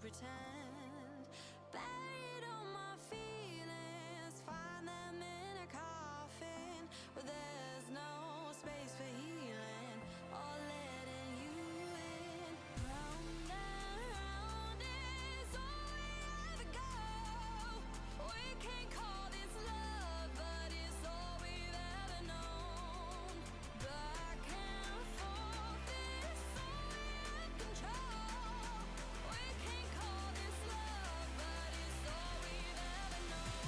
pretend. Buried all my feelings, find them in a coffin where there's no space for healing or letting you in. Round and round is all we ever go. We can't call this love, but it's all we've ever known. Back and forth is all we have control. We can't call this love, but it's all we've ever known.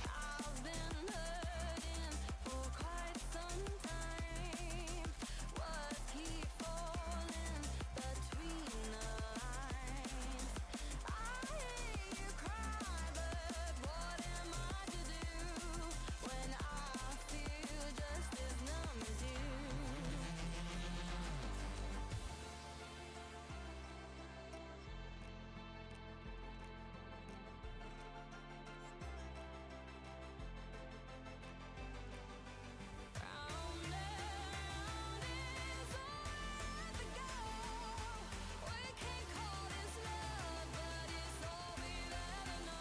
I've been hurting for quite some time. Words keep falling between the lines. I hear you cry, but what am I to do when I feel just as numb as you? Round and round is all we ever go. We can't call this love, but it's all we've ever known.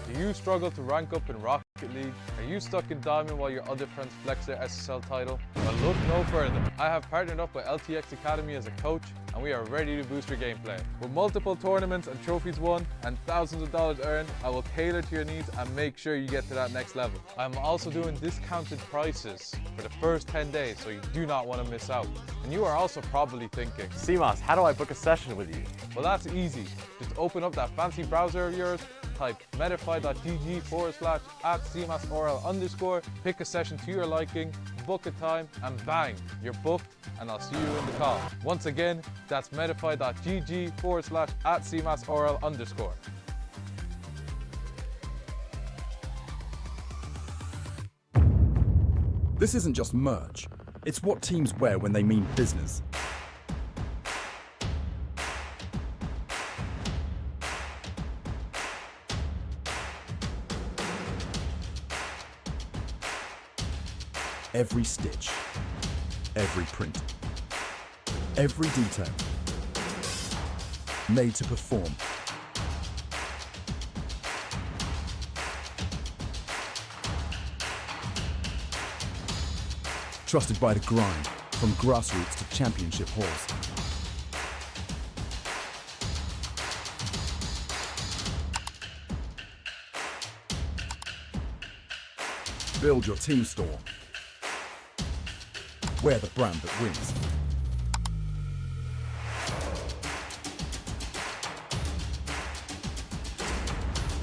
Do you struggle to rank up in Rocket League? Are you stuck in Diamond while your other friends flex their SSL title? Well, look no further. I have partnered up with LTXAcademy as a coach, and we are ready to boost your gameplay. With multiple tournaments and trophies won and thousands of dollars earned, I will tailor to your needs and make sure you get to that next level. I'm also doing discounted prices for the first 10 days, so you do not want to miss out. And you are also probably thinking, CMOS, how do I book a session with you? well, that's easy. Just open up that fancy browser of yours, type metafy.gg/@cmasorl_, pick a session to your liking, book a time, and bang, you're booked, and I'll see you in the call. Once again, that's metafy.gg/@cmasorl_. This isn't just merch, it's what teams wear when they mean business. Every stitch, every print, every detail, made to perform. Trusted by the grind, from grassroots to championship halls. Build your team store. Wear the brand that wins.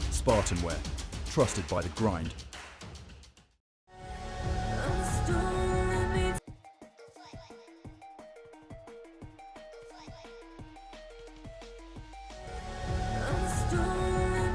SpartanWare, trusted by the grind. Don't let me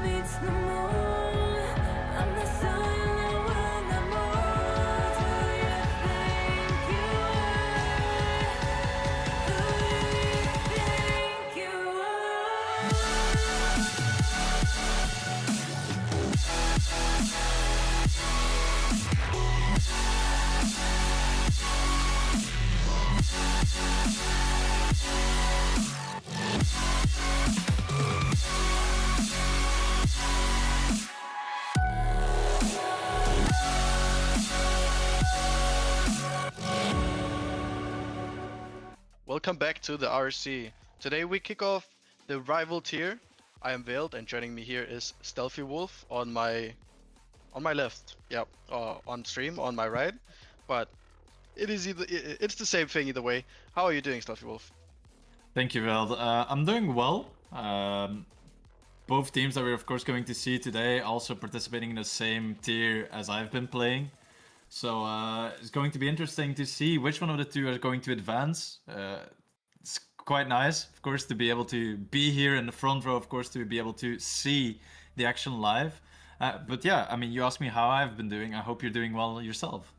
welcome back to the RSC. Today we kick off the rival tier. I am Veiled, and joining me here is Stealthy Wolf on my left. Yep, on stream on my right. But it's the same thing either way. How are you doing, Stealthy Wolf? Thank you, Veld. I'm doing well. Both teams that we're of course going to see today also participating in the same tier as I've been playing. So it's going to be interesting to see which one of the two are going to advance. It's quite nice, of course, to be able to be here in the front row, of course, to be able to see the action live. But yeah, I mean, you asked me how I've been doing. I hope you're doing well yourself.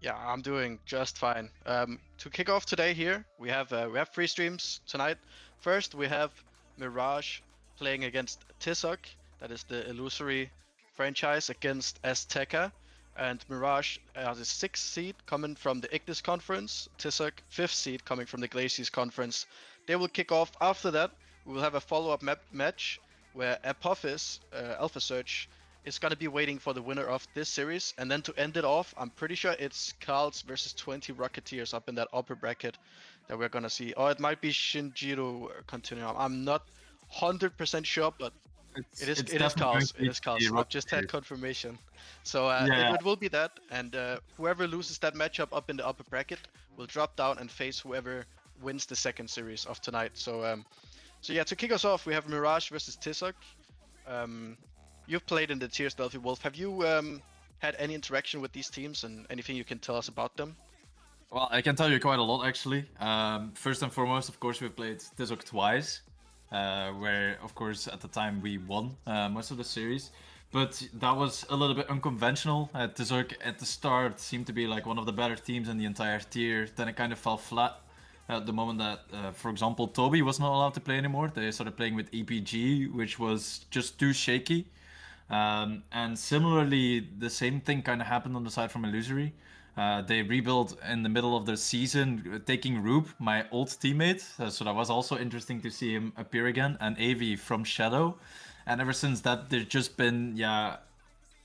Yeah, I'm doing just fine. To kick off today here, we have 3 streams tonight. First, we have Mirage playing against Tizok, that is the Illusory franchise, against Azteca. And Mirage has a 6th seed coming from the Ignis conference, Tizok 5th seed coming from the Glaciers conference. They will kick off. After that, we will have a follow-up match where Apophis, Alpha Search, is going to be waiting for the winner of this series. And then to end it off, I'm pretty sure it's Carl's versus 20 Rocketeers up in that upper bracket that we're going to see. Or it might be Shinjiro Continuum. I'm not 100% sure, but it is Carl's. It is Carl's. I've just had confirmation. So it will be that. And whoever loses that matchup up in the upper bracket will drop down and face whoever wins the second series of tonight. So yeah, to kick us off, we have Mirage versus Tizok. You've played in the tier, Stealthy Wolf. Have you had any interaction with these teams and anything you can tell us about them? Well, I can tell you quite a lot, actually. First and foremost, of course, we've played Tizok twice, where, of course, at the time we won most of the series. But that was a little bit unconventional. Tizok at the start seemed to be like one of the better teams in the entire tier. Then it kind of fell flat at the moment that, for example, Toby was not allowed to play anymore. They started playing with EPG, which was just too shaky. And similarly, the same thing kind of happened on the side from Illusory. They rebuilt in the middle of the season, taking Rube, my old teammate. So that was also interesting to see him appear again. And Avi from Shadow. And ever since that, they've just been,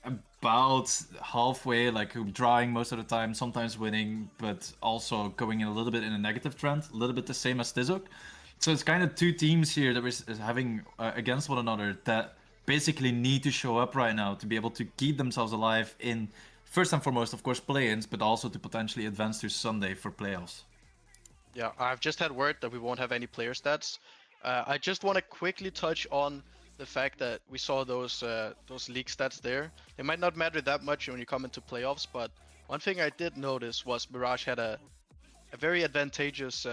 about halfway, like drawing most of the time, sometimes winning, but also going in a little bit in a negative trend. A little bit the same as Tizok. So it's kind of two teams here that we're having against one another that basically need to show up right now to be able to keep themselves alive in, first and foremost, of course, play-ins, but also to potentially advance to Sunday for playoffs. Yeah, I've just had word that we won't have any player stats. I just want to quickly touch on the fact that we saw those league stats there. They might not matter that much when you come into playoffs, but one thing I did notice was Mirage had a very advantageous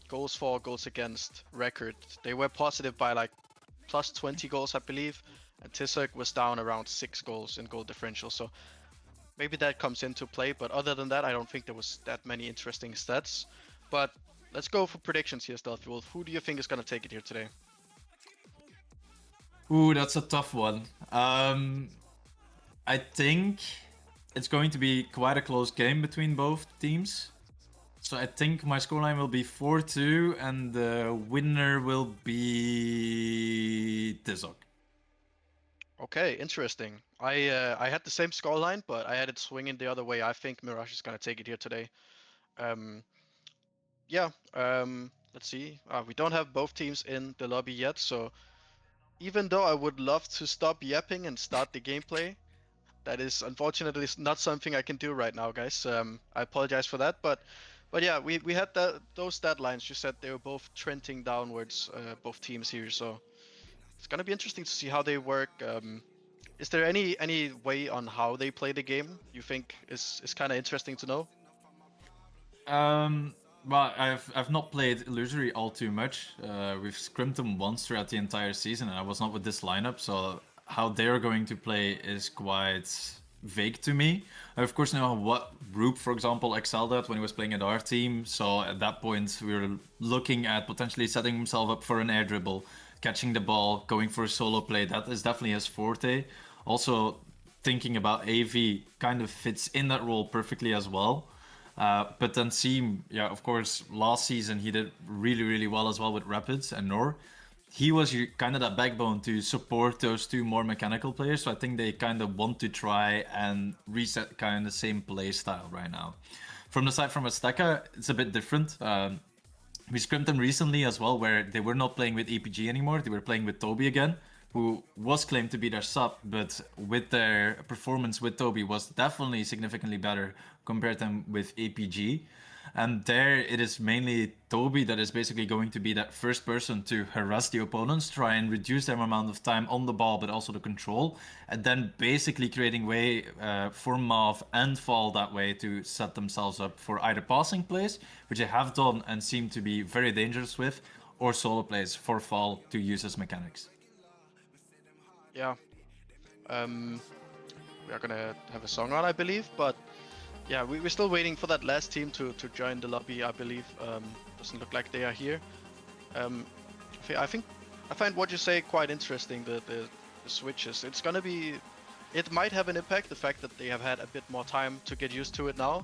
goals for, goals against record. They were positive by like plus 20 goals, I believe. And Tizok was down around 6 goals in goal differential, so maybe that comes into play. But other than that, I don't think there was that many interesting stats. But let's go for predictions here, Stealthy Wolf. Who do you think is going to take it here today? Ooh, that's a tough one. I think it's going to be quite a close game between both teams. So I think my scoreline will be 4-2, and the winner will be Tizok. Okay, interesting. I had the same scoreline, but I had it swinging the other way. I think Mirage is gonna take it here today. Let's see. We don't have both teams in the lobby yet, so even though I would love to stop yapping and start the gameplay, that is unfortunately not something I can do right now, guys. I apologize for that, but yeah, we had those stat lines. You said they were both trending downwards, both teams here, so it's gonna be interesting to see how they work. Is there any way on how they play the game you think is kind of interesting to know? Well, I've not played Illusory all too much. We've scrimmed them once throughout the entire season, and I was not with this lineup, so how they're going to play is quite vague to me. I of course know what Rube, for example, excelled at when he was playing at our team, so at that point we were looking at potentially setting himself up for an air dribble, catching the ball, going for a solo play. That is definitely his forte. Also, thinking about AV kind of fits in that role perfectly as well. But then Seam, yeah, of course, last season he did really, really well as well with Rapids and Nor. He was kind of that backbone to support those two more mechanical players. So I think they kind of want to try and reset kind of the same play style right now. From the side from Azteca, it's a bit different. We scrimped them recently as well, where they were not playing with EPG anymore. They were playing with Toby again, who was claimed to be their sub, but with their performance with Toby was definitely significantly better compared to them with APG. And there it is mainly Toby that is basically going to be that first person to harass the opponents, try and reduce their amount of time on the ball, but also the control, and then basically creating way for Mav and Fall that way to set themselves up for either passing plays, which they have done and seem to be very dangerous with, or solo plays for Fall to use as mechanics. Yeah. We are gonna have a song on, I believe, but yeah, we're still waiting for that last team to join the lobby, I believe. Doesn't look like they are here. I think I find what you say quite interesting, the switches. It's gonna be... It might have an impact, the fact that they have had a bit more time to get used to it now.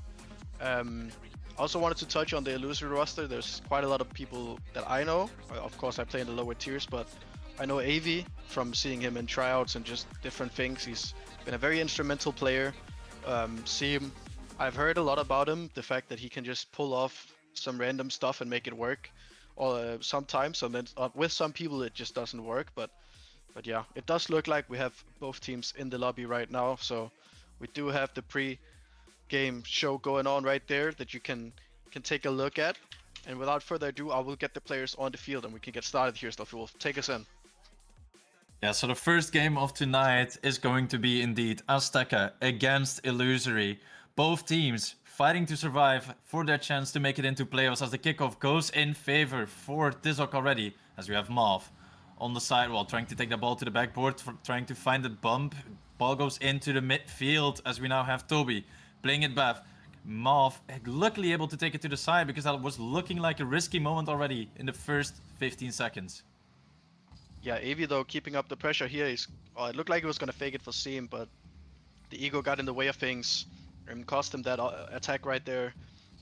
Also wanted to touch on the Illusory roster. There's quite a lot of people that I know. Of course, I play in the lower tiers, but I know AV from seeing him in tryouts and just different things. He's been a very instrumental player. Seem, I've heard a lot about him. The fact that he can just pull off some random stuff and make it work. Or sometimes, and then with some people it just doesn't work. But yeah, it does look like we have both teams in the lobby right now. So we do have the pre-game show going on right there that you can take a look at. And without further ado, I will get the players on the field and we can get started here. Stuff will take us in. Yeah, so the first game of tonight is going to be indeed Azteca against Illusory. Both teams fighting to survive for their chance to make it into playoffs as the kickoff goes in favor for Tizok already, as we have Mav on the sidewall trying to take the ball to the backboard, trying to find the bump. Ball goes into the midfield as we now have Toby playing it back. Mav luckily able to take it to the side because that was looking like a risky moment already in the first 15 seconds. Yeah, AV though keeping up the pressure here. It looked like he was gonna fake it for Seam, but the ego got in the way of things and cost him that attack right there.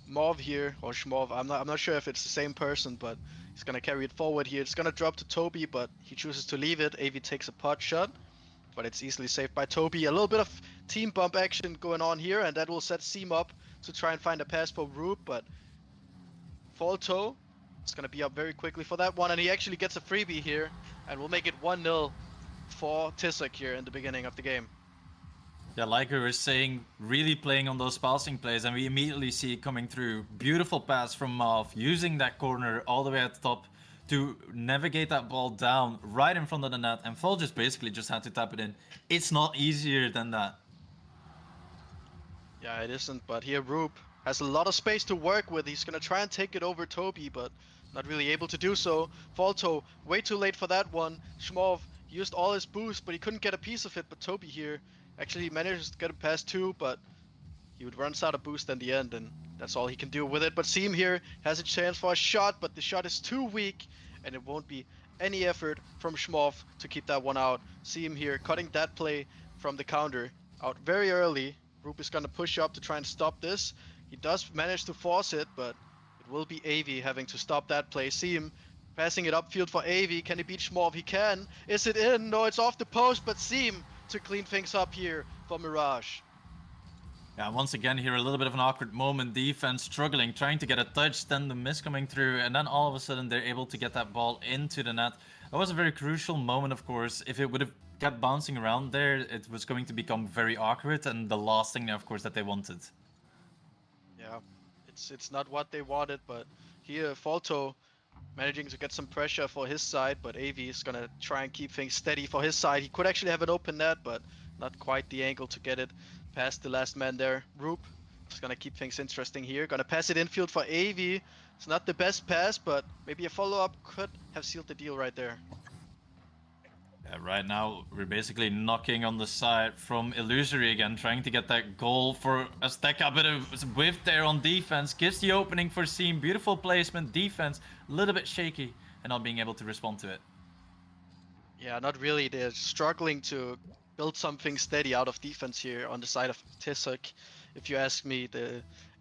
Morv here, or Schmorv, I'm not sure if it's the same person, but he's gonna carry it forward here. It's gonna drop to Toby, but he chooses to leave it. AV takes a pot shot, but it's easily saved by Toby. A little bit of team bump action going on here, and that will set Seam up to try and find a pass for Roop, but Falto is gonna be up very quickly for that one, and he actually gets a freebie here, and we'll make it 1-0 for Tizok here in the beginning of the game. Yeah, like we were saying, really playing on those passing plays, and we immediately see it coming through. Beautiful pass from Mav, using that corner all the way at the top to navigate that ball down right in front of the net, and Fall just basically just had to tap it in. It's not easier than that. Yeah, it isn't, but here Roop has a lot of space to work with. He's gonna try and take it over Toby, but not really able to do so. Falto, way too late for that one. Schmorv used all his boost, but he couldn't get a piece of it, but Toby here actually manages to get it past two, but he would run out of boost in the end, and that's all he can do with it. But Seam here has a chance for a shot, but the shot is too weak, and it won't be any effort from Schmorv to keep that one out. Seam here cutting that play from the counter out very early. Roop is gonna push up to try and stop this. He does manage to force it, but it will be AV having to stop that play. Seam passing it upfield for AV. Can he beat Schmorv? He can. Is it in? No, it's off the post, but Seam to clean things up here for Mirage. Yeah, once again here a little bit of an awkward moment. Defense struggling, trying to get a touch, then the miss coming through, and then all of a sudden they're able to get that ball into the net. That was a very crucial moment, of course. If it would have kept bouncing around there, it was going to become very awkward, and the last thing, of course, that they wanted. Yeah, it's not what they wanted, but here Falto managing to get some pressure for his side, but AV is gonna try and keep things steady for his side. He could actually have an open net, but not quite the angle to get it past the last man there. Roop is gonna keep things interesting here. Gonna pass it infield for AV. It's not the best pass, but maybe a follow-up could have sealed the deal right there. Yeah, right now we're basically knocking on the side from Illusory again, trying to get that goal for Azteca. A bit of whiff there on defense, gives the opening for Seam. Beautiful placement, defense, a little bit shaky, and not being able to respond to it. Yeah, not really. They're struggling to build something steady out of defense here on the side of Tizok. If you ask me,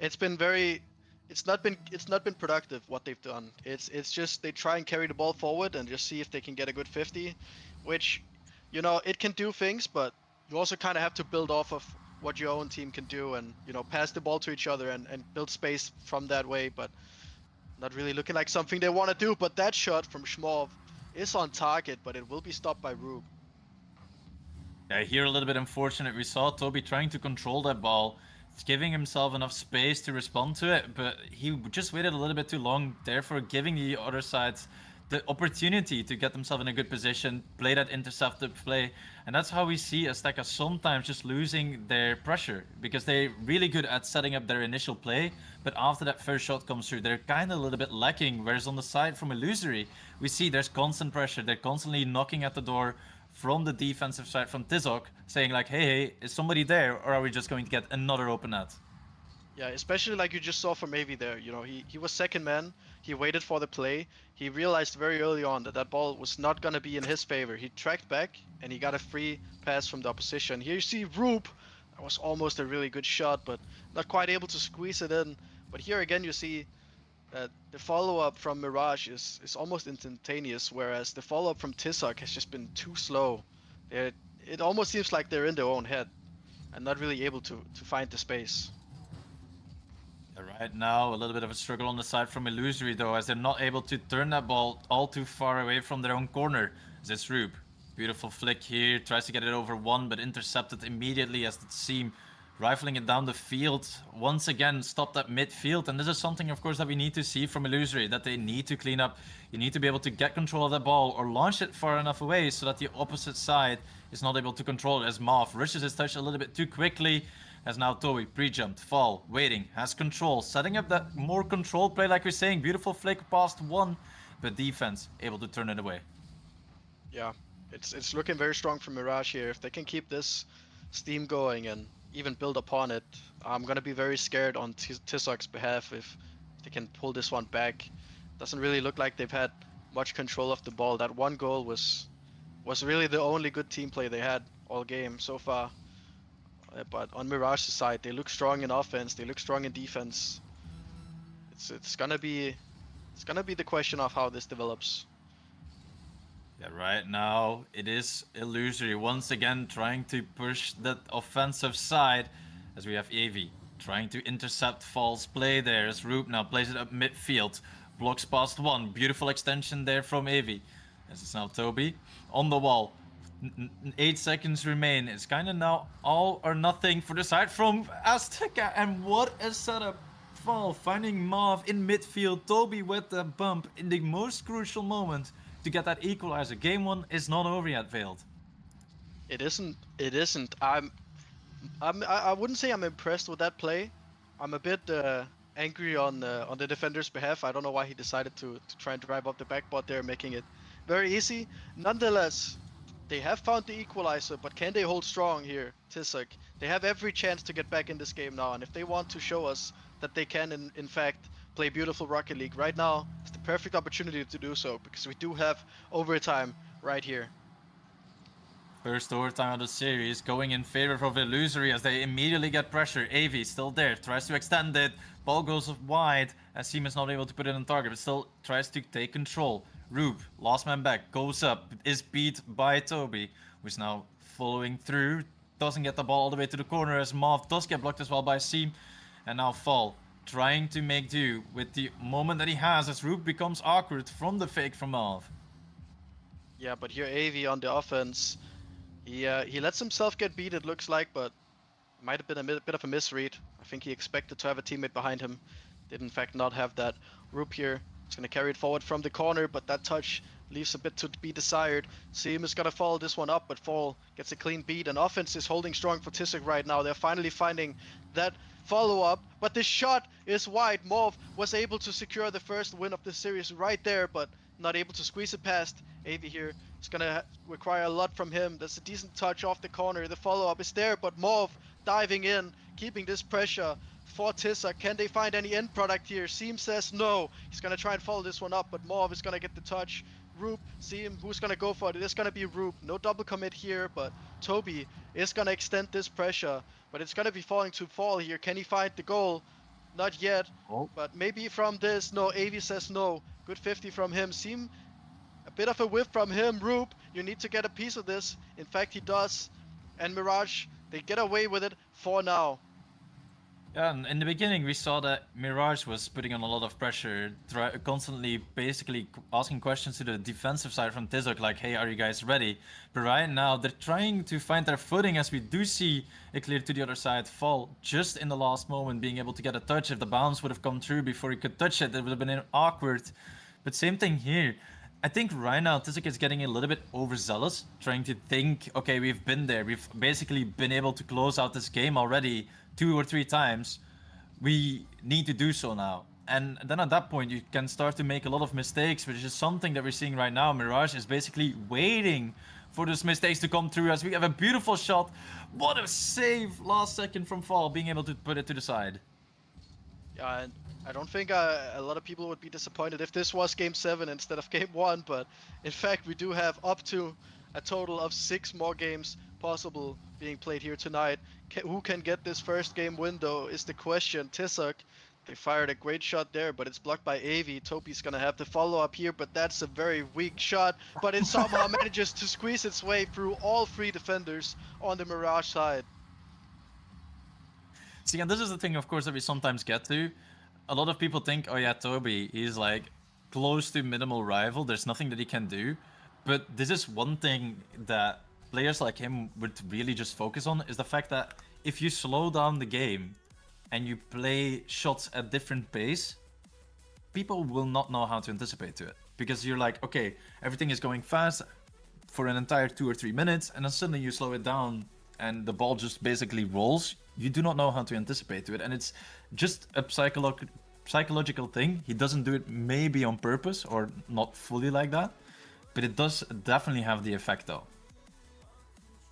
it's not been productive what they've done. It's just they try and carry the ball forward and just see if they can get a good 50, which, you know, it can do things, but you also kind of have to build off of what your own team can do and, you know, pass the ball to each other and build space from that way. But Not really looking like something they want to do, but that shot from Schmorv is on target, but it will be stopped by Rube. Yeah, here a little bit unfortunate. We saw Toby trying to control that ball, giving himself enough space to respond to it, but he just waited a little bit too long, therefore giving the other side the opportunity to get themselves in a good position, play that intercepted play, and that's how we see Azteca sometimes just losing their pressure, because they're really good at setting up their initial play, but after that first shot comes through, they're kind of a little bit lacking, whereas on the side from Illusory, we see there's constant pressure, they're constantly knocking at the door from the defensive side from Tizok, saying like, hey, is somebody there, or are we just going to get another open net? Yeah, especially like you just saw from Avi there. You know, he was second man. He waited for the play. He realized very early on that that ball was not going to be in his favor. He tracked back and he got a free pass from the opposition. Here you see Roop. That was almost a really good shot, but not quite able to squeeze it in. But here again, you see that the follow-up from Mirage is almost instantaneous, whereas the follow-up from Tizok has just been too slow. It almost seems like they're in their own head and not really able to find the space. Right now, a little bit of a struggle on the side from Illusory though, as they're not able to turn that ball all too far away from their own corner. As it's Rube. Beautiful flick here, tries to get it over one, but intercepted immediately as the team rifling it down the field. Once again, stopped at midfield, and this is something, of course, that we need to see from Illusory, that they need to clean up. You need to be able to get control of that ball or launch it far enough away so that the opposite side is not able to control it, as Marv rushes his touch a little bit too quickly. As now Toby pre-jumped, fall, waiting, has control, setting up that more controlled play like we're saying. Beautiful flick past one, but defense able to turn it away. Yeah, it's looking very strong for Mirage here. If they can keep this steam going and even build upon it, I'm gonna be very scared on Tizok's behalf if they can pull this one back. Doesn't really look like they've had much control of the ball. That one goal was really the only good team play they had all game so far. But on Mirage's side, they look strong in offense. They look strong in defense. It's gonna be the question of how this develops. Yeah, right now it is Illusory once again trying to push that offensive side, as we have Avi trying to intercept false play there, as Roop now plays it up midfield, blocks past one, beautiful extension there from Avi, as it's now Toby on the wall. 8 seconds remain. It's kind of now all or nothing for the side from Azteca, and what a setup. Fall finding Marv in midfield, Toby with the bump in the most crucial moment to get that equalizer. Game 1 is not over yet, Veiled. It isn't. I wouldn't say I'm impressed with that play. I'm a bit angry on the defender's behalf. I don't know why he decided to try and drive up the backboard there, making it very easy. Nonetheless, they have found the equalizer, but can they hold strong here, Tizok? They have every chance to get back in this game now, and if they want to show us that they can, in fact, play beautiful Rocket League right now, it's the perfect opportunity to do so, because we do have overtime right here. First overtime of the series going in favor of Illusory as they immediately get pressure. Avi still there, tries to extend it. Ball goes wide as Seam is not able to put it on target, but still tries to take control. Rube, last man back, goes up, is beat by Toby, who's now following through. Doesn't get the ball all the way to the corner as Marv does get blocked as well by Seam. And now Fall, trying to make do with the moment that he has as Rube becomes awkward from the fake from Marv. Yeah, but here Avi on the offense, he lets himself get beat, it looks like, but it might have been a bit of a misread. I think he expected to have a teammate behind him. Did in fact not have that. Rube here is going to carry it forward from the corner, but that touch leaves a bit to be desired. Seam is going to follow this one up, but Fall gets a clean beat, and offense is holding strong for Tizok right now. They're finally finding that follow-up, but the shot is wide. Morv was able to secure the first win of the series right there, but not able to squeeze it past. Avi here is going to require a lot from him. That's a decent touch off the corner. The follow-up is there, but Morv diving in, keeping this pressure for Tizok. Can they find any end product here? Seam says no. He's going to try and follow this one up, but Morv is going to get the touch. Roop, Seam, who's going to go for it? It is going to be Roop. No double commit here, but Toby is going to extend this pressure. But it's going to be falling to Fall here. Can he find the goal? Not yet, but maybe from this. No, Avi says no. Good 50 from him. Seam, a bit of a whiff from him. Roop, you need to get a piece of this. In fact, he does. And Mirage, they get away with it for now. Yeah, and in the beginning we saw that Mirage was putting on a lot of pressure, constantly basically asking questions to the defensive side from Tizok, like, hey, are you guys ready? But right now they're trying to find their footing, as we do see a clear to the other side fall just in the last moment, being able to get a touch. If the bounce would have come through before he could touch it, it would have been awkward. But same thing here. I think right now Tizok is getting a little bit overzealous, trying to think, okay, we've been there. We've basically been able to close out this game already 2 or 3 times. We need to do so now. And then at that point, you can start to make a lot of mistakes, which is something that we're seeing right now. Mirage is basically waiting for those mistakes to come through, as we have a beautiful shot. What a save last second from Fall, being able to put it to the side. Yeah, and I don't think a lot of people would be disappointed if this was Game 7 instead of Game 1, but in fact we do have up to a total of 6 more games possible being played here tonight. Who can get this first game window is the question. Tizok, they fired a great shot there, but it's blocked by Avi. Toby's gonna have the follow-up here, but that's a very weak shot, but it somehow manages to squeeze its way through all 3 defenders on the Mirage side. See, and this is the thing, of course, that we sometimes get to. A lot of people think, oh yeah, Toby, he's like close to minimal rival. There's nothing that he can do. But this is one thing that players like him would really just focus on, is the fact that if you slow down the game and you play shots at different pace, people will not know how to anticipate to it. Because you're like, okay, everything is going fast for an entire 2 or 3 minutes, and then suddenly you slow it down and the ball just basically rolls. You do not know how to anticipate to it, and it's just a psychological thing. He doesn't do it maybe on purpose, or not fully like that, but it does definitely have the effect though.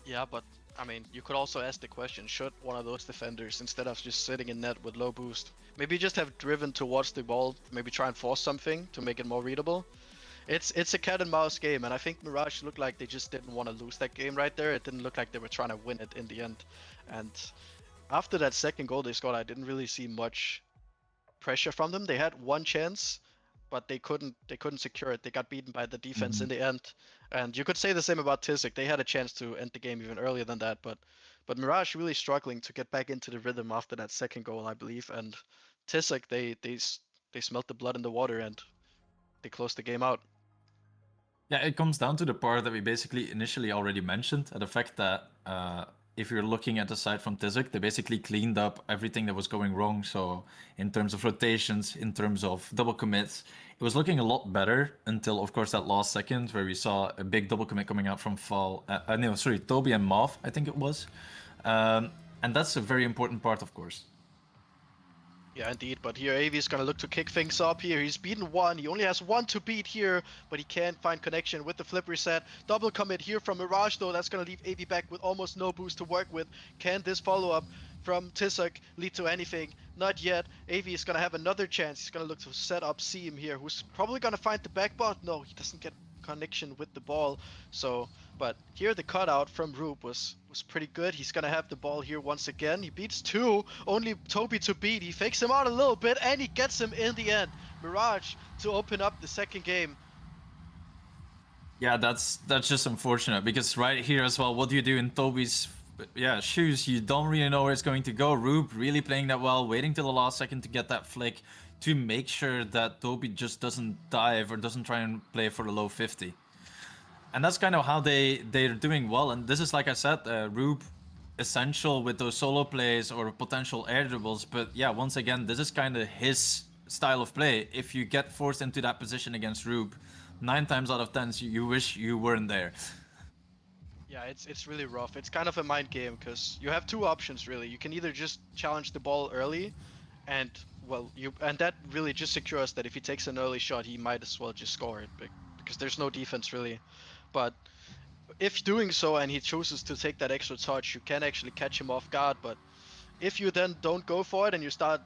Yeah, but I mean, you could also ask the question, should one of those defenders, instead of just sitting in net with low boost, maybe just have driven towards the ball, maybe try and force something to make it more readable? It's a cat and mouse game, and I think Mirage looked like they just didn't want to lose that game right there. It didn't look like they were trying to win it in the end. And after that second goal they scored, I didn't really see much pressure from them. They had one chance, but they couldn't secure it. They got beaten by the defense in the end. And you could say the same about Tizok. They had a chance to end the game even earlier than that, but Mirage really struggling to get back into the rhythm after that second goal, I believe. And Tizok, they smelt the blood in the water and they closed the game out. Yeah, it comes down to the part that we basically initially already mentioned, the fact that if you're looking at the side from Tizok, they basically cleaned up everything that was going wrong. So in terms of rotations, in terms of double commits, it was looking a lot better until, of course, that last second where we saw a big double commit coming out from Toby and Mav, I think it was. And that's a very important part, of course. Yeah, indeed, but here Avi is gonna look to kick things up here. He's beaten one, he only has one to beat here, but he can't find connection with the flip reset. Double commit here from Mirage though, that's gonna leave Avi back with almost no boost to work with. Can this follow-up from Tizok lead to anything? Not yet. Avi is gonna have another chance. He's gonna look to set up Seam here, who's probably gonna find the back bot. No, he doesn't get connection with the ball. So, but here the cutout from Rube was pretty good. He's gonna have the ball here once again. He beats 2, only Toby to beat. He fakes him out a little bit and he gets him in the end. Mirage to open up the second game. Yeah, that's just unfortunate, because right here as well, what do you do in Toby's shoes? You don't really know where it's going to go. Rube really playing that well, waiting till the last second to get that flick to make sure that Toby just doesn't dive or doesn't try and play for the low 50. And that's kind of how they're doing well. And this is, like I said, Rube essential with those solo plays or potential air dribbles. But yeah, once again, this is kind of his style of play. If you get forced into that position against Rube, 9 times out of 10, you wish you weren't there. Yeah, it's really rough. It's kind of a mind game because you have 2 options really. You can either just challenge the ball early, and that really just secures that if he takes an early shot, he might as well just score it because there's no defense really. But if doing so and he chooses to take that extra touch, you can actually catch him off guard. But if you then don't go for it and you start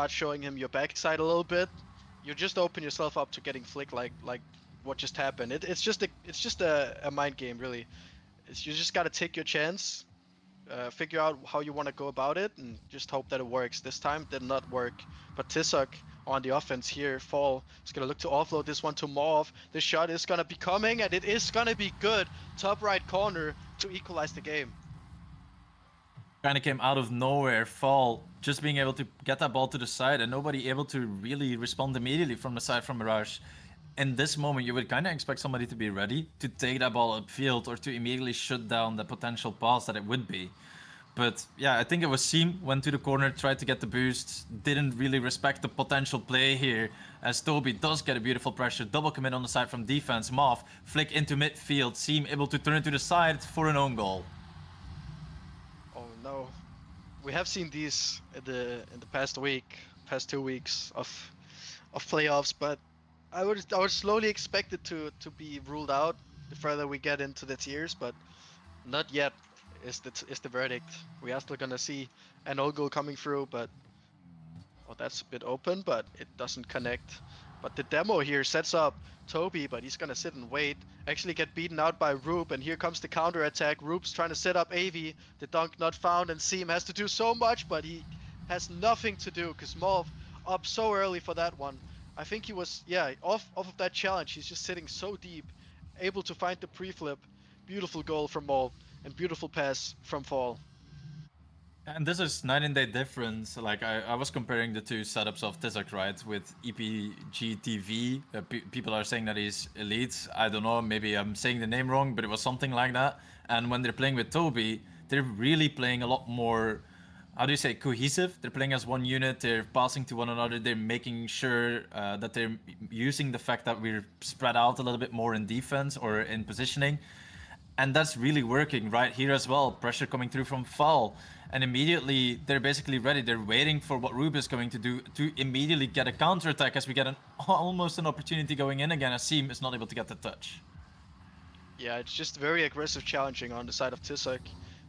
showing him your backside a little bit, you just open yourself up to getting flicked like what just happened. It's just a mind game really. You just gotta take your chance, figure out how you want to go about it, and just hope that it works. This time did not work, but Tizok on the offense here, Fall is gonna look to offload this one to Morv. The shot is gonna be coming, and it is gonna be good. Top right corner to equalize the game. kind of came out of nowhere. Fall just being able to get that ball to the side and nobody able to really respond immediately from the side from Mirage. In this moment, you would kind of expect somebody to be ready to take that ball upfield or to immediately shut down the potential pass that it would be. But yeah, I think it was Seam went to the corner, tried to get the boost, didn't really respect the potential play here. As Toby does get a beautiful pressure, double commit on the side from defense. Mauve flick into midfield, Seam able to turn to the side for an own goal. Oh no, we have seen these in the past week, past 2 weeks of playoffs, but I would slowly expect it to be ruled out the further we get into the tiers, but not yet is the verdict. We are still gonna see an old goal coming through, but well, that's a bit open, but it doesn't connect. But the demo here sets up Toby, but he's gonna sit and wait. Actually get beaten out by Roop, and here comes the counter attack. Roop's trying to set up AV. The dunk not found, and Seam has to do so much, but he has nothing to do because Mauve up so early for that one. I think he was, yeah, off of that challenge. He's just sitting so deep, able to find the pre-flip. Beautiful goal from Mauve, and beautiful pass from Fall. And this is night and day difference. Like I was comparing the two setups of Tizak, right? With EPGTV, people are saying that he's elite. I don't know, maybe I'm saying the name wrong, but it was something like that. And when they're playing with Toby, they're really playing a lot more, how do you say, cohesive. They're playing as one unit, they're passing to one another, they're making sure that they're using the fact that we're spread out a little bit more in defense or in positioning. And that's really working right here as well. Pressure coming through from Fall. And immediately they're basically ready. They're waiting for what Rube is going to do to immediately get a counterattack as we get almost an opportunity going in again as Seam is not able to get the touch. Yeah, it's just very aggressive challenging on the side of Tizak.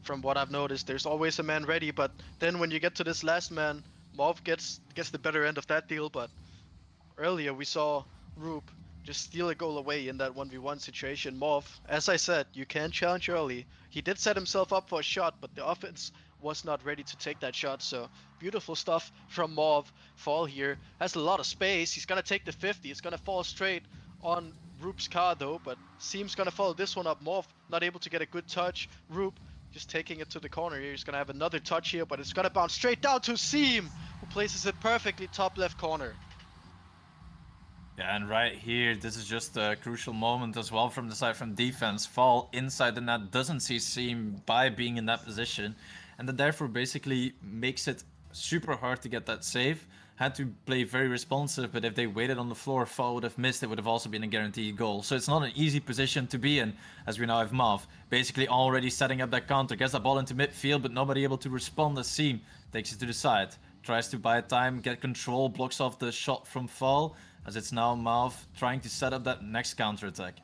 From what I've noticed, there's always a man ready, but then when you get to this last man, Mauve gets the better end of that deal, but earlier we saw Rube just steal a goal away in that 1v1 situation. Mauve, as I said, you can challenge early. He did set himself up for a shot, but the offense was not ready to take that shot, so beautiful stuff from Mauve. Fall here has a lot of space. He's gonna take the 50. It's gonna fall straight on Rube's car though, but Seam's gonna follow this one up. Mauve not able to get a good touch. Rube just taking it to the corner here. He's gonna have another touch here, but it's gonna bounce straight down to Seam, who places it perfectly top left corner. Yeah, and right here, this is just a crucial moment as well from the side from defense. Fall inside the net, doesn't see Seam by being in that position, and that therefore basically makes it super hard to get that save. Had to play very responsive, but if they waited on the floor, Fall would have missed. It would have also been a guaranteed goal. So it's not an easy position to be in, as we now have Mauve basically already setting up that counter. Gets that ball into midfield, but nobody able to respond as Seam takes it to the side. Tries to buy time, get control, blocks off the shot from Fall, as it's now Mauve trying to set up that next counter attack.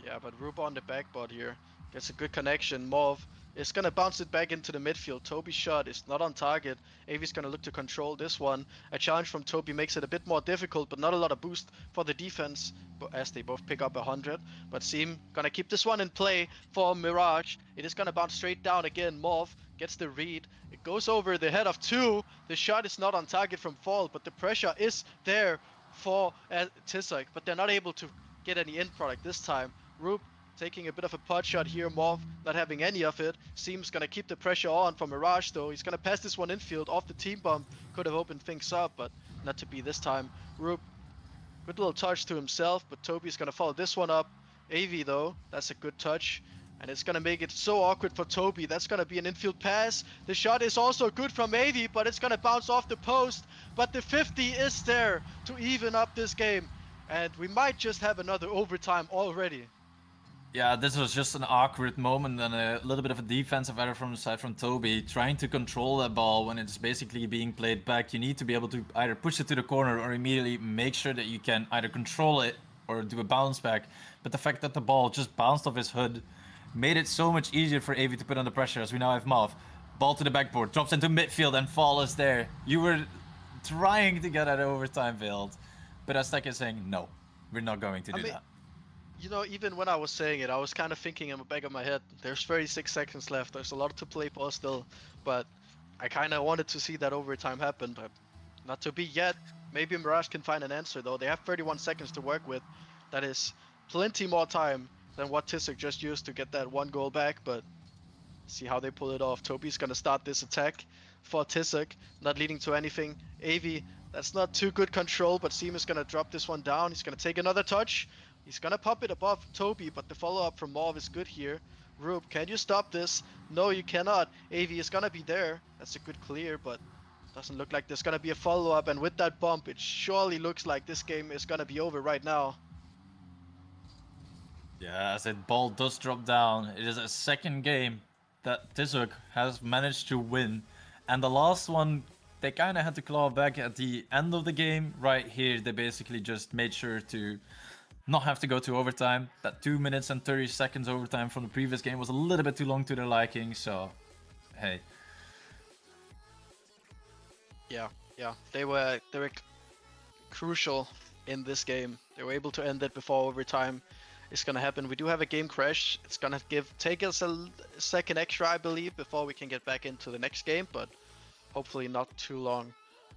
Yeah, but Rube on the backboard here gets a good connection. Mauve is gonna bounce it back into the midfield. Toby's shot is not on target. Avi's gonna look to control this one. A challenge from Toby makes it a bit more difficult, but not a lot of boost for the defense as they both pick up 100. But Seam gonna keep this one in play for Mirage. It is gonna bounce straight down again. Mauve gets the read. It goes over the head of two. The shot is not on target from Fall, but the pressure is there for Tizak, but they're not able to get any end product this time. Rube taking a bit of a pot shot here. Mauve not having any of it. Seam's gonna keep the pressure on for Mirage though. He's gonna pass this one infield off the team bomb. Could have opened things up, but not to be this time. Rube, good little touch to himself, but Toby's gonna follow this one up. AV though, that's a good touch. And it's gonna make it so awkward for Toby. That's gonna be an infield pass. The shot is also good from AV, but it's gonna bounce off the post. But the 50 is there to even up this game. And we might just have another overtime already. Yeah, this was just an awkward moment and a little bit of a defensive error from the side from Toby. Trying to control that ball when it's basically being played back. You need to be able to either push it to the corner or immediately make sure that you can either control it or do a bounce back. But the fact that the ball just bounced off his hood made it so much easier for AV to put under pressure, as we now have Mauve. Ball to the backboard, drops into midfield, and Fall is there. You were trying to get at overtime build, but Aztec is saying, no, we're not going to do that. You know, even when I was saying it, I was kind of thinking in the back of my head, there's 36 seconds left, there's a lot to play for still, but I kind of wanted to see that overtime happen, but not to be yet. Maybe Mirage can find an answer though. They have 31 seconds to work with. That is plenty more time than what Tizak just used to get that one goal back, but See how they pull it off. Toby's gonna start this attack for Tizak, not leading to anything. AV, that's not too good control, but Seam is gonna drop this one down. He's gonna take another touch. He's gonna pop it above Toby, but the follow-up from Morv is good here. Rube, can you stop this? No, you cannot. AV is gonna be there. That's a good clear, but doesn't look like there's gonna be a follow-up, and with that bump, it surely looks like this game is gonna be over right now. Yeah, as that ball does drop down, it is a second game that Tizuk has managed to win. And the last one, they kind of had to claw back at the end of the game. Right here, they basically just made sure to not have to go to overtime. That 2 minutes and 30 seconds overtime from the previous game was a little bit too long to their liking, so hey. Yeah, they were crucial in this game. They were able to end it before overtime is gonna happen. We do have a game crash. It's gonna take us a second extra, I believe, before we can get back into the next game, but hopefully not too long.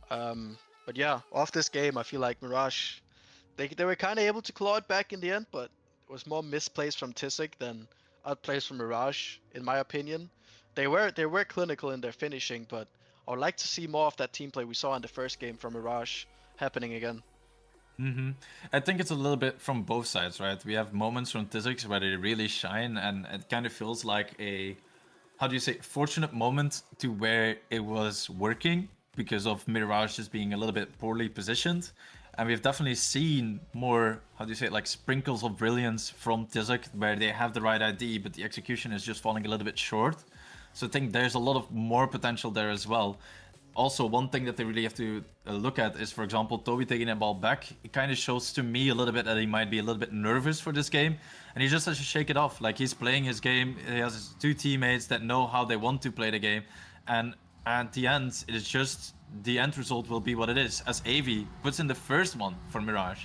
But yeah, off this game, I feel like Mirage, they were kind of able to claw it back in the end, but it was more misplays from Tizak than outplays from Mirage, in my opinion. They were clinical in their finishing, but I would like to see more of that team play we saw in the first game from Mirage happening again. I think it's a little bit from both sides, right? We have moments from Tizix where they really shine, and it kind of feels like a, how do you say, fortunate moment to where it was working because of Mirage just being a little bit poorly positioned. And we've definitely seen more, how do you say it, like sprinkles of brilliance from Tizak where they have the right ID, but the execution is just falling a little bit short. So I think there's a lot of more potential there as well. Also, one thing that they really have to look at is, for example, Toby taking that ball back. It kind of shows to me a little bit that he might be a little bit nervous for this game. And he just has to shake it off. Like, he's playing his game. He has his two teammates that know how they want to play the game. And at the end, it is just, the end result will be what it is. As AV puts in the first one for Mirage.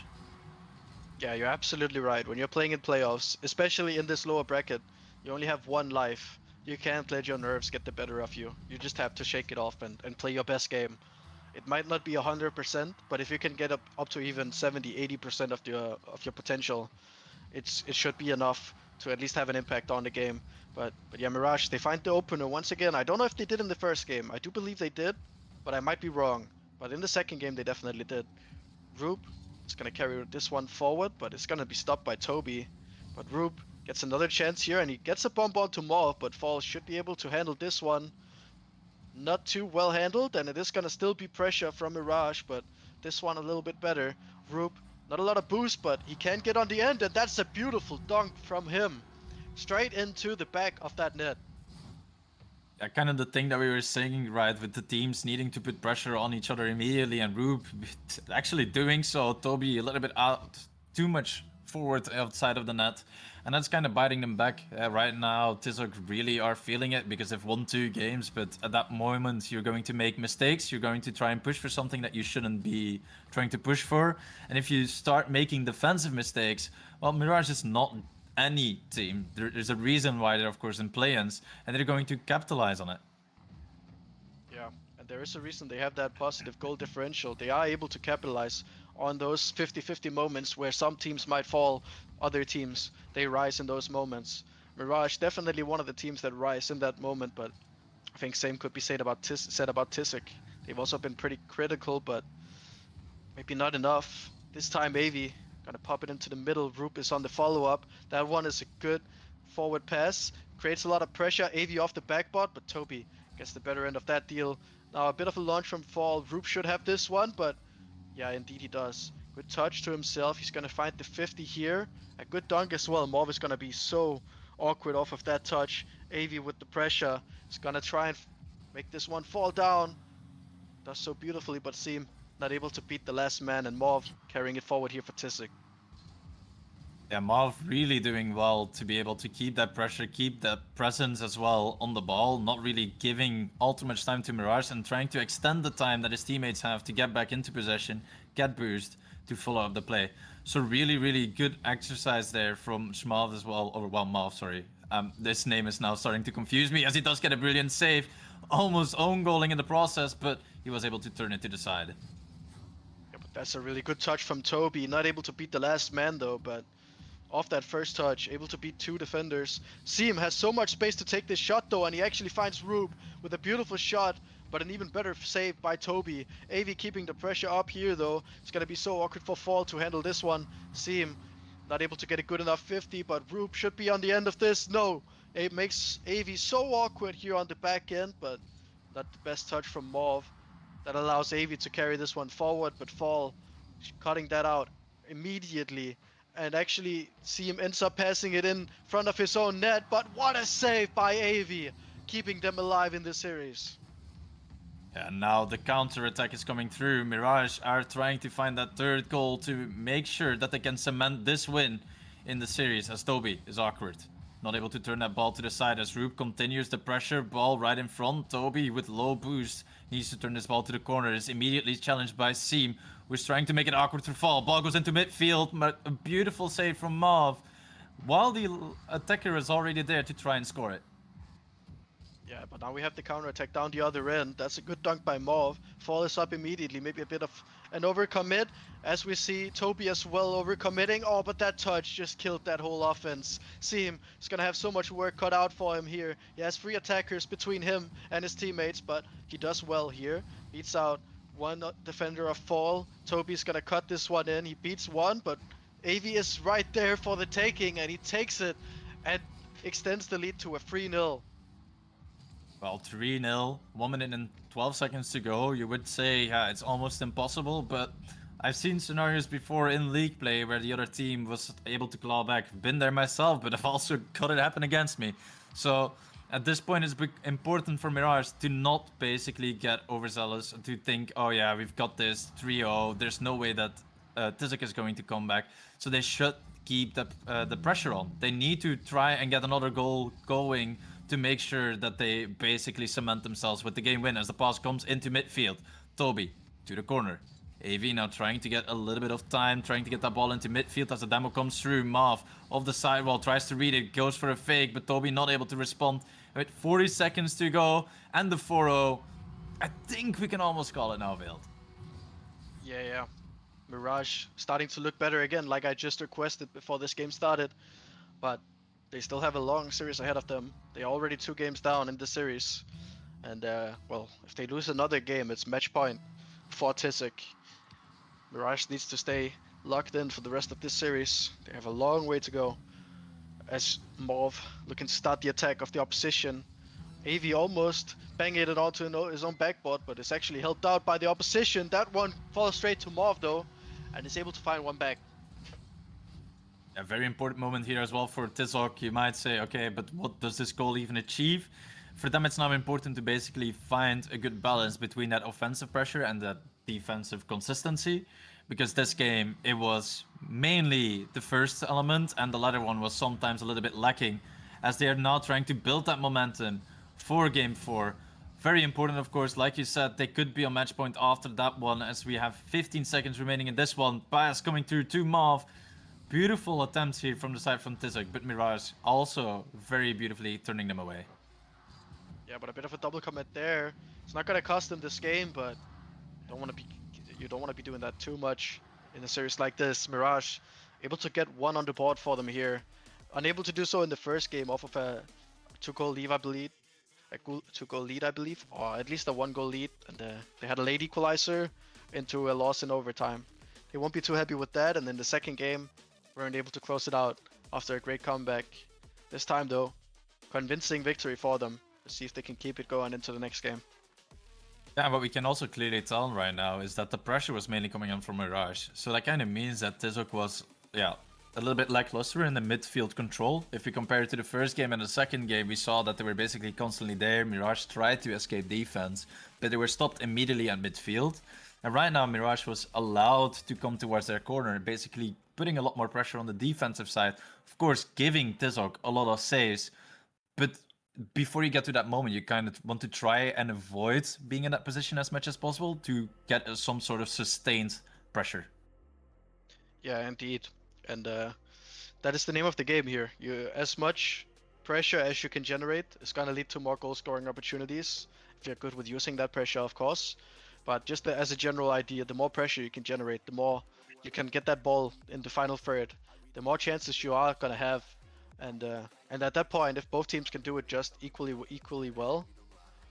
Yeah, you're absolutely right. When you're playing in playoffs, especially in this lower bracket, you only have one life. You can't let your nerves get the better of you. You just have to shake it off and play your best game. It might not be 100%, but if you can get up to even 70-80% of your potential, it should be enough to at least have an impact on the game. But yeah, Mirage, they find the opener once again. I don't know if they did in the first game. I do believe they did, but I might be wrong. But in the second game, they definitely did. Rube is gonna carry this one forward, but it's gonna be stopped by Toby. But Rube gets another chance here, and he gets a bomb onto Morv, but Fall should be able to handle this one. Not too well handled, and it is gonna still be pressure from Mirage, but this one a little bit better. Rube, not a lot of boost, but he can get on the end, and that's a beautiful dunk from him. Straight into the back of that net. Yeah, kind of the thing that we were saying, right, with the teams needing to put pressure on each other immediately, and Rube actually doing so. Toby a little bit out, too much forward outside of the net, and that's kind of biting them back. Right now, Tizok really are feeling it because they've won 2 games, but at that moment, you're going to make mistakes. You're going to try and push for something that you shouldn't be trying to push for. And if you start making defensive mistakes, well, Mirage is not any team. There's a reason why they're, of course, in play-ins, and they're going to capitalize on it. Yeah, and there is a reason they have that positive goal differential. They are able to capitalize on those 50-50 moments where some teams might fall, other teams, they rise in those moments. Mirage, definitely one of the teams that rise in that moment, but I think same could be said about Tizak. They've also been pretty critical, but maybe not enough. This time, AV gonna pop it into the middle. Rube is on the follow-up. That one is a good forward pass. Creates a lot of pressure. AV off the backboard, but Toby gets the better end of that deal. Now a bit of a launch from Fall. Rube should have this one, but yeah, indeed he does. Good touch to himself. He's gonna find the 50 here. A good dunk as well. Morv is gonna be so awkward off of that touch. AV with the pressure. He's gonna try and make this one fall down. Does so beautifully, but Seam not able to beat the last man, and Morv carrying it forward here for Tizak. Yeah, Marv really doing well to be able to keep that pressure, keep that presence as well on the ball, not really giving all too much time to Mirage and trying to extend the time that his teammates have to get back into possession, get boost to follow up the play. So really, really good exercise there from Schmalv as well, or well, Marv, sorry. This name is now starting to confuse me as he does get a brilliant save, almost own goaling in the process, but he was able to turn it to the side. Yeah, but that's a really good touch from Toby. Not able to beat the last man though, but off that first touch, able to beat 2 defenders. Seam has so much space to take this shot though, and he actually finds Rube with a beautiful shot, but an even better save by Toby. AV keeping the pressure up here though. It's gonna be so awkward for Fall to handle this one. Seam not able to get a good enough 50, but Rube should be on the end of this. No, it makes AV so awkward here on the back end, but not the best touch from Mauve. That allows AV to carry this one forward, but Fall cutting that out immediately. And actually, Seam ends up passing it in front of his own net, but what a save by AV, keeping them alive in this series. Yeah, now the counter attack is coming through. Mirage are trying to find that third goal to make sure that they can cement this win in the series, as Toby is awkward. Not able to turn that ball to the side as Rube continues the pressure. Ball right in front. Toby with low boost needs to turn this ball to the corner. Is immediately challenged by Seam, who's trying to make it awkward for Fall. Ball goes into midfield, but a beautiful save from Mauve, while the attacker is already there to try and score it. Yeah, but now we have the counter attack down the other end. That's a good dunk by Mauve. Fall is up immediately. Maybe a bit of an overcommit. As we see Toby as well overcommitting. Oh, but that touch just killed that whole offense. Seam is going to have so much work cut out for him here. He has 3 attackers between him and his teammates, but he does well here. Beats out one defender of Fall. Toby's going to cut this one in. He beats one, but AV is right there for the taking, and he takes it and extends the lead to a 3-0. Well, 3-0, 1 minute and 12 seconds to go. You would say, yeah, it's almost impossible, but I've seen scenarios before in league play where the other team was able to claw back. I've been there myself, but I've also got it happen against me. So at this point, it's important for Mirage to not basically get overzealous, to think, oh yeah, we've got this 3-0. There's no way that Tizek is going to come back. So they should keep the pressure on. They need to try and get another goal going to make sure that they basically cement themselves with the game win as the pass comes into midfield. Toby to the corner. AV now trying to get a little bit of time, trying to get that ball into midfield as the demo comes through. Mauve off the sidewall, tries to read it, goes for a fake, but Toby not able to respond. With 40 seconds to go and the 4-0. I think we can almost call it now, Veiled. Yeah. Mirage starting to look better again, like I just requested before this game started. But they still have a long series ahead of them. They're already 2 games down in the series. And, well, if they lose another game, it's match point for Tizek. Mirage needs to stay locked in for the rest of this series. They have a long way to go. As Mauve looking to start the attack of the opposition. AV almost banging it onto his own backboard, but it's actually helped out by the opposition. That one falls straight to Mauve though, and is able to find one back. A very important moment here as well for Tizok. You might say, okay, but what does this goal even achieve? For them, it's now important to basically find a good balance between that offensive pressure and that defensive consistency. Because this game, it was mainly the first element, and the latter one was sometimes a little bit lacking, as they are now trying to build that momentum for Game 4. Very important, of course, like you said, they could be on match point after that one, as we have 15 seconds remaining in this one. Pass coming through to Mauve. Beautiful attempts here from the side from Tizek, but Mirage also very beautifully turning them away. Yeah, but a bit of a double commit there. It's not gonna cost them this game, but you don't want to be doing that too much in a series like this. Mirage able to get one on the board for them here. Unable to do so in the first game off of a 2-goal lead, I believe. A 2-goal lead, I believe, or at least a 1-goal lead, and they had a late equalizer into a loss in overtime. They won't be too happy with that, and then the second game, weren't able to close it out after a great comeback. This time though, convincing victory for them. Let's see if they can keep it going into the next game. Yeah, what we can also clearly tell right now is that the pressure was mainly coming in from Mirage. So that kind of means that Tizok was, a little bit lackluster in the midfield control. If we compare it to the first game and the second game, we saw that they were basically constantly there. Mirage tried to escape defense, but they were stopped immediately at midfield. And right now, Mirage was allowed to come towards their corner, basically putting a lot more pressure on the defensive side. Of course, giving Tizok a lot of saves. But before you get to that moment, you kind of want to try and avoid being in that position as much as possible to get some sort of sustained pressure. Yeah, indeed. And that is the name of the game here. As much pressure as you can generate is going to lead to more goal scoring opportunities. If you're good with using that pressure, of course. But just as a general idea, the more pressure you can generate, the more you can get that ball in the final third. the more chances you are gonna have. And at that point, if both teams can do it just equally well,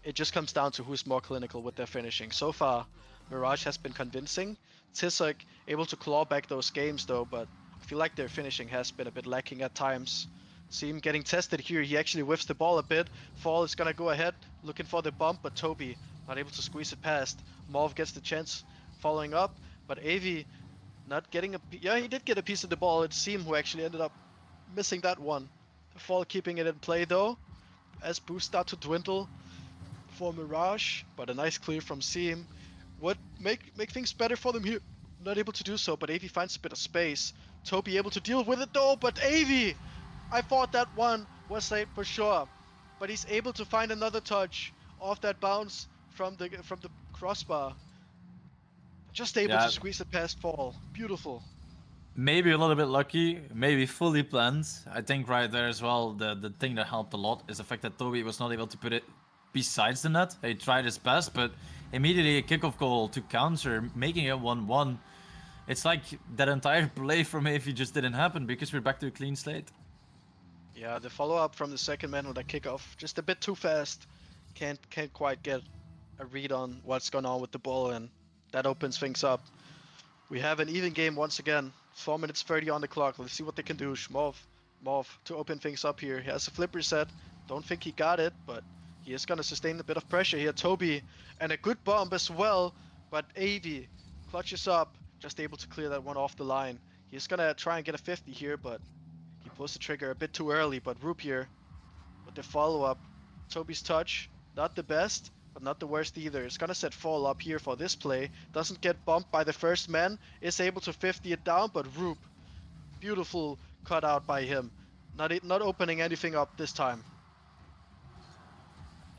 it just comes down to who's more clinical with their finishing. So far, Mirage has been convincing. Tizoc able to claw back those games though, but I feel like their finishing has been a bit lacking at times. See him getting tested here. He actually whiffs the ball a bit. Fall is gonna go ahead, looking for the bump, but Toby not able to squeeze it past. Morv gets the chance following up, but Avi not getting a... Yeah, he did get a piece of the ball. It's Seam who actually ended up missing that one. Fall keeping it in play though, as boosts start to dwindle for Mirage, but a nice clear from Seam would make things better for them here. Not able to do so, but Avi finds a bit of space. Toby able to deal with it though, but Avi! I thought that one was late for sure, but he's able to find another touch off that bounce from the crossbar. Just able to squeeze it past Fall. Beautiful. Maybe a little bit lucky, maybe fully planned. I think right there as well, the thing that helped a lot is the fact that Toby was not able to put it besides the net. He tried his best, but immediately a kickoff goal to counter, making it 1-1. It's like that entire play from Avi just didn't happen because we're back to a clean slate. Yeah, the follow-up from the second man with that kickoff, just a bit too fast. Can't quite get a read on what's going on with the ball, and that opens things up. We have an even game once again. 4 minutes 30 on the clock. Let's see what they can do. Morv to open things up here. He has a flip reset. Don't think he got it, but he is going to sustain a bit of pressure here. Toby, and a good bomb as well, but Avi clutches up, just able to clear that one off the line. He's going to try and get a 50 here, but he pulls the trigger a bit too early. But Roop here with the follow-up. Toby's touch, not the best, but not the worst either. It's gonna set Fall up here for this play. Doesn't get bumped by the first man. Is able to 50 it down, but Roop, beautiful cut out by him. Not opening anything up this time.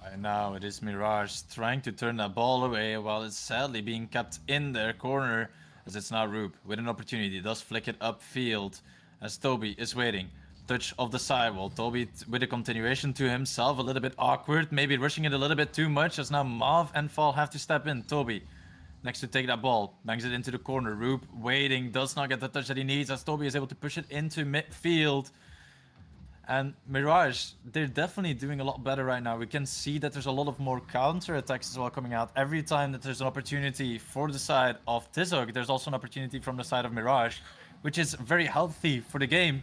Right now it is Mirage trying to turn that ball away while it's sadly being kept in their corner, as it's now Roop with an opportunity. Does flick it upfield as Toby is waiting. Touch of the sidewall. Toby with a continuation to himself, a little bit awkward, maybe rushing it a little bit too much, as now Mav and Fall have to step in. Toby next to take that ball, bangs it into the corner. Roop waiting, does not get the touch that he needs, as Toby is able to push it into midfield. And Mirage, they're definitely doing a lot better right now. We can see that there's a lot of more counter attacks as well coming out. Every time that there's an opportunity for the side of Tizoc, there's also an opportunity from the side of Mirage, which is very healthy for the game.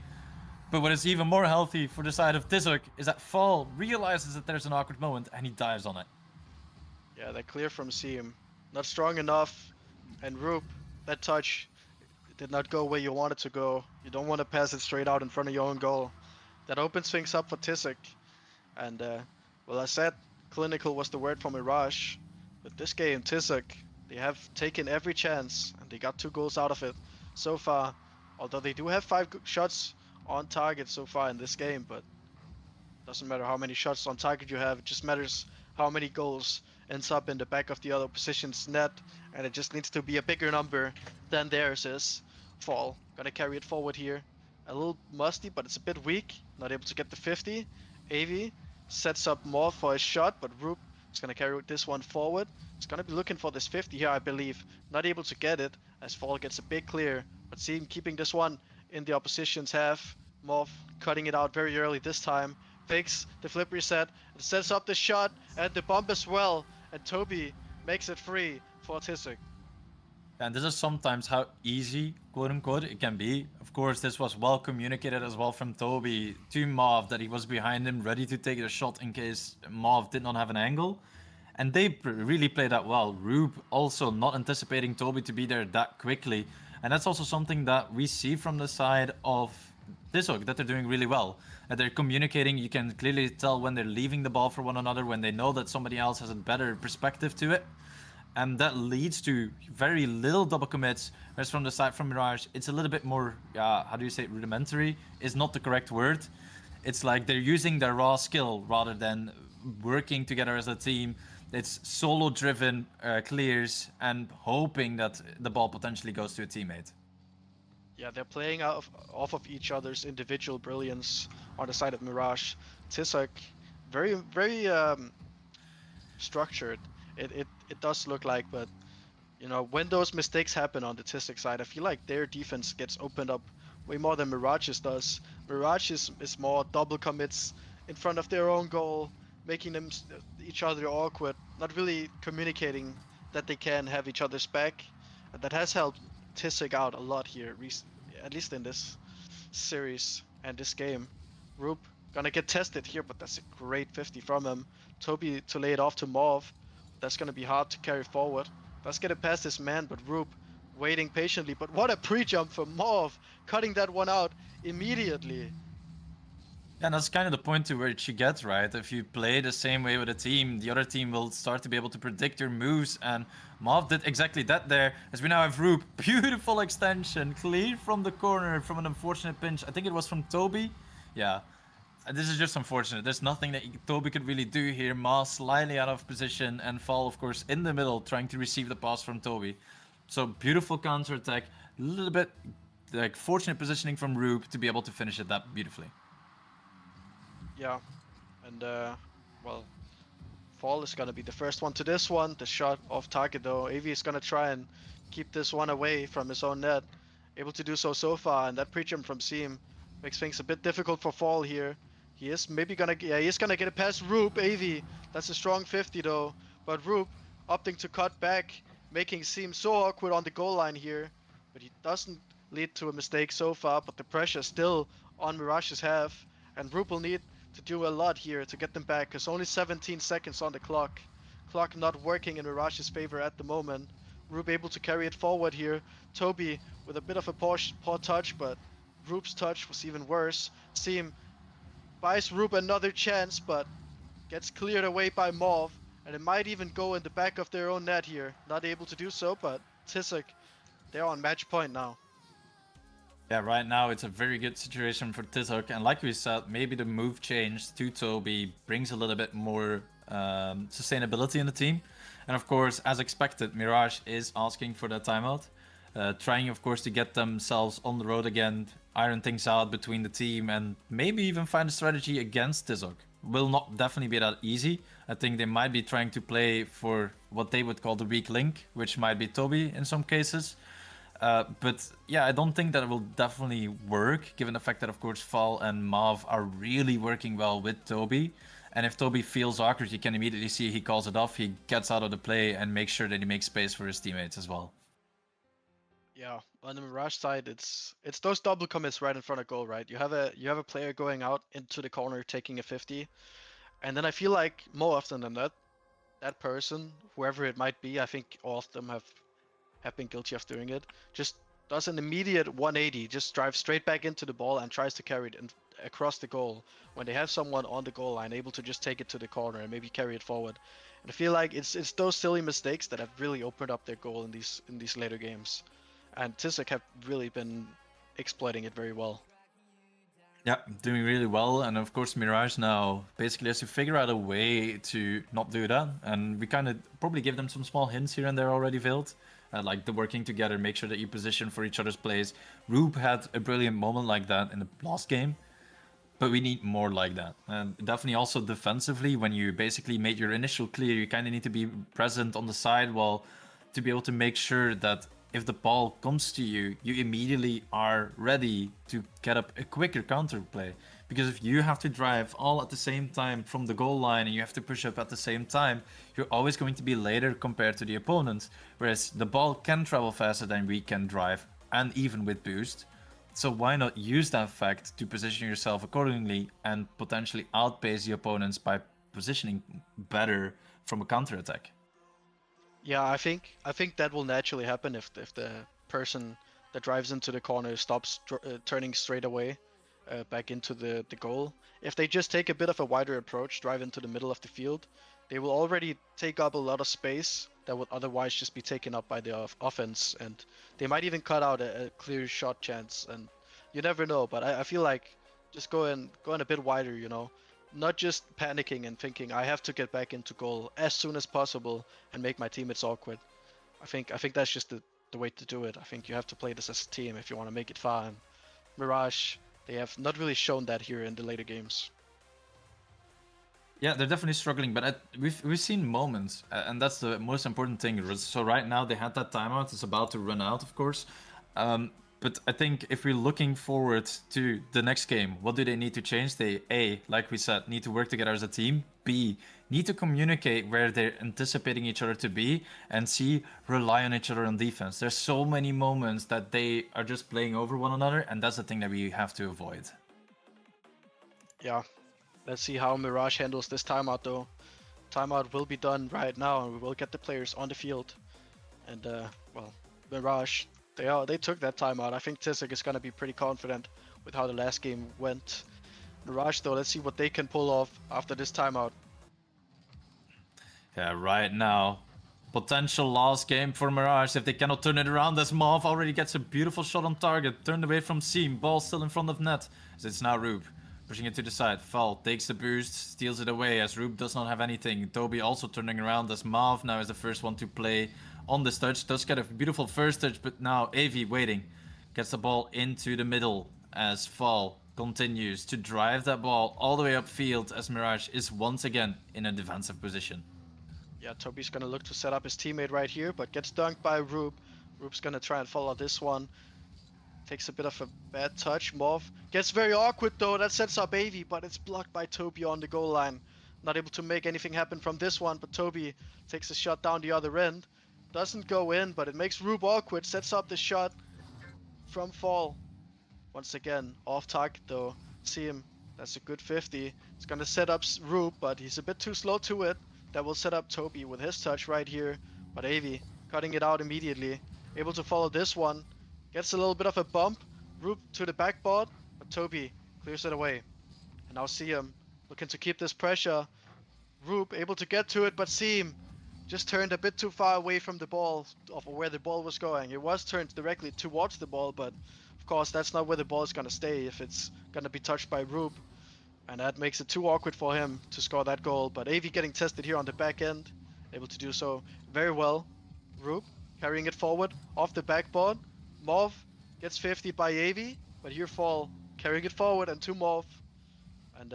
But what is even more healthy for the side of Tizoc is that Fall realizes that there's an awkward moment and he dives on it. Yeah, that clear from Seam. Not strong enough. And Roop, that touch did not go where you want it to go. You don't want to pass it straight out in front of your own goal. That opens things up for Tizoc. And, well, I said clinical was the word for Mirage. But this game, Tizoc, they have taken every chance and they got 2 goals out of it so far. Although they do have 5 shots on target so far in this game, but doesn't matter how many shots on target you have, it just matters how many goals ends up in the back of the other position's net, and it just needs to be a bigger number than theirs is. Fall gonna carry it forward here, a little musty, but it's a bit weak, not able to get the 50. Avi sets up more for a shot, but Roop is gonna carry this one forward. He's gonna be looking for this 50 here, I believe, not able to get it as Fall gets a big clear, but see him keeping this one in the opposition's half. Morv cutting it out very early this time. Fakes the flip reset, and sets up the shot and the bump as well. And Toby makes it free for Tizoc. And this is sometimes how easy, quote unquote, it can be. Of course, this was well communicated as well from Toby to Mav that he was behind him, ready to take the shot in case Mav did not have an angle. And they really played that well. Roop also not anticipating Toby to be there that quickly. And that's also something that we see from the side of Tizoc, that they're doing really well. And they're communicating, you can clearly tell when they're leaving the ball for one another, when they know that somebody else has a better perspective to it. And that leads to very little double commits. Whereas from the side from Mirage, it's a little bit more, how do you say, rudimentary is not the correct word. It's like they're using their raw skill rather than working together as a team. It's solo-driven clears and hoping that the ball potentially goes to a teammate. Yeah, they're playing off of each other's individual brilliance on the side of Mirage. Tizoc, very structured. It does look like, but you know, when those mistakes happen on the Tizoc side, I feel like their defense gets opened up way more than Mirage's does. Mirage is more double commits in front of their own goal, making them each other awkward, not really communicating that they can have each other's back. And that has helped Tissig out a lot here, at least in this series and this game. Roop gonna get tested here, but that's a great 50 from him. Toby to lay it off to Mauve. That's gonna be hard to carry forward. Let's get it past this man, but Roop waiting patiently. But what a pre-jump from Mauve, cutting that one out immediately. And that's kind of the point to which you get, right? If you play the same way with a team, the other team will start to be able to predict your moves, and Mauve did exactly that there, as we now have Roop. Beautiful extension, clear from the corner from an unfortunate pinch. I think it was from Toby. Yeah, this is just unfortunate. There's nothing that Toby could really do here. Mauve slightly out of position, and Fall, of course, in the middle, trying to receive the pass from Toby. So beautiful counter attack, a little bit like fortunate positioning from Roop to be able to finish it that beautifully. Yeah, and well, Fall is gonna be the first one to this one. The shot off target though. AV is gonna try and keep this one away from his own net. Able to do so far, and that pre-jump from Seam makes things a bit difficult for Fall here. He is maybe gonna, yeah, he is gonna get it past Roop. AV, that's a strong 50 though. But Roop opting to cut back, making Seam so awkward on the goal line here. But he doesn't lead to a mistake so far, but the pressure still on Mirage's half. And Roop will need to do a lot here to get them back, because only 17 seconds on the clock. Clock not working in Mirage's favor at the moment. Roop able to carry it forward here. Toby with a bit of a poor touch, but Roop's touch was even worse. Seam buys Roop another chance, but gets cleared away by Mauve, and it might even go in the back of their own net here. Not able to do so, but Tissig, they're on match point now. Yeah, right now it's a very good situation for Tissig, and like we said, maybe the move change to Toby brings a little bit more sustainability in the team. And of course, as expected, Mirage is asking for that timeout, trying of course to get themselves on the road again, iron things out between the team, and maybe even find a strategy against Tissig. Will not definitely be that easy. I think they might be trying to play for what they would call the weak link, which might be Toby in some cases. But yeah, I don't think that it will definitely work, given the fact that, of course, Fall and Mauve are really working well with Toby. And if Toby feels awkward, you can immediately see he calls it off, he gets out of the play, and makes sure that he makes space for his teammates as well. Yeah, on the Mirage side, it's those double commits right in front of goal, right? You have a player going out into the corner taking a 50, and then I feel like more often than not, that person, whoever it might be, I think all of them have been guilty of doing it, just does an immediate 180, just drives straight back into the ball and tries to carry it across the goal when they have someone on the goal line able to just take it to the corner and maybe carry it forward. And I feel like it's those silly mistakes that have really opened up their goal in these later games. And Tissig have really been exploiting it very well. Yeah, doing really well, and of course Mirage now basically has to figure out a way to not do that, and we kind of probably give them some small hints here and there already, Veiled. Like the working together, make sure that you position for each other's plays. Roop had a brilliant moment like that in the last game, but we need more like that. And definitely also defensively, when you basically made your initial clear, you kind of need to be present on the side wall to be able to make sure that if the ball comes to you, you immediately are ready to get up a quicker counter play. Because if you have to drive all at the same time from the goal line and you have to push up at the same time, you're always going to be later compared to the opponent. Whereas the ball can travel faster than we can drive, and even with boost. So why not use that fact to position yourself accordingly and potentially outpace the opponents by positioning better from a counter attack? Yeah, I think that will naturally happen if the person that drives into the corner stops turning straight away back into the goal. If they just take a bit of a wider approach, drive into the middle of the field, they will already take up a lot of space that would otherwise just be taken up by the offense, and they might even cut out a clear shot chance. And you never know, but I feel like just going a bit wider, you know. Not just panicking and thinking I have to get back into goal as soon as possible and make my teammates awkward. I think that's just the way to do it. I think you have to play this as a team if you want to make it far. And Mirage, they have not really shown that here in the later games. Yeah, they're definitely struggling, but we've seen moments, and that's the most important thing. So right now they had that timeout. It's about to run out, of course. But But I think if we're looking forward to the next game, what do they need to change? They, A, like we said, need to work together as a team. B, need to communicate where they're anticipating each other to be. And C, rely on each other on defense. There's so many moments that they are just playing over one another, and that's the thing that we have to avoid. Yeah, let's see how Mirage handles this timeout though. Timeout will be done right now, and we will get the players on the field. And well, Mirage, they took that timeout. I think Tisuk is gonna be pretty confident with how the last game went. Mirage though, let's see what they can pull off after this timeout. Yeah, right now, potential last game for Mirage if they cannot turn it around, as Mauve already gets a beautiful shot on target, turned away from Seam, ball still in front of net, as it's now Rube. Pushing it to the side, Fall takes the boost, steals it away as Rube does not have anything. Toby also turning around as Mauve now is the first one to play on this touch. Does get a beautiful first touch, but now Avi waiting. Gets the ball into the middle as Fall continues to drive that ball all the way upfield as Mirage is once again in a defensive position. Yeah, Toby's gonna look to set up his teammate right here, but gets dunked by Rube. Rube's gonna try and follow this one. Takes a bit of a bad touch. Mauve gets very awkward though. That sets up Avi, but it's blocked by Toby on the goal line. Not able to make anything happen from this one, but Toby takes a shot down the other end. Doesn't go in, but it makes Rube awkward. Sets up the shot from Fall. Once again, off target though. See him. That's a good 50. It's gonna set up Rube, but he's a bit too slow to it. That will set up Toby with his touch right here. But Avi cutting it out immediately. Able to follow this one. Gets a little bit of a bump. Rube to the backboard, but Toby clears it away. And now Seam looking to keep this pressure. Rube able to get to it, but Seam just turned a bit too far away from the ball, of where the ball was going. It was turned directly towards the ball, but of course that's not where the ball is gonna stay if it's gonna be touched by Rube. And that makes it too awkward for him to score that goal. But Avi getting tested here on the back end, able to do so very well. Rube carrying it forward off the backboard. Mauve gets 50 by Avi, but here Fall carrying it forward and to Mauve. And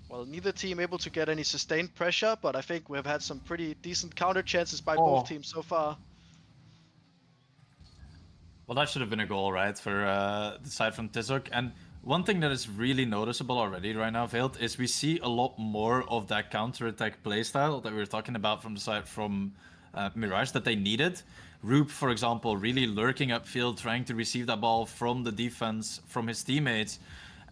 well, neither team able to get any sustained pressure, but I think we have had some pretty decent counter chances by both teams so far. Well, that should have been a goal, right, for the side from Tisuk. And one thing that is really noticeable already right now, Veiled, is we see a lot more of that counter-attack playstyle that we were talking about from the side from Mirage that they needed. Rube, for example, really lurking upfield, trying to receive that ball from the defense, from his teammates.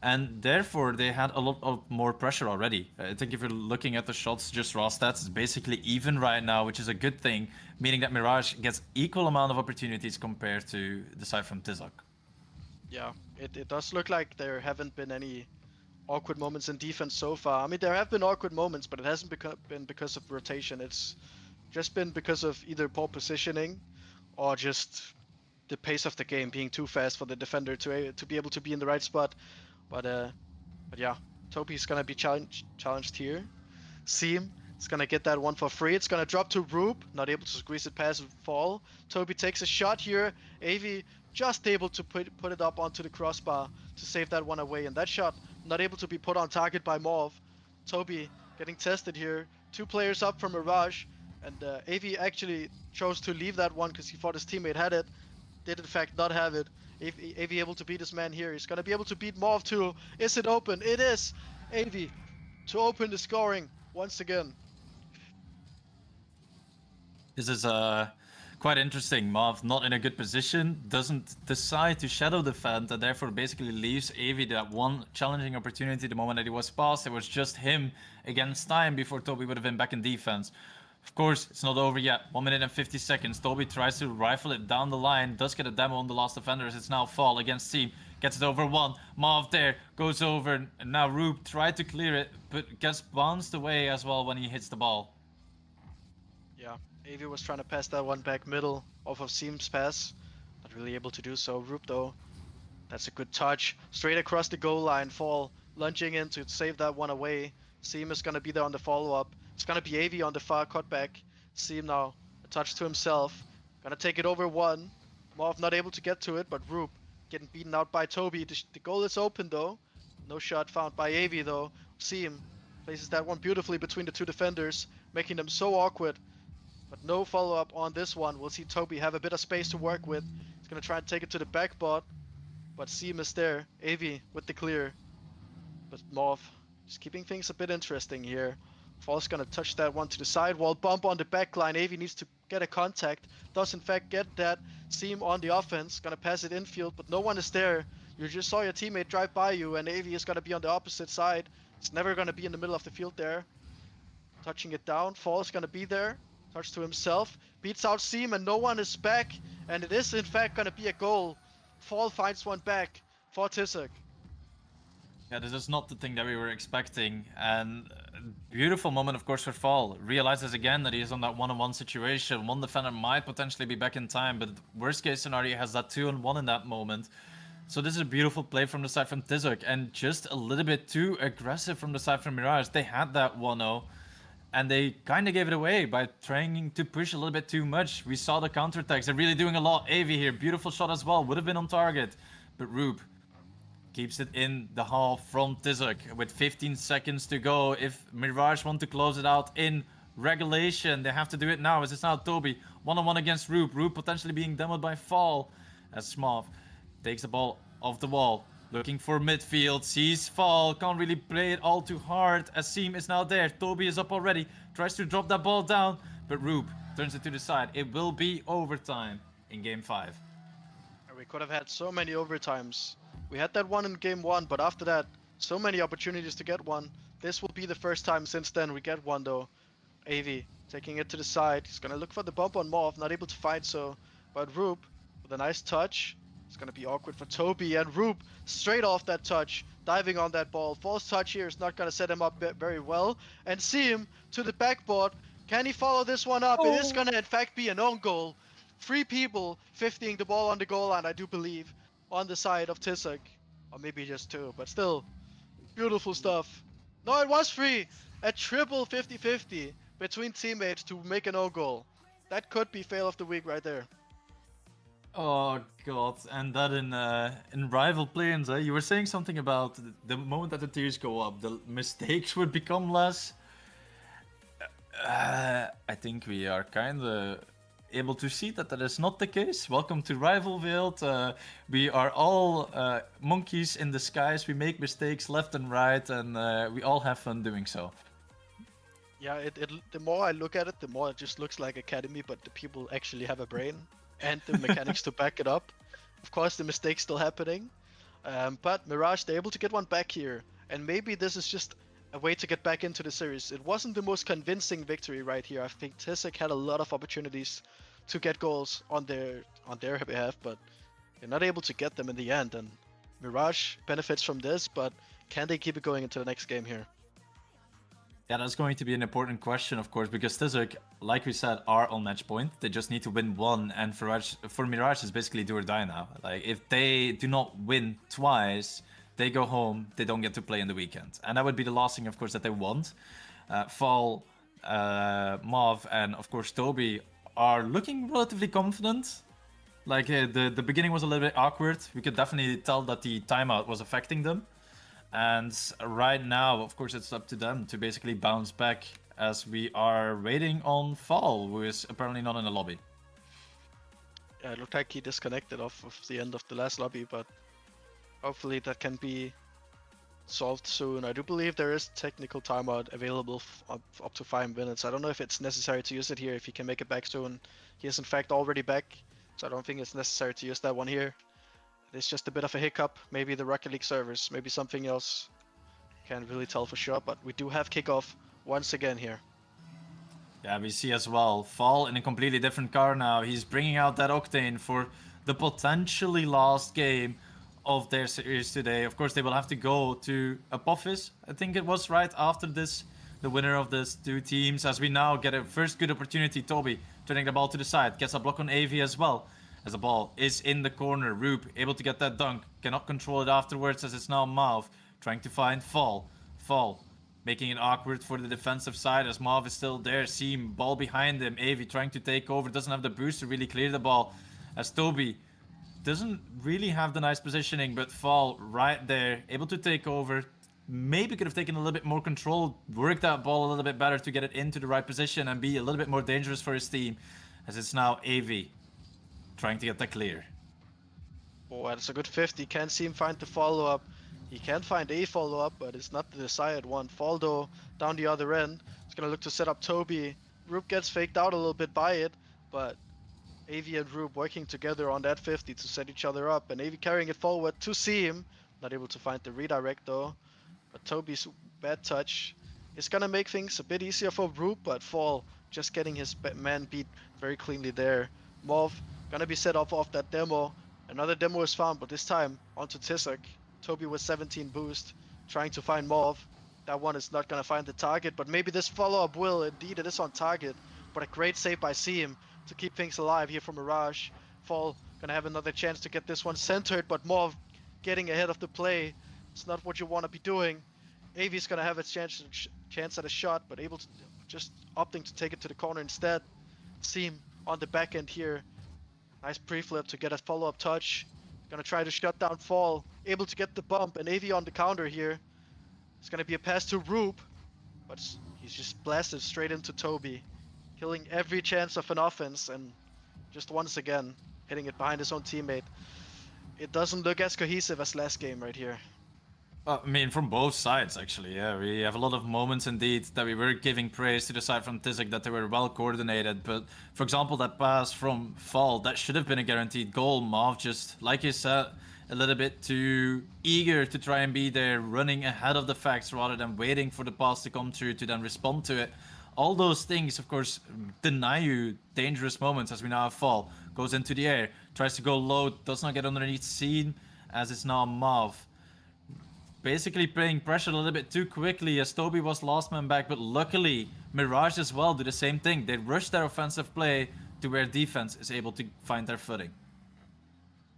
And therefore, they had a lot of more pressure already. I think if you're looking at the shots, just raw stats, it's basically even right now, which is a good thing, meaning that Mirage gets equal amount of opportunities compared to the side from Tisuk. Yeah, it does look like there haven't been any awkward moments in defense so far. I mean, there have been awkward moments, but it hasn't been because of rotation. It's just been because of either poor positioning or just the pace of the game being too fast for the defender to be able to be in the right spot. But yeah, Toby's gonna be challenged here. Seam is gonna get that one for free. It's gonna drop to Rube, not able to squeeze it past Fall. Toby takes a shot here. Avi just able to put it up onto the crossbar to save that one away, and that shot not able to be put on target by Mauve. Toby getting tested here. 2 players up from Mirage, and Avi actually chose to leave that one because he thought his teammate had it. Did in fact not have it. Avi able to beat his man here. He's gonna be able to beat Mauve too. Is it open? It is! Avi to open the scoring once again. This is quite interesting. Mauve not in a good position, doesn't decide to shadow defend, and therefore basically leaves Avi that one challenging opportunity the moment that he was passed. It was just him against time before Toby would have been back in defense. Of course, it's not over yet. 1 minute and 50 seconds. Toby tries to rifle it down the line. Does get a demo on the last defender as it's now Fall against Team. Gets it over 1. Mauve there. Goes over. And now Rube tried to clear it, but gets bounced away as well when he hits the ball. Yeah, Avi was trying to pass that one back middle off of Seam's pass. Not really able to do so. Rube though, that's a good touch. Straight across the goal line. Fall lunging in to save that one away. Seam is going to be there on the follow-up. It's going to be Avi on the far cutback. Seam now, a touch to himself. Gonna take it over 1. Mauve not able to get to it, but Rube getting beaten out by Toby. The goal is open though. No shot found by Avi though. Seam places that one beautifully between the 2 defenders, making them so awkward. But no follow-up on this one. We'll see Toby have a bit of space to work with. He's gonna try and take it to the backboard. but Seam is there. AV with the clear. But Mauve just keeping things a bit interesting here. Fall's gonna touch that one to the sidewall. Bump on the backline. AV needs to get a contact. Does in fact get that. Seam on the offense. Gonna pass it infield, but no one is there. You just saw your teammate drive by you, and AV is gonna be on the opposite side. It's never gonna be in the middle of the field there. Touching it down. Fall is gonna be there. Touch to himself. Beats out Seam, and no one is back. And it is in fact gonna be a goal. Fall finds one back for Tizak. Yeah, this is not the thing that we were expecting. And beautiful moment, of course, for Fall. Realizes again that he is on that one-on-one situation. One defender might potentially be back in time, but worst case scenario has that 2-on-1 in that moment. So this is a beautiful play from the side from Tizak, and just a little bit too aggressive from the side from Mirage. They had that 1-0, and they kind of gave it away by trying to push a little bit too much. We saw the counterattacks. They're really doing a lot. AV here, beautiful shot as well. Would have been on target, but Rube keeps it in the half from Tizak with 15 seconds to go. If Mirage want to close it out in regulation, they have to do it now, as it's now Toby. One-on-one against Rube. Rube potentially being demoed by Fall, as Smav takes the ball off the wall. Looking for midfield, sees Fall, can't really play it all too hard. Asim is now there, Toby is up already, tries to drop that ball down, but Rube turns it to the side. It will be overtime in game 5. We could have had so many overtimes. We had that one in game 1, but after that, so many opportunities to get one. This will be the first time since then we get one though. AV taking it to the side. He's gonna look for the bump on Morph, not able to find so. But Rube with a nice touch. It's gonna be awkward for Toby, and Rube straight off that touch, diving on that ball. False touch here is not gonna set him up very well. And see him to the backboard. Can he follow this one up? It is gonna in fact be an own goal. 3 people 50ing the ball on the goal line, I do believe, on the side of Tizak. Or maybe just 2, but still, beautiful stuff. No, it was 3. A triple 50-50 between teammates to make an own goal. That could be fail of the week right there. Oh god, and that in rival planes, eh? You were saying something about the moment that the tiers go up, the mistakes would become less. I think we are kind of able to see that that is not the case. Welcome to Rivalville. We are all monkeys in disguise. We make mistakes left and right, and we all have fun doing so. Yeah, the more I look at it, the more it just looks like Academy, but the people actually have a brain and the mechanics to back it up. Of course, the mistake's still happening, but Mirage, they're able to get one back here, and maybe this is just a way to get back into the series. It wasn't the most convincing victory right here. I think Tizak had a lot of opportunities to get goals on their behalf, but they're not able to get them in the end, and Mirage benefits from this, but can they keep it going into the next game here? Yeah, that's going to be an important question, of course, because Tizak, like we said, are on match point. They just need to win one, and for Mirage, it's basically do or die now. Like, if they do not win twice, they go home, they don't get to play in the weekend. And that would be the last thing, of course, that they want. Fall, Mav, and of course Toby are looking relatively confident. Like, the beginning was a little bit awkward. We could definitely tell that the timeout was affecting them. And right now, of course, it's up to them to basically bounce back, as we are waiting on Fall, who is apparently not in the lobby. Yeah, it looked like he disconnected off of the end of the last lobby, but hopefully that can be solved soon. I do believe there is technical timeout available up to 5 minutes. I don't know if it's necessary to use it here, if he can make it back soon. He is in fact already back, so I don't think it's necessary to use that one here. It's just a bit of a hiccup. Maybe the Rocket League servers, maybe something else. Can't really tell for sure, but we do have kickoff once again here. Yeah, we see as well, Fall in a completely different car now. He's bringing out that Octane for the potentially last game of their series today. Of course, they will have to go to Apophis, I think it was, right after this. The winner of these 2 teams, as we now get a first good opportunity. Toby turning the ball to the side, gets a block on AV as well. As the ball is in the corner, Rube able to get that dunk, cannot control it afterwards, as it's now Mav trying to find Fall. Fall making it awkward for the defensive side, as Mav is still there. Seam, ball behind him. AV trying to take over, doesn't have the boost to really clear the ball, as Toby doesn't really have the nice positioning, but Fall right there, able to take over. Maybe could have taken a little bit more control, worked that ball a little bit better to get it into the right position and be a little bit more dangerous for his team, as it's now AV trying to get that clear. Oh, that's a good 50. Can't see him find the follow-up. He can find a follow-up, but it's not the desired one. Faldo down the other end. He's gonna look to set up Toby. Roop gets faked out a little bit by it, but AV and Roop working together on that 50 to set each other up, and AV carrying it forward to see him. Not able to find the redirect though. But Toby's bad touch is gonna make things a bit easier for Roop, but Fall just getting his man beat very cleanly there. Morv gonna be set off that demo. Another demo is found, but this time onto Tisak. Toby with 17 boost, trying to find Morv. That one is not gonna find the target, but maybe this follow-up will. Indeed, it is on target, but a great save by Seam to keep things alive here from Mirage. Fall gonna have another chance to get this one centered, but Morv getting ahead of the play. It's not what you want to be doing. AV's gonna have a chance at a shot, but able to just opting to take it to the corner instead. Seam on the back end here. Nice pre-flip to get a follow-up touch. Gonna try to shut down Fall. Able to get the bump, and AV on the counter here. It's gonna be a pass to Roop, but he's just blasted straight into Toby. Killing every chance of an offense, and just once again, hitting it behind his own teammate. It doesn't look as cohesive as last game right here. I mean, from both sides, actually. Yeah, we have a lot of moments indeed that we were giving praise to the side from Tizik that they were well coordinated. But for example, that pass from Fall, that should have been a guaranteed goal. Marv just, like you said, a little bit too eager to try and be there, running ahead of the facts rather than waiting for the pass to come through to then respond to it. All those things, of course, deny you dangerous moments as we now have Fall. Goes into the air, tries to go low, does not get underneath scene as it's now Marv. Basically playing pressure a little bit too quickly as Toby was last man back, but luckily Mirage as well do the same thing. They rush their offensive play to where defense is able to find their footing.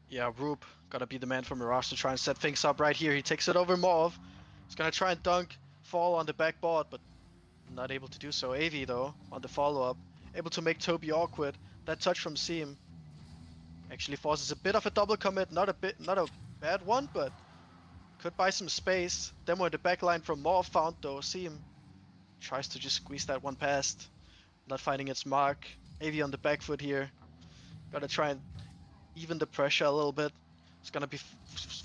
Yeah, Roop gotta be the man for Mirage to try and set things up right here. He takes it over Morv. He's gonna try and dunk Fall on the backboard, but not able to do so. AV though on the follow-up, able to make Toby awkward. That touch from Seam actually forces a bit of a double commit. Not a bad one, but could buy some space. Demo in the backline from Morv found though. Seam tries to just squeeze that one past. Not finding its mark. AV on the back foot here. Gotta try and even the pressure a little bit. It's gonna be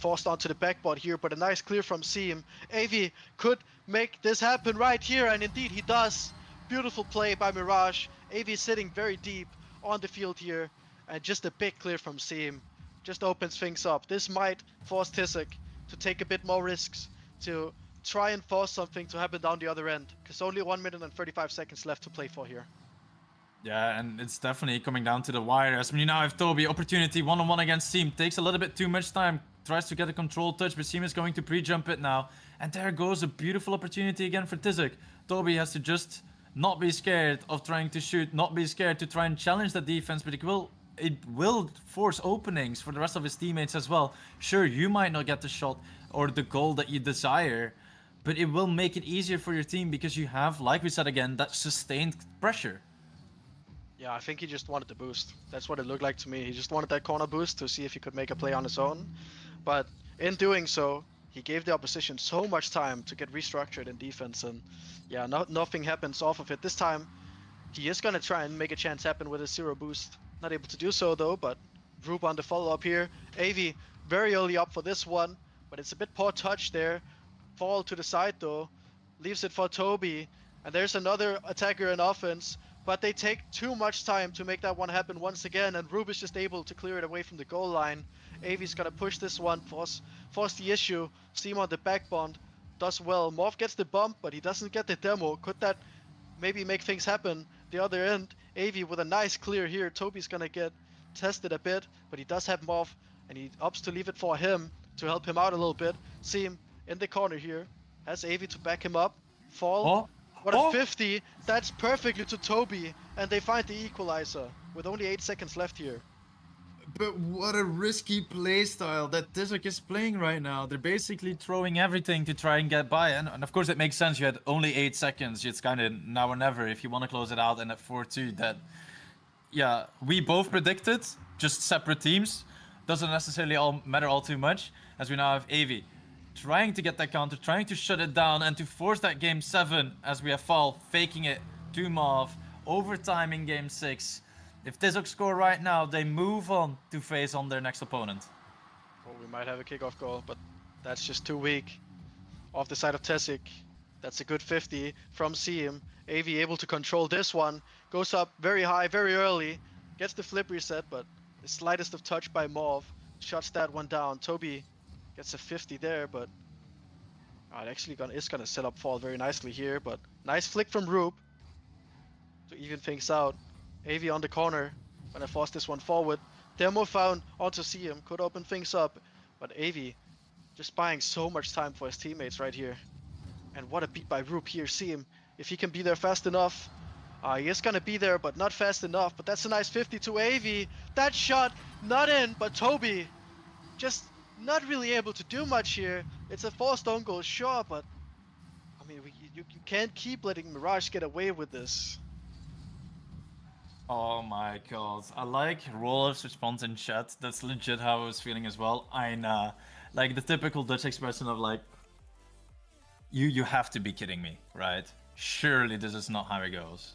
forced onto the backboard here, but a nice clear from Seam. AV could make this happen right here, and indeed he does. Beautiful play by Mirage. AV sitting very deep on the field here, and just a big clear from Seam. Just opens things up. This might force Tizik to take a bit more risks, to try and force something to happen down the other end, because only 1 minute and 35 seconds left to play for here. Yeah, and it's definitely coming down to the wire. As we now have Toby, opportunity one-on-one against Seam. Takes a little bit too much time. Tries to get a control touch, but Seam is going to pre-jump it now. And there goes a beautiful opportunity again for Tizik. Toby has to just not be scared of trying to shoot, not be scared to try and challenge the defense, but it will force openings for the rest of his teammates as well. Sure, you might not get the shot or the goal that you desire, but it will make it easier for your team because you have, like we said again, that sustained pressure. Yeah, I think he just wanted the boost. That's what it looked like to me. He just wanted that corner boost to see if he could make a play on his own. But in doing so, he gave the opposition so much time to get restructured in defense, and yeah, nothing happens off of it. This time, he is gonna try and make a chance happen with a 0 boost. Not able to do so though, but Roop on the follow-up here. AV very early up for this one, but it's a bit poor touch there. Fall to the side though, leaves it for Toby, and there's another attacker in offense, but they take too much time to make that one happen once again, and Roop is just able to clear it away from the goal line. AV's gonna push this one, force the issue. Seam on the backbond does well. Morv gets the bump, but he doesn't get the demo. Could that maybe make things happen? The other end, AV with a nice clear here. Toby's gonna get tested a bit, but he does have Morv, and he opts to leave it for him to help him out a little bit. Seam in the corner here, has AV to back him up. Fall, what a 50, that's perfectly to Toby, and they find the equalizer with only 8 seconds left here. But what a risky playstyle that Tizik is playing right now. They're basically throwing everything to try and get by. And of course, it makes sense. You had only 8 seconds. It's kind of now or never if you want to close it out. And at 4-2, that, yeah, we both predicted just separate teams. Doesn't necessarily matter all too much. As we now have AV trying to get that counter, trying to shut it down and to force that game 7 as we have Fall faking it to Marv. Overtime in game 6. If Tizik score right now, they move on to face on their next opponent. we might have a kickoff goal, but that's just too weak. Off the side of Tesic. That's a good 50 from Siem. AV able to control this one. Goes up very high, very early. Gets the flip reset, but the slightest of touch by Mauve shuts that one down. Toby gets a 50 there, but it actually is gonna set up fall very nicely here. But nice flick from Rube to even things out. AV on the corner. Gonna force this one forward. Demo found onto Siem. Could open things up, but AV just buying so much time for his teammates right here. And what a beat by Rube here. See him. If he can be there fast enough. He is going to be there, but not fast enough. But that's a nice 50 to AV. That shot, not in, but Toby just not really able to do much here. It's a forced own goal, sure, but I mean, you can't keep letting Mirage get away with this. Oh my god. I like Rolf's response in chat. That's legit how I was feeling as well. I know. Like the typical Dutch expression of like, you have to be kidding me, right? Surely this is not how it goes.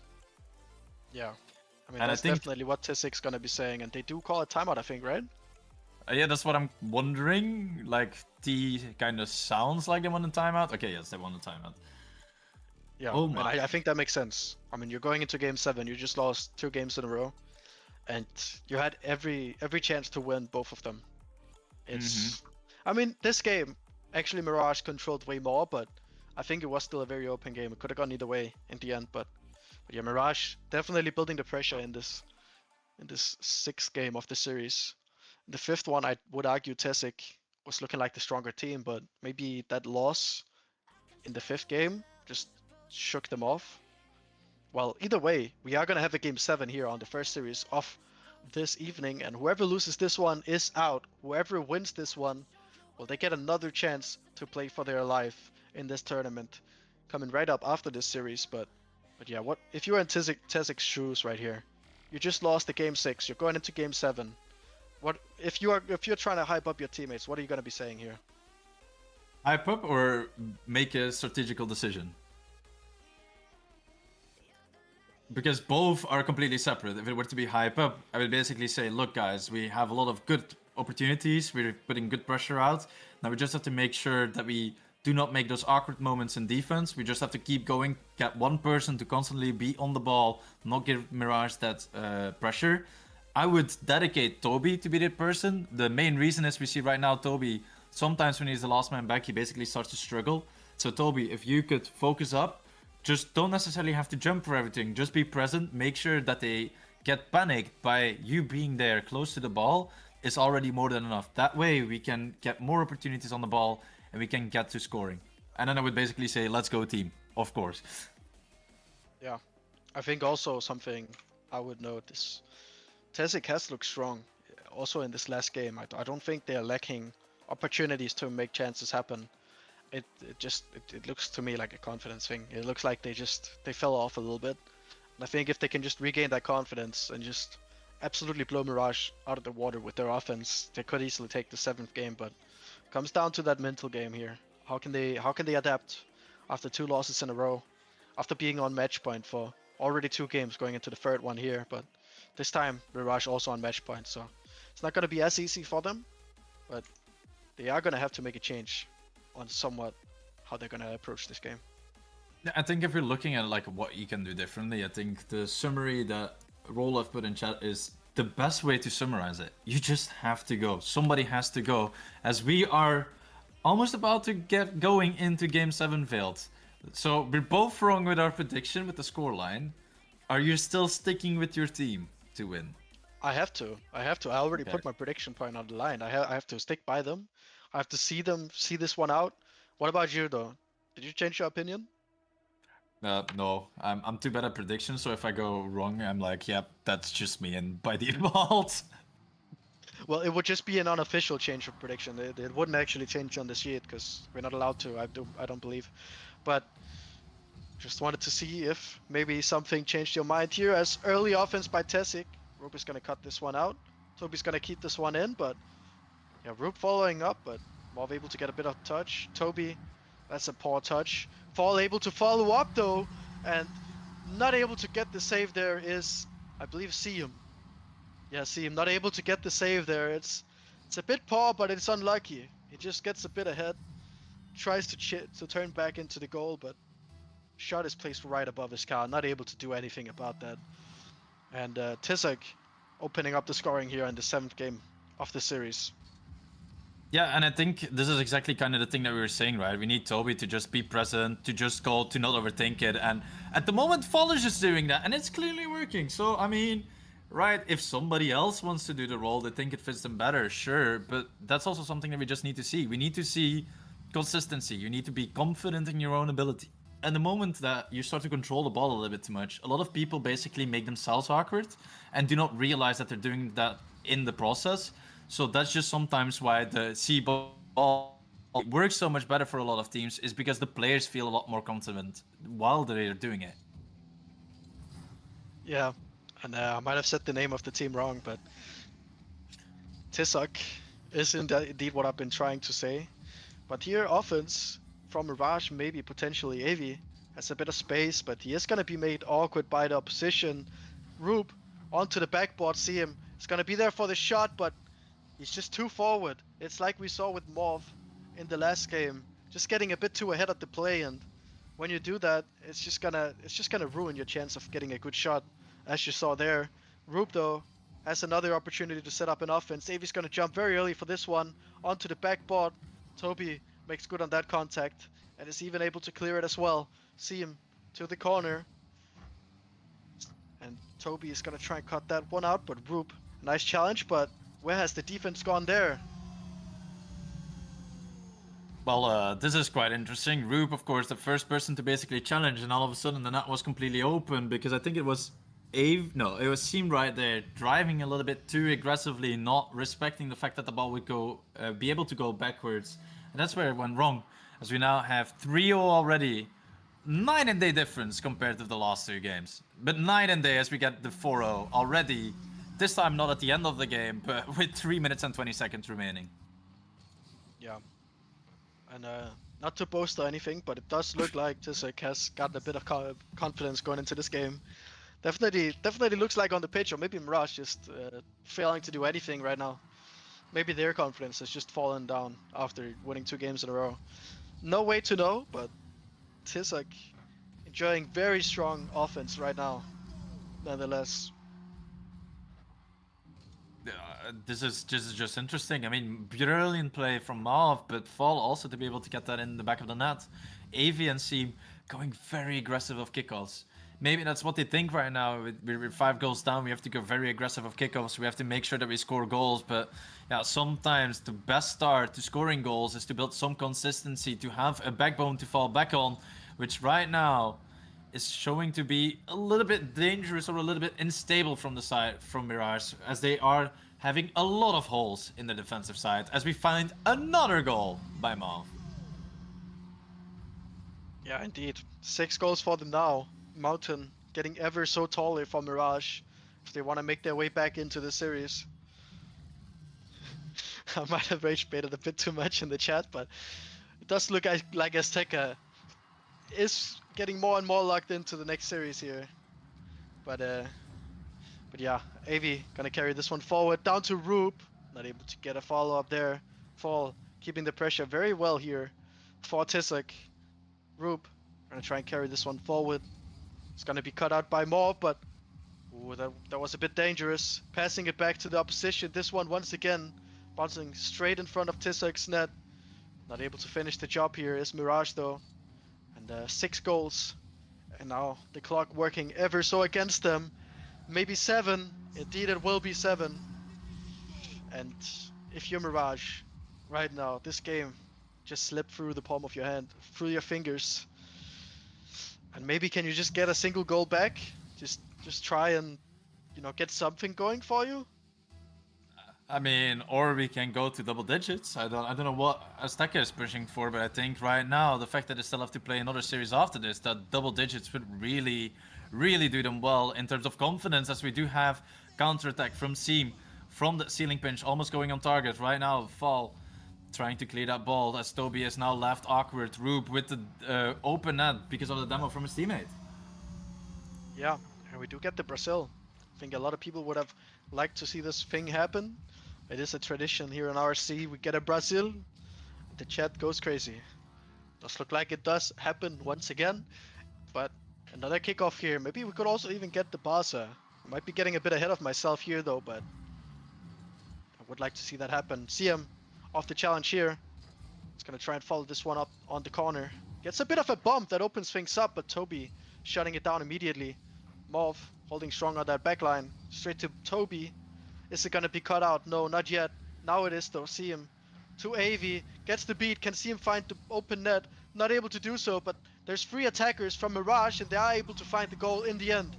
Yeah. I mean, And that's I think, definitely what Tisic's gonna be saying, and they do call a timeout, I think, right? yeah, that's what I'm wondering. Like, T kind of sounds like they want a timeout. Okay, yes, they want a timeout. Yeah, Oh and my. I think that makes sense. I mean, you're going into game 7, you just lost 2 games in a row, and you had every chance to win both of them. It's, I mean, this game, actually Mirage controlled way more, but I think it was still a very open game. It could have gone either way in the end, but yeah, Mirage definitely building the pressure in this 6th game of the series. The 5th one, I would argue Tesic was looking like the stronger team, but maybe that loss in the 5th game just shook them off. Well, either way, we are gonna have a game 7 here on the first series of this evening, and whoever loses this one is out. Whoever wins this one, well, they get another chance to play for their life in this tournament, coming right up after this series. But yeah, what if you are in Tezic's shoes right here? You just lost the game 6. You're going into game 7. What if you're trying to hype up your teammates? What are you gonna be saying here? Hype up or make a strategical decision? Because both are completely separate. If it were to be hype up, I would basically say, look guys, we have a lot of good opportunities, we're putting good pressure out. Now we just have to make sure that we do not make those awkward moments in defense. We just have to keep going, get one person to constantly be on the ball, not give Mirage that pressure. I would dedicate Toby to be that person. The main reason is we see right now Toby, sometimes when he's the last man back, he basically starts to struggle. So Toby, if you could focus up, just don't necessarily have to jump for everything. Just be present. Make sure that they get panicked by you being there close to the ball is already more than enough. That way we can get more opportunities on the ball and we can get to scoring. And then I would basically say, let's go team, of course. Yeah, I think also something I would note is Tesic has looked strong also in this last game. I don't think they're lacking opportunities to make chances happen. It looks to me like a confidence thing. It looks like they fell off a little bit. And I think if they can just regain that confidence and just absolutely blow Mirage out of the water with their offense, they could easily take the 7th game. But it comes down to that mental game here. How can they adapt after 2 losses in a row, after being on match point for already 2 games going into the 3rd one here? But this time Mirage also on match point, so it's not going to be as easy for them, but they are going to have to make a change on somewhat how they're going to approach this game. I think if you're looking at like what you can do differently, I think the summary that Rolf put in chat is the best way to summarize it. You just have to go. Somebody has to go, as we are almost about to get going into game 7 Veiled. So we're both wrong with our prediction with the scoreline. Are you still sticking with your team to win? I have to. I already put my prediction point on the line. I have to stick by them. I have to see this one out. What about you though? Did you change your opinion? No, I'm too bad at predictions, so if I go wrong, I'm like, yep, that's just me, and by default. Well, it would just be an unofficial change of prediction. It wouldn't actually change on the sheet because we're not allowed to. I don't believe. But just wanted to see if maybe something changed your mind here. As early offense by Tesic. Roop is gonna cut this one out. Toby's gonna keep this one in, but yeah, Roop following up, but Mauve able to get a bit of touch. Toby, that's a poor touch. Fall able to follow up though, and not able to get the save there is, I believe, Siem. Yeah, Siem not able to get the save there. It's It's a bit poor, but it's unlucky. He just gets a bit ahead, tries to turn back into the goal, but shot is placed right above his car, not able to do anything about that. And Tisak opening up the scoring here in the 7th game of the series. Yeah, and I think this is exactly kind of the thing that we were saying, right? We need Toby to just be present, to just call, to not overthink it. And at the moment, Fall is just doing that, and it's clearly working. So, I mean, right, if somebody else wants to do the role, they think it fits them better, sure. But that's also something that we just need to see. We need to see consistency. You need to be confident in your own ability. And the moment that you start to control the ball a little bit too much, a lot of people basically make themselves awkward and do not realize that they're doing that in the process. So that's just sometimes why the C ball works so much better for a lot of teams, is because the players feel a lot more confident while they're doing it. Yeah, and I might have said the name of the team wrong, but Tisak is indeed what I've been trying to say. But here, offense from Mirage, maybe potentially Avi, has a bit of space, but he is going to be made awkward by the opposition. Rube onto the backboard, see him. He's going to be there for the shot, but he's just too forward. It's like we saw with Morph in the last game, just getting a bit too ahead of the play, and when you do that, it's just gonna ruin your chance of getting a good shot, as you saw there. Rube though has another opportunity to set up an offense. Avi's gonna jump very early for this one onto the backboard. Toby makes good on that contact and is even able to clear it as well. See him to the corner, and Toby is gonna try and cut that one out, but Rube, nice challenge, but where has the defense gone there? Well, this is quite interesting. Rube, of course, the first person to basically challenge, and all of a sudden the net was completely open, because I think it was it was Seam right there, driving a little bit too aggressively, not respecting the fact that the ball would go, be able to go backwards. And that's where it went wrong, as we now have 3-0 already. Night and day difference compared to the last 2 games. But night and day as we get the 4-0 already. This time not at the end of the game, but with 3 minutes and 20 seconds remaining. Yeah. And not to boast or anything, but it does look like Tisak has gotten a bit of confidence going into this game. Definitely looks like on the pitch, or maybe Mirage just failing to do anything right now. Maybe their confidence has just fallen down after winning 2 games in a row. No way to know, but Tisak enjoying very strong offense right now, nonetheless. This is just interesting. I mean, brilliant play from Marv, but Fall also to be able to get that in the back of the net. AV and Seam going very aggressive of kickoffs. Maybe that's what they think right now. We're 5 goals down. We have to go very aggressive of kickoffs. We have to make sure that we score goals. But yeah, sometimes the best start to scoring goals is to build some consistency, to have a backbone to fall back on, which right now is showing to be a little bit dangerous or a little bit unstable from the side from Mirage, as they are having a lot of holes in the defensive side, as we find another goal by Marv. Yeah, indeed. 6 goals for them now. Mountain getting ever so taller for Mirage if they want to make their way back into the series. I might have rage baited a bit too much in the chat, but it does look like Azteca is getting more and more locked into the next series here. But yeah, AV gonna carry this one forward down to Rube. Not able to get a follow up there. Fall keeping the pressure very well here for Tisak. Rube gonna try and carry this one forward. It's gonna be cut out by Moore, but ooh, that was a bit dangerous. Passing it back to the opposition. This one once again bouncing straight in front of Tisak's net. Not able to finish the job here is Mirage though. And 6 goals. And now the clock working ever so against them. Maybe 7. Indeed it will be 7. And if you're Mirage right now, this game just slipped through the palm of your hand, through your fingers. And maybe can you just get a single goal back? Just try and, you know, get something going for you? I mean, or we can go to double digits. I don't know what Azteca is pushing for, but I think right now the fact that they still have to play another series after this, that double digits would really do them well in terms of confidence, as we do have counterattack from Seam, from the ceiling pinch, almost going on target. Right now, Fall trying to clear that ball, as Toby is now left awkward. Rube with the open net because of the demo from his teammate. Yeah, and we do get the Brazil. I think a lot of people would have liked to see this thing happen. It is a tradition here in RSC. We get a Brazil. The chat goes crazy. Does look like it does happen once again. But another kickoff here. Maybe we could also even get the Barca. I might be getting a bit ahead of myself here though, but I would like to see that happen. See him off the challenge here. He's gonna try and follow this one up on the corner. Gets a bit of a bump that opens things up, but Toby shutting it down immediately. Morv holding strong on that backline. Straight to Toby. Is it gonna be cut out? No, not yet. Now it is though. See him to AV. Gets the beat. Can see him find the open net. Not able to do so, but there's 3 attackers from Mirage and they are able to find the goal in the end.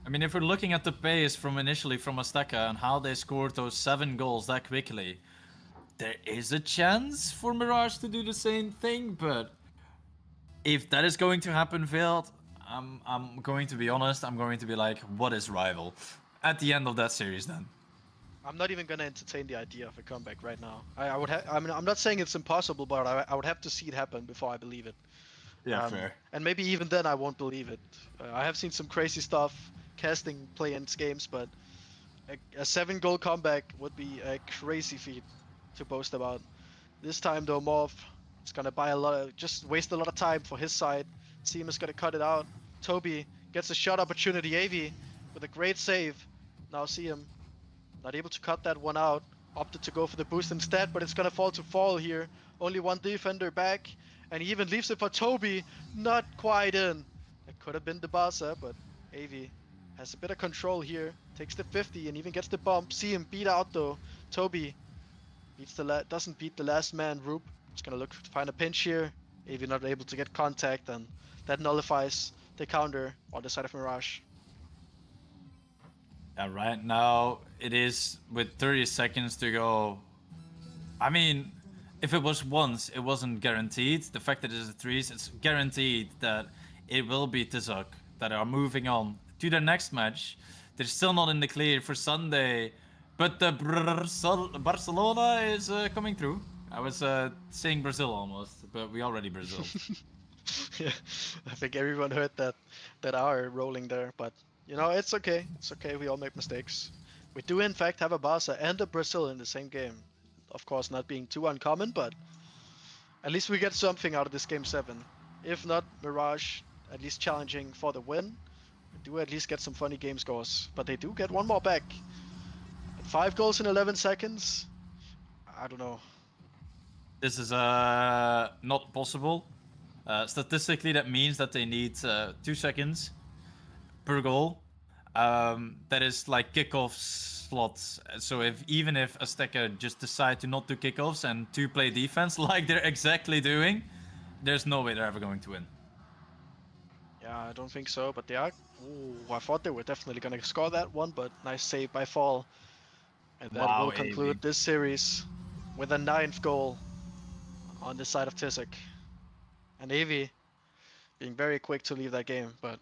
I mean, if we're looking at the pace from initially from Azteca and how they scored those 7 goals that quickly, there is a chance for Mirage to do the same thing, but if that is going to happen, Veld, I'm going to be honest, I'm going to be like, what is rival? At the end of that series then. I'm not even gonna entertain the idea of a comeback right now. I mean, I'm not saying it's impossible, but I would have to see it happen before I believe it. Yeah, fair. And maybe even then I won't believe it. I have seen some crazy stuff casting play-ins games, but a 7-goal comeback would be a crazy feat to boast about. This time though, Morv is gonna buy just waste a lot of time for his side. Seam is gonna cut it out. Toby gets a shot opportunity. AV with a great save. Now see him not able to cut that one out. Opted to go for the boost instead, but it's gonna fall here. Only one defender back, and he even leaves it for Toby. Not quite in. It could have been the Barca, but AV has a bit of control here. Takes the 50 and even gets the bump. See him beat out though. Toby doesn't beat the last man. Roop is gonna look to find a pinch here. AV not able to get contact, and that nullifies the counter on the side of Mirage. And right now, it is with 30 seconds to go. I mean, if it was once, it wasn't guaranteed. The fact that it is a threes, it's guaranteed that it will be Tizok that are moving on to their next match. They're still not in the clear for Sunday, but the Barcelona is coming through. I was saying Brazil almost, but we already Brazil. Yeah, I think everyone heard that R rolling there, but you know, it's okay. It's okay. We all make mistakes. We do in fact have a Barca and a Brazil in the same game. Of course, not being too uncommon, but at least we get something out of this game 7. If not Mirage, at least challenging for the win. We do at least get some funny game scores, but they do get one more back. 5 goals in 11 seconds. I don't know. This is not possible. Statistically, that means that they need 2 seconds per goal. That is like kickoff slots. So even if Azteca just decide to not do kickoffs and to play defense like they're exactly doing, there's no way they're ever going to win. Yeah, I don't think so, but they are. Ooh, I thought they were definitely gonna score that one, but nice save by Fall. And that Wow, will conclude AV. this series with a 9th goal on the side of Tizek. And AV being very quick to leave that game, but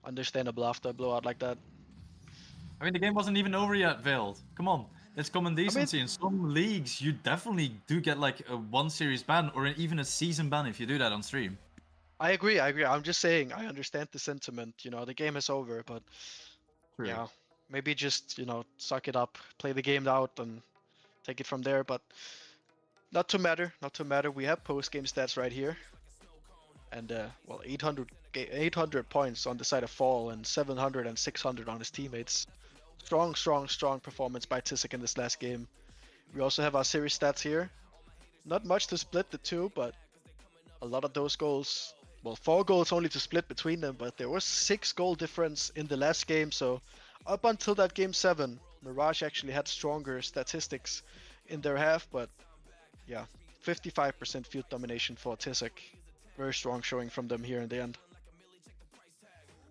understandable after a blowout like that. I mean, the game wasn't even over yet, Veld. Come on, it's common decency. In some leagues, you definitely do get like a 1 series ban or even a season ban if you do that on stream. I agree. I'm just saying, I understand the sentiment. You know, the game is over, but True. yeah, maybe just, you know, suck it up, play the game out, and take it from there. But not to matter. We have post-game stats right here. And, well, 800 points on the side of Fall and 700 and 600 on his teammates. Strong performance by Tizek in this last game. We also have our series stats here. Not much to split the two, but a lot of those goals. Well, 4 goals only to split between them, but there was 6 goal difference in the last game. So up until that game 7, Mirage actually had stronger statistics in their half, but yeah, 55% field domination for Tizek. Very strong showing from them here in the end.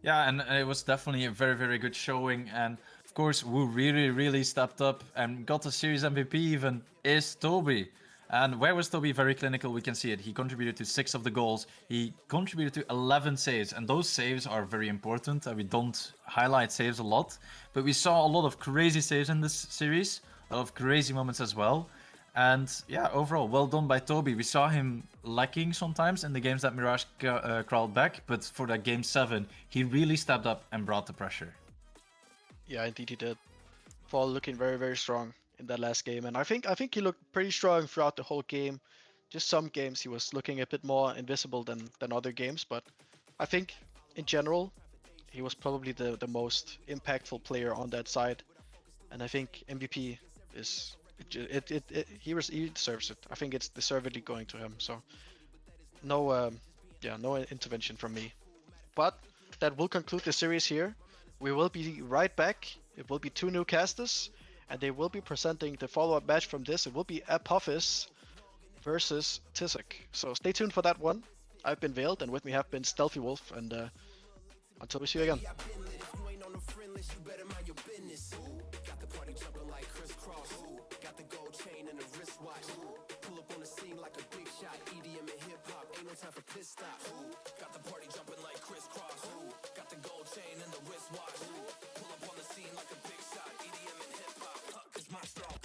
Yeah, and it was definitely a very, very good showing. And of course, who really stepped up and got the series MVP even is Toby. And where was Toby very clinical? We can see it. He contributed to 6 of the goals. He contributed to 11 saves. And those saves are very important. We don't highlight saves a lot. But we saw a lot of crazy saves in this series. A lot of crazy moments as well. And yeah, overall, well done by Toby. We saw him lacking sometimes in the games that Mirage crawled back. But for that game 7, he really stepped up and brought the pressure. Yeah, indeed he did. Fall looking very, very strong. in that last game, and I think he looked pretty strong throughout the whole game. Just some games he was looking a bit more invisible than other games, but I think in general he was probably the most impactful player on that side, and I think MVP is he deserves it. I think it's deservedly going to him. So no no intervention from me. But that will conclude the series here. We will be right back. It will be 2 new casters, and they will be presenting the follow-up match from this. It will be Apophis versus Tizak. So stay tuned for that one. I've been Veiled, and with me have been Stealthy Wolf, and until we see you again. Time for piss stop. Got the party jumping like crisscross. Got the gold chain and the wristwatch. Pull up on the scene like a big shot. EDM and hip hop, 'cause my strong.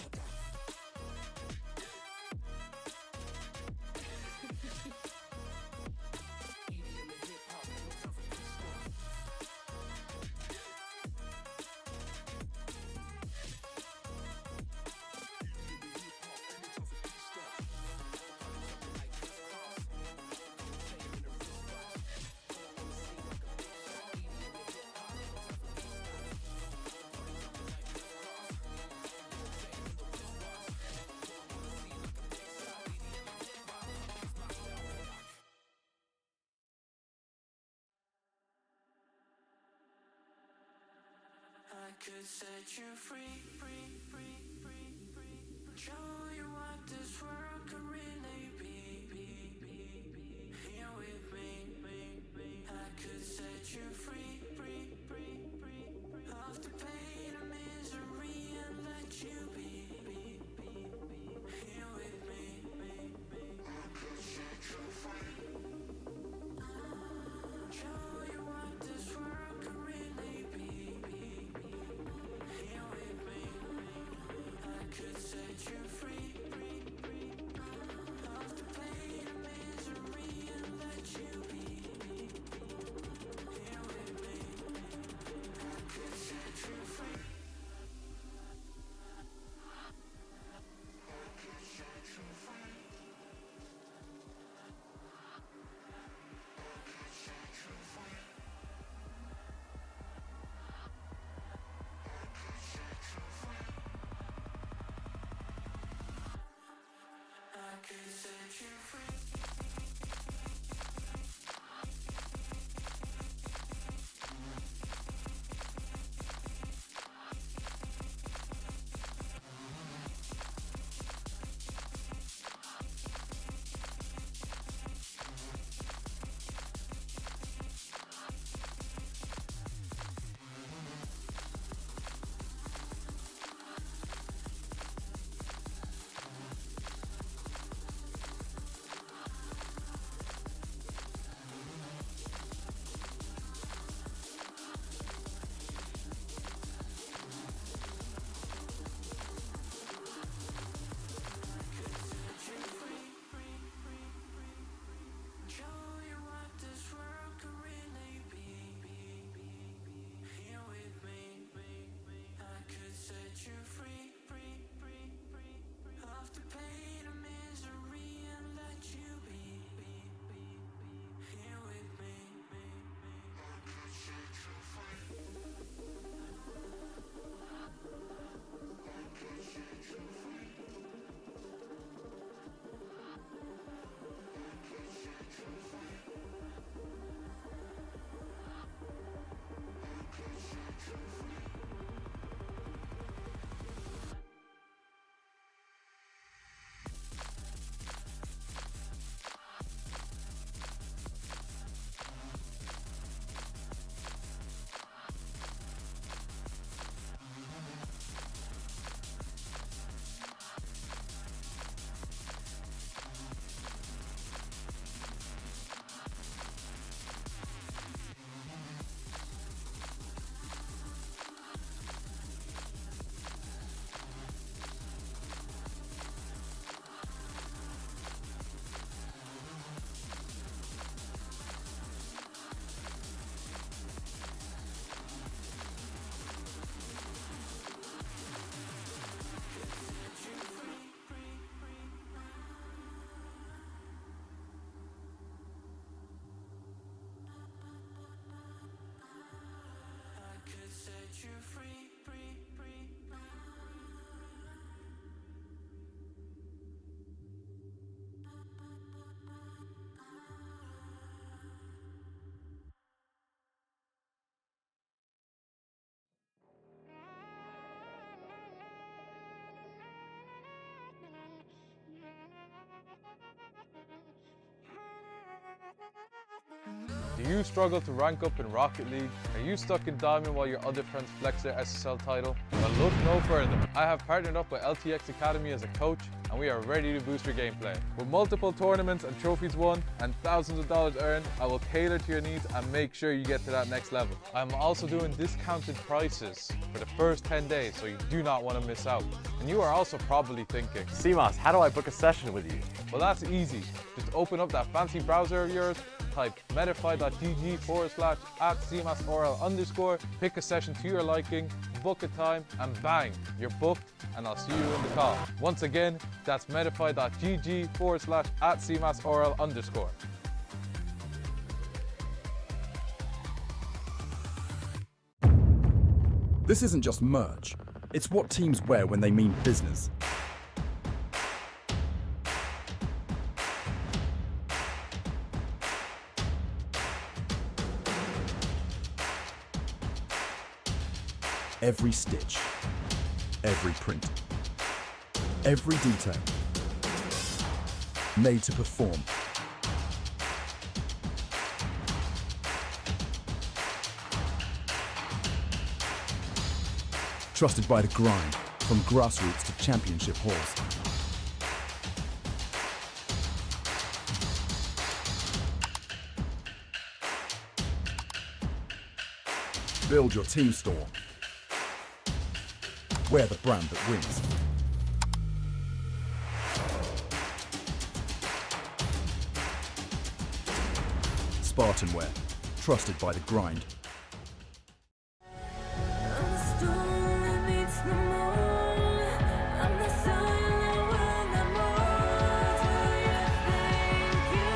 I could set you free, free, free, free, free. Show you what this world could really be. Here with me. I could set you free, free, free, free. Off the pain and misery and let you be. Here with me. I could set you free. Show you what this world could really be. Here with me. Do you struggle to rank up in Rocket League? Are you stuck in Diamond while your other friends flex their SSL title? Well, look no further. I have partnered up with LTXAcademy as a coach, and we are ready to boost your gameplay. With multiple tournaments and trophies won and thousands of dollars earned, I will cater to your needs and make sure you get to that next level. I'm also doing discounted prices for the first 10 days, so you do not want to miss out. And you are also probably thinking, CMOS, how do I book a session with you? well, that's easy. Just open up that fancy browser of yours, type metafy.gg/@cmasorl_, pick a session to your liking, book a time, and bang, you're booked, and I'll see you in the call. Once again, that's metafy.gg/@cmasorl_. This isn't just merch, it's what teams wear when they mean business. Every stitch, every print, every detail, made to perform. Trusted by the grind, from grassroots to championship halls. Build your team store. Wear the brand that wins. SpartanWare, trusted by the grind. I'm the storm that meets the moon. I'm the sun that will not move. Who you think you are?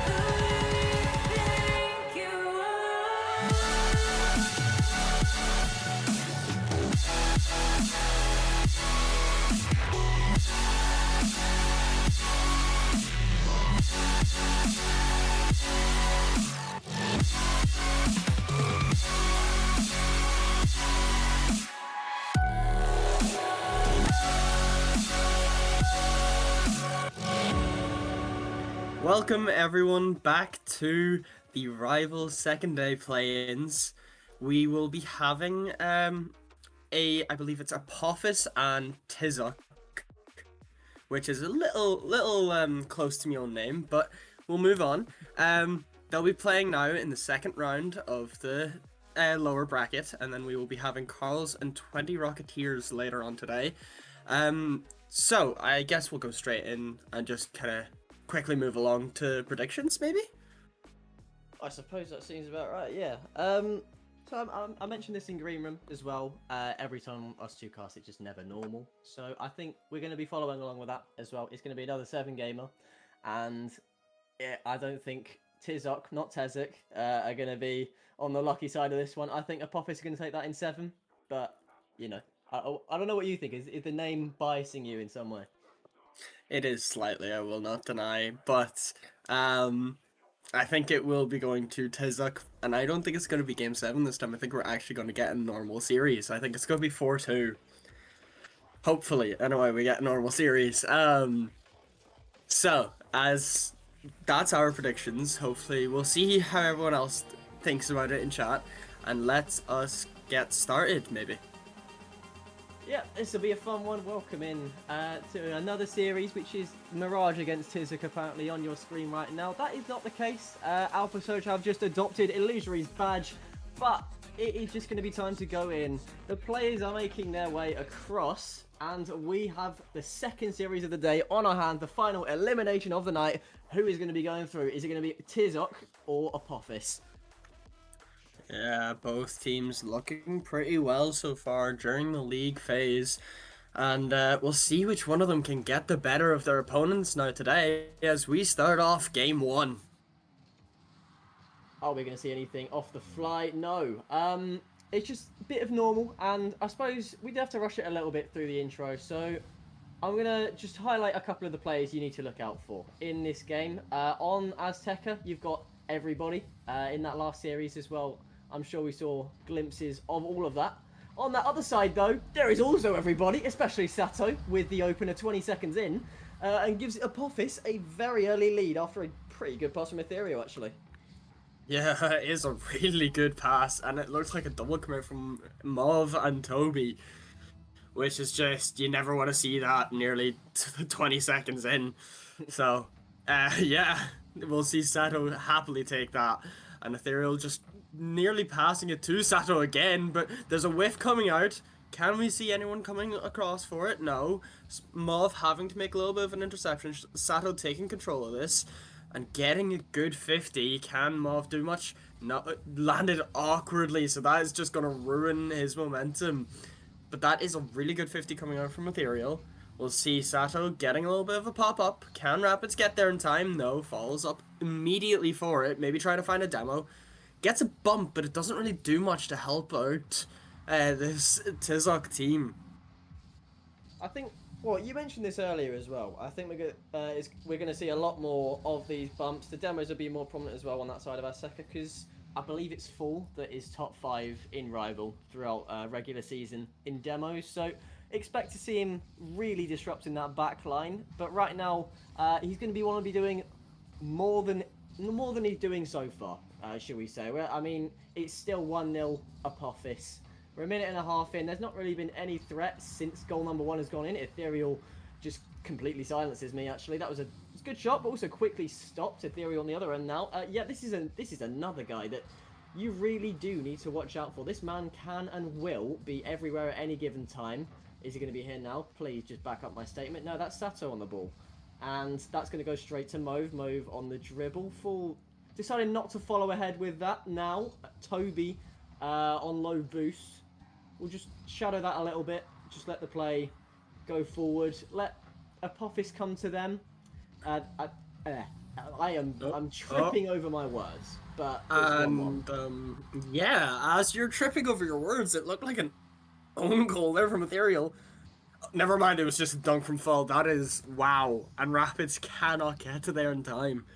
Who you think you Welcome everyone back to the rival second day play-ins. We will be having I believe it's Apophis and Tizok, which is a little close to my own name, but we'll move on. They'll be playing now in the second round of the lower bracket, and then we will be having Carls and 20 Rocketeers later on today. So I guess we'll go straight in and just kind of quickly move along to predictions, maybe? I suppose that seems about right, yeah. So I mentioned this in Green Room as well. Every time us two cast, it's just never normal. So I think we're going to be following along with that as well. It's going to be another 7-gamer. And I don't think Tizok, not Tezok, are going to be on the lucky side of this one. I think Apophis is going to take that in 7. But, you know, I don't know what you think. Is the name biasing you in some way? It is slightly, I will not deny, but I think it will be going to Tizok, and I don't think it's going to be Game 7 this time. I think we're actually going to get a normal series. I think it's going to be 4-2. Hopefully, anyway, we get a normal series. So, as that's our predictions, hopefully we'll see how everyone else thinks about it in chat, and let us get started, maybe. Yeah, this will be a fun one. Welcome in to another series, which is Mirage against Tizok, apparently on your screen right now. That is not the case. Alpha Soch have just adopted Illusory's badge, but it is just going to be time to go in. The players are making their way across, and we have the second series of the day on our hand, the final elimination of the night. Who is going to be going through? Is it going to be Tizok or Apophis? Yeah, both teams looking pretty well so far during the league phase. And we'll see which one of them can get the better of their opponents now today as we start off Game 1. Are we going to see anything off the fly? No. It's just a bit of normal, and I suppose we do have to rush it a little bit through the intro. So I'm going to just highlight a couple of the players you need to look out for in this game. On Azteca, you've got everybody in that last series as well. I'm sure we saw glimpses of all of that. On that other side, though, there is also everybody, especially Sato, with the opener 20 seconds in, and gives Apophis a very early lead after a pretty good pass from Ethereal, actually. Yeah, it is a really good pass, and it looks like a double commit from Mauve and Toby, which is just, you never want to see that nearly 20 seconds in. So, yeah, we'll see Sato happily take that, and Ethereal just nearly passing it to Sato again, but there's a whiff coming out. Can we see anyone coming across for it? No. Mauve having to make a little bit of an interception. Sato taking control of this and getting a good 50. Can Mauve do much? No, landed awkwardly, so that is just going to ruin his momentum. But that is a really good 50 coming out from Ethereal. We'll see Sato getting a little bit of a pop-up. Can Rapids get there in time? No, follows up immediately for it. Maybe try to find a demo. Gets a bump, but it doesn't really do much to help out this Tizok team. I think, well, you mentioned this earlier as well. I think we're going to see a lot more of these bumps. The demos will be more prominent as well on that side of our sector, because I believe it's Fall that is top 5 in Rival throughout regular season in demos. So expect to see him really disrupting that back line. But right now, he's going to want to be doing more than he's doing so far, shall we say. I mean, it's still 1-0 Apophis. We're a minute and a half in. There's not really been any threats since goal number 1 has gone in. Ethereal just completely silences me, actually. That was a good shot, but also quickly stopped. Ethereal on the other end now. Yeah, this is another guy that you really do need to watch out for. This man can and will be everywhere at any given time. Is he going to be here now? Please just back up my statement. No, that's Sato on the ball. And that's going to go straight to Mauve. Mauve on the dribble. Full decided not to follow ahead with that. Now, Toby on low boost. We'll just shadow that a little bit. Just let the play go forward. Let Apophis come to them. I'm tripping over my words, but yeah, as you're tripping over your words, it looked like an own goal there from Ethereal. Never mind, it was just a dunk from Fall. That is wow, and Rapids cannot get to there in time.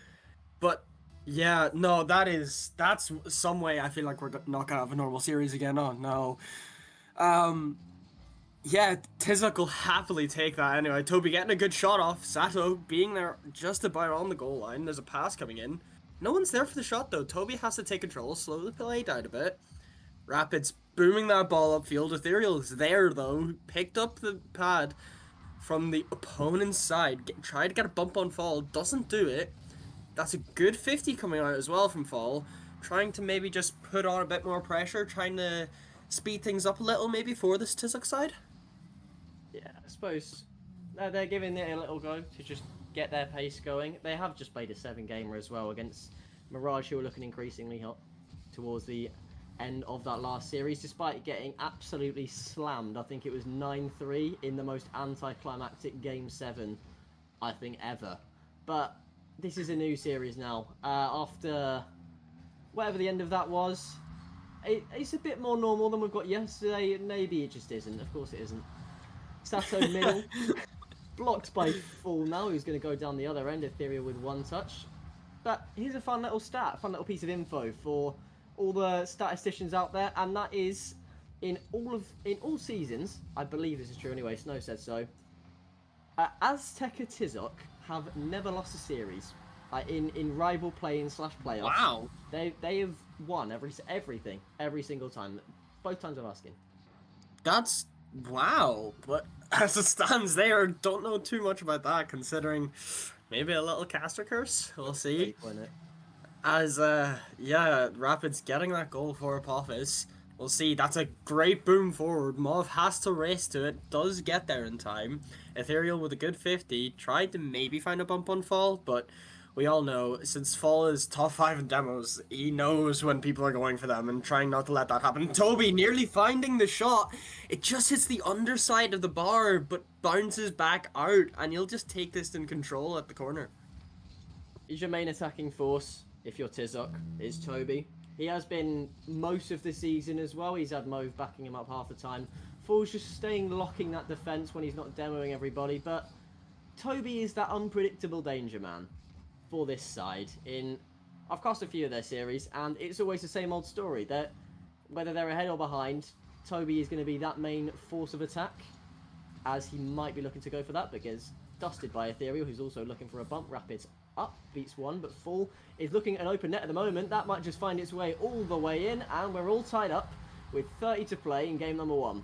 But yeah, no, that's some way I feel like we're not gonna have a normal series again. Oh no. Yeah, Tizok will happily take that anyway. Toby getting a good shot off. Sato being there just about on the goal line. There's a pass coming in. No one's there for the shot though. Toby has to take control, slow the play down a bit. Rapids booming that ball upfield. Ethereal is there though. Picked up the pad from the opponent's side. Tried to get a bump on Fall. Doesn't do it. That's a good 50 coming out as well from Fall. Trying to maybe just put on a bit more pressure. Trying to speed things up a little maybe for this Tizok side. Yeah, I suppose they're giving it a little go to just get their pace going. They have just played a 7-gamer as well against Mirage, who are looking increasingly hot towards the end of that last series, despite getting absolutely slammed. I think it was 9-3 in the most anticlimactic Game 7, I think, ever. But this is a new series now. After whatever the end of that was, it's a bit more normal than we've got yesterday. Maybe it just isn't. Of course it isn't. Sato middle. Blocked by Fall now, who's going to go down the other end. Ethereal with 1 touch. But here's a fun little stat, fun little piece of info for all the statisticians out there, and that is in all seasons, I believe this is true anyway, Snow said so, Azteca Tizok have never lost a series in rival play-in / playoffs. Wow. They have won everything every single time. Both times I'm asking. That's wow. But as it stands there, don't know too much about that, considering maybe a little caster curse. We'll see. As yeah, Rapids getting that goal for Apophis. We'll see. That's a great boom forward. Mauve has to race to it. Does get there in time. Ethereal with a good 50. Tried to maybe find a bump on Fall, but we all know, since Fall is top 5 in demos, he knows when people are going for them and trying not to let that happen. Toby nearly finding the shot. It just hits the underside of the bar, but bounces back out, and you'll just take this in control at the corner. Is your main attacking force, if you're Tizok, is Toby. He has been most of the season as well. He's had Mauve backing him up half the time. Fall's just locking that defense when he's not demoing everybody, but Toby is that unpredictable danger man for this side. I've cast a few of their series, and it's always the same old story, that whether they're ahead or behind, Toby is going to be that main force of attack, as he might be looking to go for that, because dusted by Ethereal, who's also looking for a bump. Rapids up, beats one, but Full is looking at an open net at the moment. That might just find its way all the way in, and we're all tied up with 30 to play in game number 1.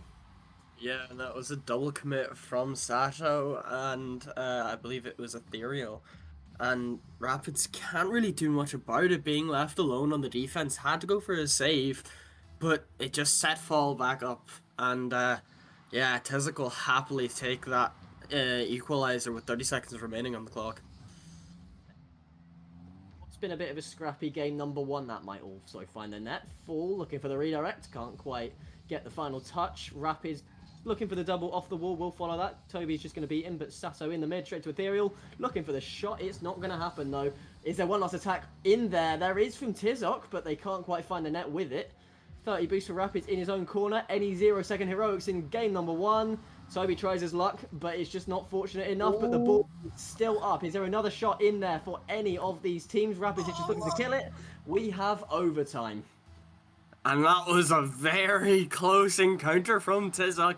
Yeah, and that was a double commit from Sato, and I believe it was Ethereal. And Rapids can't really do much about it, being left alone on the defense. Had to go for a save, but it just set Fall back up. And yeah, Tizik will happily take that equalizer with 30 seconds remaining on the clock. It's been a bit of a scrappy game number 1. That might also find the net. Full looking for the redirect, can't quite get the final touch. Rapids looking for the double off the wall, will follow that. Toby's just going to beat him, but Sato in the mid, straight to Ethereal. Looking for the shot, it's not going to happen though. Is there one last attack in there? There is from Tizik, but they can't quite find the net with it. 30 boost for Rapids in his own corner. Any 0-second heroics in game number 1. Toby tries his luck, but it's just not fortunate enough, but the ball is still up. Is there another shot in there for any of these teams? Rapids is just looking to kill it. We have overtime. And that was a very close encounter from Tizik.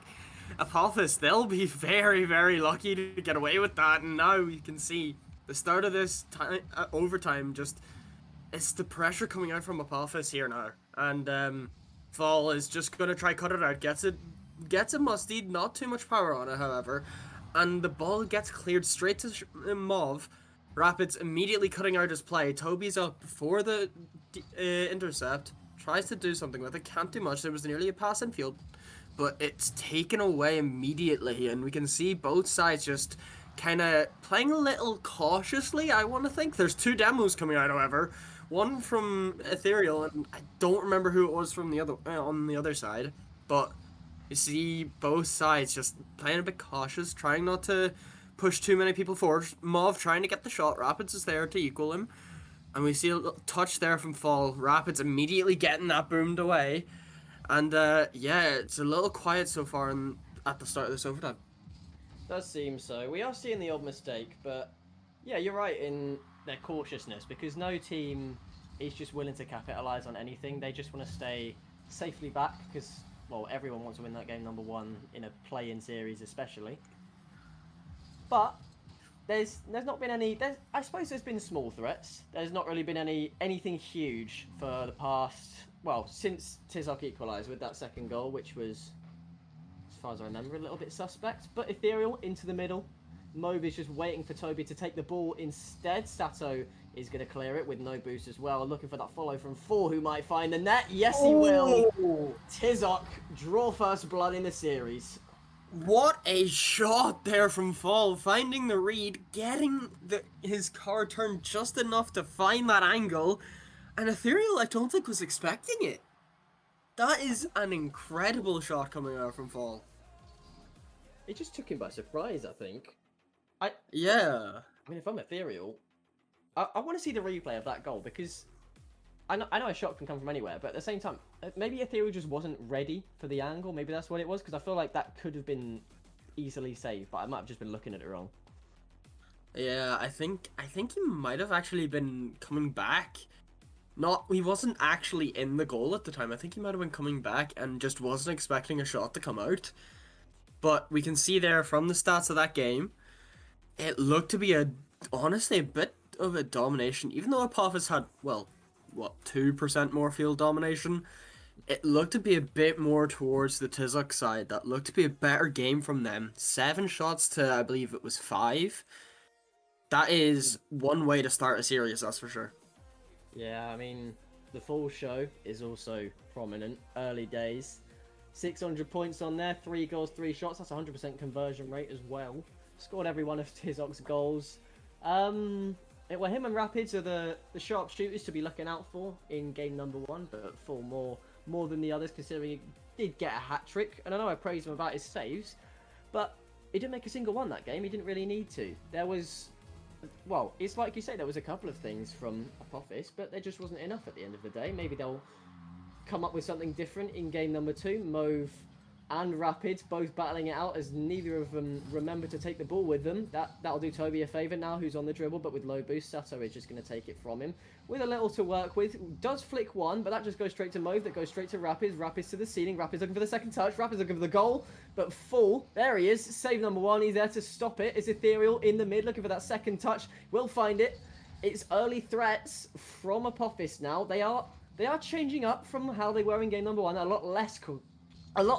Apophis, they'll be very, very lucky to get away with that. And now you can see the start of this time, overtime, just it's the pressure coming out from Apophis here now. And Fall is just going to try cut it out. Gets a musty, not too much power on it, however. And the ball gets cleared straight to Mauve. Rapids immediately cutting out his play. Toby's up before the intercept. Tries to do something with it, can't do much. There was nearly a pass in field, but it's taken away immediately, and we can see both sides just kind of playing a little cautiously. I want to think there's 2 demos coming out, however, one from Ethereal, and I don't remember who it was from the other on the other side, but you see both sides just playing a bit cautious, trying not to push too many people forward. Mauve trying to get the shot. Rapids is there to equal him. And we see a little touch there from Fall. Rapids immediately getting that boomed away. And yeah, it's a little quiet so far at the start of this overtime. Does seem so. We are seeing the odd mistake, but yeah, you're right in their cautiousness, because no team is just willing to capitalise on anything. They just want to stay safely back, because, well, everyone wants to win that game number 1 in a play-in series especially. But there's not been any. I suppose there's been small threats. There's not really been anything huge for the past. Well, since Tizik equalised with that second goal, which was, as far as I remember, a little bit suspect. But Ethereal into the middle. Mauve is just waiting for Toby to take the ball instead. Sato is going to clear it with no boost as well. Looking for that follow from Full, who might find the net. Yes, he will. Tizik draw first blood in the series. What a shot there from Fall, finding the read, getting his car turned just enough to find that angle, and Ethereal I don't think was expecting it. That is an incredible shot coming out from Fall. It just took him by surprise, I think. Yeah. I mean, if I'm Ethereal, I want to see the replay of that goal, because I know a shot can come from anywhere, but at the same time, maybe Ethereal just wasn't ready for the angle. Maybe that's what it was, because I feel like that could have been easily saved, but I might have just been looking at it wrong. Yeah, I think he might have actually been coming back. He wasn't actually in the goal at the time. I think he might have been coming back and just wasn't expecting a shot to come out. But we can see there from the stats of that game, it looked to be honestly a bit of a domination, even though Apophis had, well, 2% more field domination. It looked to be a bit more towards the Tizik side. That looked to be a better game from them. 7 shots to, I believe it was 5. That is one way to start a series, that's for sure. Yeah, I mean, the full show is also prominent. Early days. 600 points on there, 3 goals, 3 shots. That's 100% conversion rate as well. Scored every one of Tizok's goals. Well, him and Rapids are the sharpshooters to be looking out for in game number 1, but Full more than the others, considering he did get a hat-trick. And I know I praised him about his saves, but he didn't make a single one that game. He didn't really need to. There was, well, it's like you say, there was a couple of things from Apophis, but there just wasn't enough at the end of the day. Maybe they'll come up with something different in game number 2. Mauve and Rapids both battling it out, as neither of them remember to take the ball with them. That'll do Toby a favour now, who's on the dribble, but with low boost, Sato is just going to take it from him. With a little to work with, does flick one, but that just goes straight to Mauve, that goes straight to Rapids. Rapids to the ceiling, Rapids looking for the second touch, Rapids looking for the goal, but Full, there he is, save number 1, he's there to stop it. It's Ethereal in the mid, looking for that second touch, will find it. it's early threats from Apophis now. They are changing up from how they were in game number 1. A lot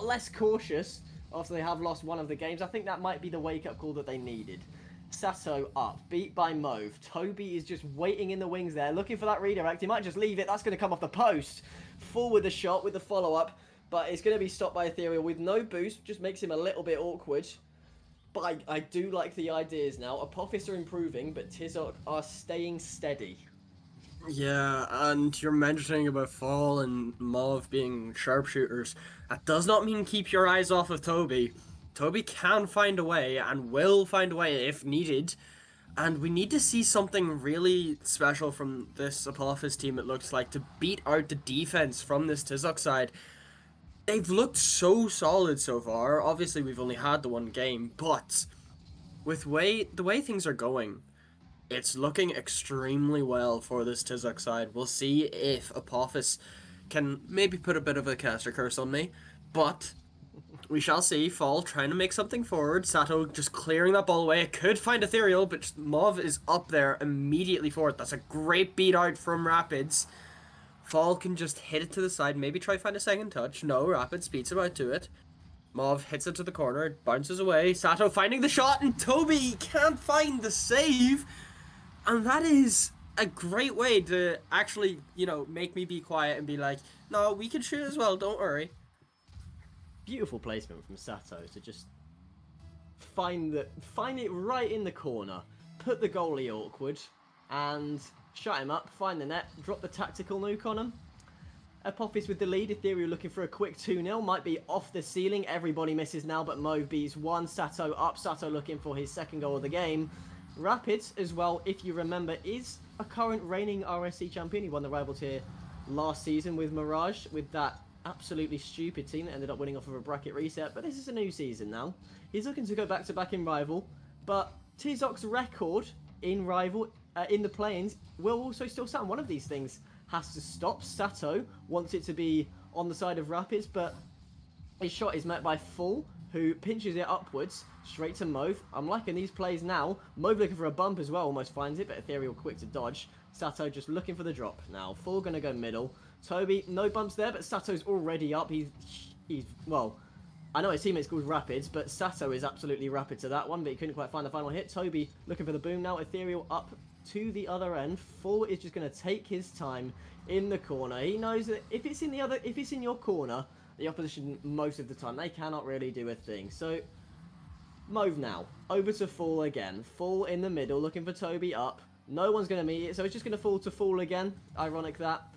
less cautious after they have lost one of the games. I think that might be the wake-up call that they needed. Sato up, beat by Mauve. Toby is just waiting in the wings there, looking for that redirect. He might just leave it. That's going to come off the post. Full with the shot, with the follow-up. But it's going to be stopped by Ethereal with no boost. Just makes him a little bit awkward. But I do like the ideas now. Apophis are improving, but Tizok are staying steady. Yeah, and you're mentioning about Fall and Mauve being sharpshooters. That does not mean keep your eyes off of Toby. Toby can find a way and will find a way if needed. And we need to see something really special from this Apophis team, it looks like, to beat out the defense from this Tizok side. They've looked so solid so far. Obviously, we've only had the one game, but with the way things are going, it's looking extremely well for this Tizok side. We'll see if Apophis can maybe put a bit of a caster curse on me, but we shall see. Fall trying to make something forward. Sato just clearing that ball away. It could find Ethereal, but Mauve is up there immediately for it. That's a great beat out from Rapids. Fall can just hit it to the side, maybe try find a second touch. No, Rapids beats him out to it. Mauve hits it to the corner, it bounces away. Sato finding the shot, and Toby can't find the save. And that is a great way to actually, make me be quiet and be like, no, we can shoot as well, don't worry. Beautiful placement from Sato to just find it right in the corner, put the goalie awkward, and shut him up, find the net, drop the tactical nuke on him. Apophis with the lead. Ethereal looking for a quick 2-0. Might be off the ceiling. Everybody misses now, but Mauve beats 1. Sato up. Sato looking for his second goal of the game. Rapids, as well, if you remember, is a current reigning RSC champion. He won the rival tier last season with Mirage, with that absolutely stupid team that ended up winning off of a bracket reset. But this is a new season now. He's looking to go back-to-back in rival. But Tizok's record in rival, in the play-ins, will also still stand. One of these things has to stop. Sato wants it to be on the side of Rapids, but his shot is met by Full, who pinches it upwards, straight to Mauve. I'm liking these plays now. Mauve looking for a bump as well, almost finds it, but Ethereal quick to dodge. Sato just looking for the drop now. Full gonna go middle. Toby, no bumps there, but Sato's already up. He's well, I know his teammate's called Rapids, but Sato is absolutely rapid to that one, but he couldn't quite find the final hit. Toby looking for the boom now. Ethereal up to the other end. Full is just going to take his time in the corner. He knows that if it's in your corner, the opposition most of the time, they cannot really do a thing. So Mauve now over to Full again. Full in the middle, looking for Toby up. No one's going to meet it, so it's just going to fall to Full again. Ironic that,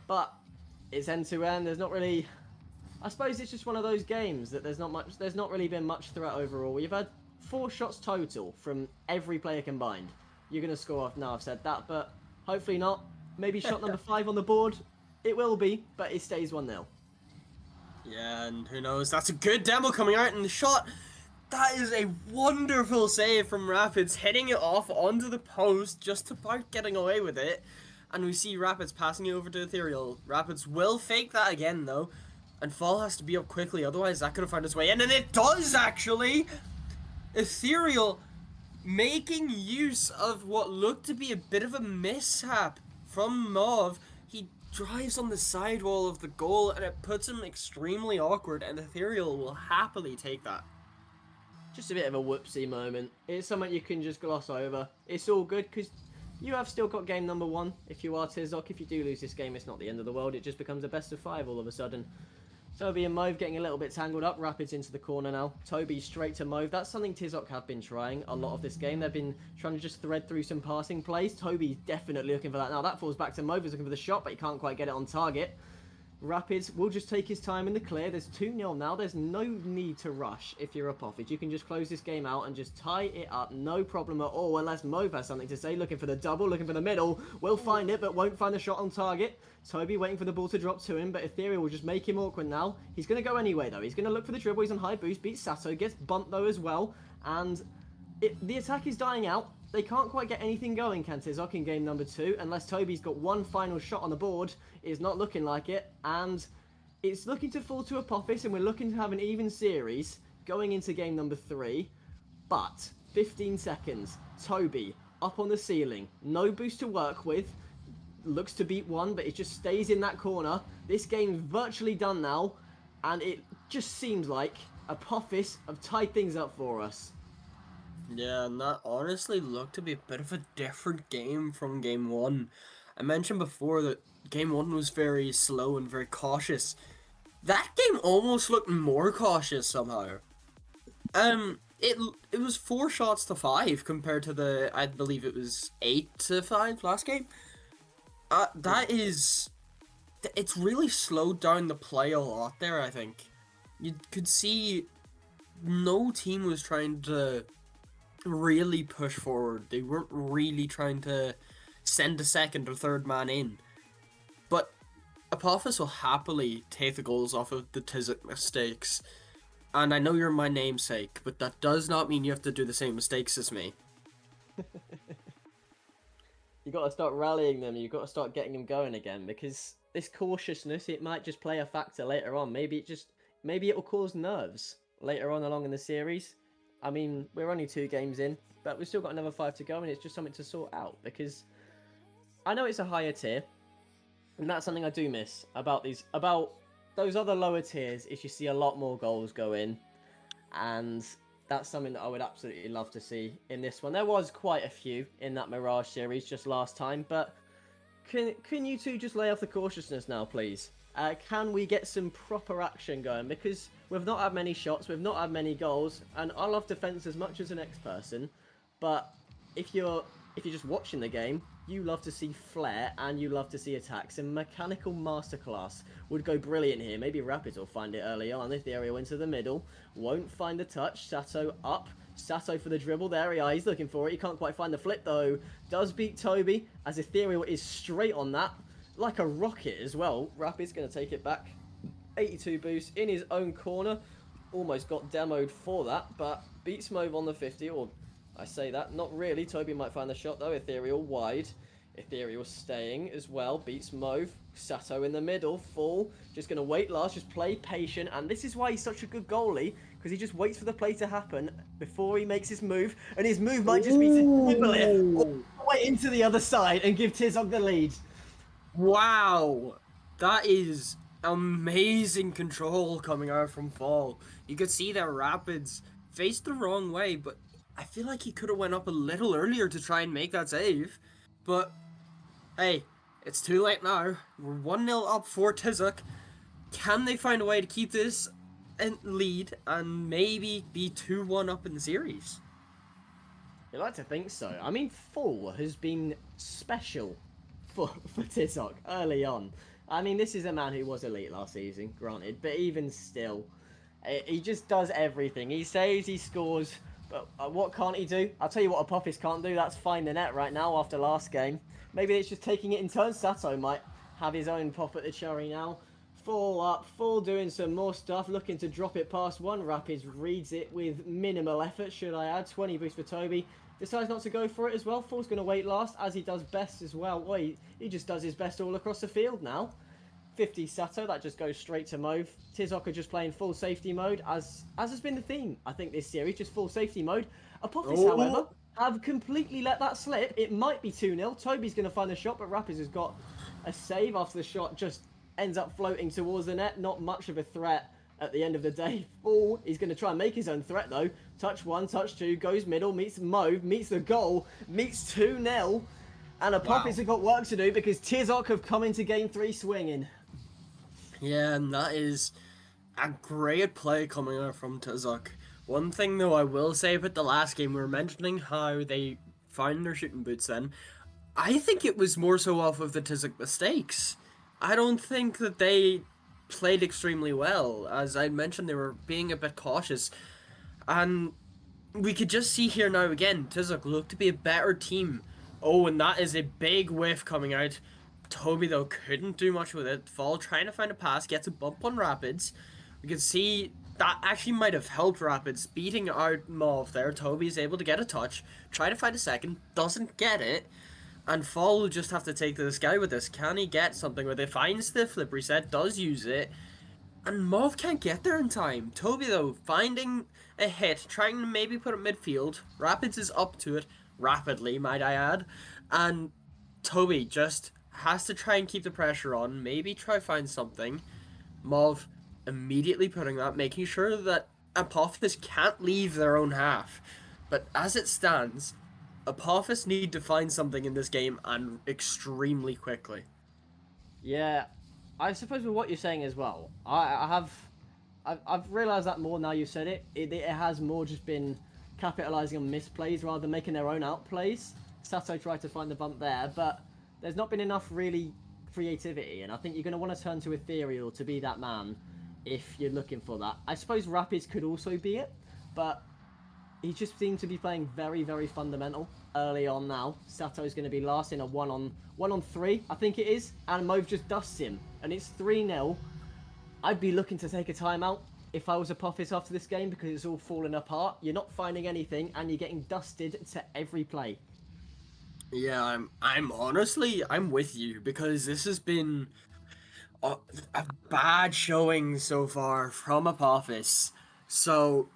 but it's end to end. There's not really. I suppose it's just one of those games that there's not really been much threat overall. You've had 4 shots total from every player combined. You're going to score off. Now I've said that, but hopefully not. Maybe shot number 5 on the board. It will be, but it stays 1-0. Yeah, and who knows? That's a good demo coming out in the shot. That is a wonderful save from Rapids, hitting it off onto the post, just about getting away with it. And we see Rapids passing it over to Ethereal. Rapids will fake that again, though. And Fall has to be up quickly, otherwise that could have found its way in. And it does, actually! Ethereal making use of what looked to be a bit of a mishap from Mauve. He drives on the sidewall of the goal and it puts him extremely awkward, and Ethereal will happily take that. Just a bit of a whoopsie moment. It's something you can just gloss over. It's all good because you have still got game number 1 if you are Tizok. If you do lose this game, it's not the end of the world. It just becomes a best of 5 all of a sudden. Toby and Mauve getting a little bit tangled up. Rapids into the corner now. Toby straight to Mauve. That's something Tizok have been trying a lot of this game. They've been trying to just thread through some passing plays. Toby's definitely looking for that. Now that falls back to Mauve. He's looking for the shot, but he can't quite get it on target. Rapids will just take his time in the clear. There's 2-0 now. There's no need to rush if you're Apophis. You can just close this game out and just tie it up. No problem at all, unless Mauve has something to say. Looking for the double, looking for the middle. Will find it, but won't find the shot on target. Toby waiting for the ball to drop to him, but Ethereal will just make him awkward now. He's going to go anyway, though. He's going to look for the dribble. He's on high boost. Beats Sato. Gets bumped, though, as well. And the attack is dying out. They can't quite get anything going, can Tizok, in game number 2, unless Toby's got one final shot on the board. It's not looking like it, and it's looking to fall to Apophis, and we're looking to have an even series going into game number 3. But 15 seconds. Toby up on the ceiling. No boost to work with. Looks to beat one, but it just stays in that corner. This game's virtually done now, and it just seems like Apophis have tied things up for us. Yeah, and that honestly looked to be a bit of a different game from game one. I mentioned before that game one was very slow and very cautious. That game almost looked more cautious somehow. It was 4 shots to 5 compared to the, I believe it was 8 to 5 last game. It's really slowed down the play a lot there, I think. You could see no team was trying to really push forward. They weren't really trying to send a second or third man in. But Apophis will happily take the goals off of the Tizoc mistakes. And I know you're my namesake, but that does not mean you have to do the same mistakes as me. You got to start rallying them. You got to start getting them going again, because this cautiousness, it might just play a factor later on. Maybe it will cause nerves later on along in the series. I mean, we're only 2 games in, but we've still got another 5 to go, and it's just something to sort out, because I know it's a higher tier, and that's something I do miss about those other lower tiers, is you see a lot more goals go in, and that's something that I would absolutely love to see in this one. There was quite a few in that Mirage series just last time, but can you two just lay off the cautiousness now, please? Can we get some proper action going? Because we've not had many shots, we've not had many goals, and I love defense as much as an ex-person, but if you're just watching the game, you love to see flair and you love to see attacks, and mechanical masterclass would go brilliant here. Maybe Rapids will find it early on. Ethereal into the middle, won't find the touch. Sato up, Sato for the dribble. There he's looking for it. He can't quite find the flip though. Does beat Toby, as Ethereal is straight on that like a rocket as well. Rapids going to take it back. 82 boost in his own corner. Almost got demoed for that, but beats Mauve on the 50, or I say that, not really. Toby might find the shot though. Ethereal wide. Ethereal staying as well. Beats Mauve. Sato in the middle. Full. Just going to wait last. Just play patient. And this is why he's such a good goalie, because he just waits for the play to happen before he makes his move. And his move might just be to dribble it all the way into the other side and give Tizoc the lead. Wow. That is amazing control coming out from Fall. You could see that Rapids faced the wrong way, but I feel like he could have went up a little earlier to try and make that save. But hey, it's too late now. We're 1-0 up for Tizoc. Can they find a way to keep this in lead and maybe be 2-1 up in the series? You'd like to think so. I mean, Full has been special for Tizoc early on. I mean, this is a man who was elite last season, granted, but even still, he just does everything. He saves, he scores, but what can't he do? I'll tell you what Apophis can't do. That's find the net right now after last game. Maybe it's just taking it in turns. Sato might have his own pop at the cherry now. Full up, Full doing some more stuff, looking to drop it past one. Rapids reads it with minimal effort, should I add. 20 boost for Toby. Decides not to go for it as well. Full's going to wait last, as he does best as well. Well, he just does his best all across the field now. 50 Sato, that just goes straight to Mauve. Tizoc are just playing full safety mode, as has been the theme, I think, this series, just full safety mode. Apophis, however, have completely let that slip. It might be 2-0. Toby's going to find the shot, but Rapids has got a save after the shot just ends up floating towards the net. Not much of a threat at the end of the day. Full, he's going to try and make his own threat, though. Touch 1, touch 2, goes middle, meets Mauve, meets the goal, meets 2-0. And Apophis have got work to do, because Tizoc have come into Game 3 swinging. Yeah, and that is a great play coming out from Tizoc. One thing, though, I will say about the last game, we were mentioning how they found their shooting boots then. I think it was more so off of the Tizoc mistakes. I don't think that they played extremely well. As I mentioned, they were being a bit cautious. And we could just see here now again, Tizoc looked to be a better team. Oh, and that is a big whiff coming out. Toby, though, couldn't do much with it. Fall trying to find a pass, gets a bump on Rapids. We can see that actually might have helped Rapids, beating out Mauve there. Toby's able to get a touch, try to find a second, doesn't get it. And Fall will just have to take this guy with this. Can he get something with it? Finds the flip reset, does use it. And Mauve can't get there in time. Toby, though, finding a hit, trying to maybe put it midfield. Rapids is up to it. rapidly, might I add. And Toby just has to try and keep the pressure on, maybe try find something. Mauve immediately putting that, making sure that Apophis can't leave their own half. But as it stands, Apophis need to find something in this game and extremely quickly. Yeah, I suppose with what you're saying as well, I've realised that more now you said it. It has more just been capitalising on misplays rather than making their own outplays. Sato tried to find the bump there, but there's not been enough really creativity, and I think you're going to want to turn to Ethereal to be that man if you're looking for that. I suppose Rapids could also be it, but he just seemed to be playing very, very fundamental early on now. Sato's going to be last in a 1-on-3, I think it is, and Mauve just dusts him, and it's 3-0. I'd be looking to take a timeout if I was Apophis after this game because it's all falling apart. You're not finding anything, and you're getting dusted to every play. Yeah, I'm honestly, I'm with you because this has been a bad showing so far from Apophis. So,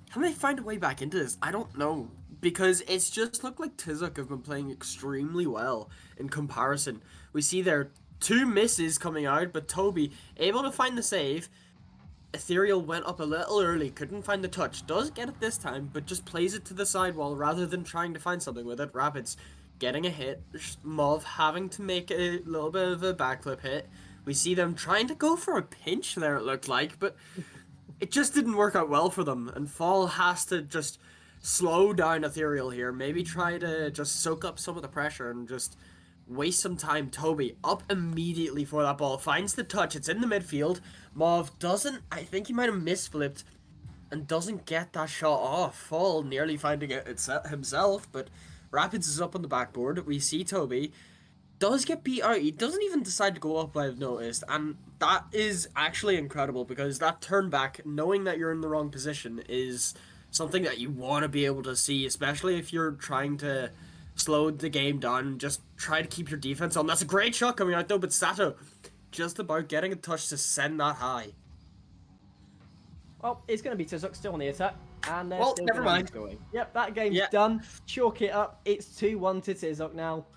how do they find a way back into this? I don't know. Because it's just looked like Tizuk have been playing extremely well in comparison. We see their 2 misses coming out, but Toby able to find the save. Ethereal went up a little early, couldn't find the touch. Does get it this time, but just plays it to the sidewall rather than trying to find something with it. Rapids getting a hit. Mauve having to make a little bit of a backflip hit. We see them trying to go for a pinch there, it looked like, but it just didn't work out well for them. And Fall has to just slow down Ethereal here. Maybe try to just soak up some of the pressure and just waste some time. Toby up immediately for that ball. Finds the touch. It's in the midfield. Mauve doesn't... I think he might have misflipped and doesn't get that shot off. Fall nearly finding it himself, but Rapids is up on the backboard. We see Toby does get beat out. He doesn't even decide to go up, I've noticed. And that is actually incredible because that turn back, knowing that you're in the wrong position, is something that you want to be able to see, especially if you're trying to slow the game down and just try to keep your defense on. That's a great shot coming out though, but Sato just about getting a touch to send that high. Well, it's going to be Tizuk still on the attack. And well, still never mind. Going. Yep, that game's done. Chalk it up. It's 2-1 to Tizuk now.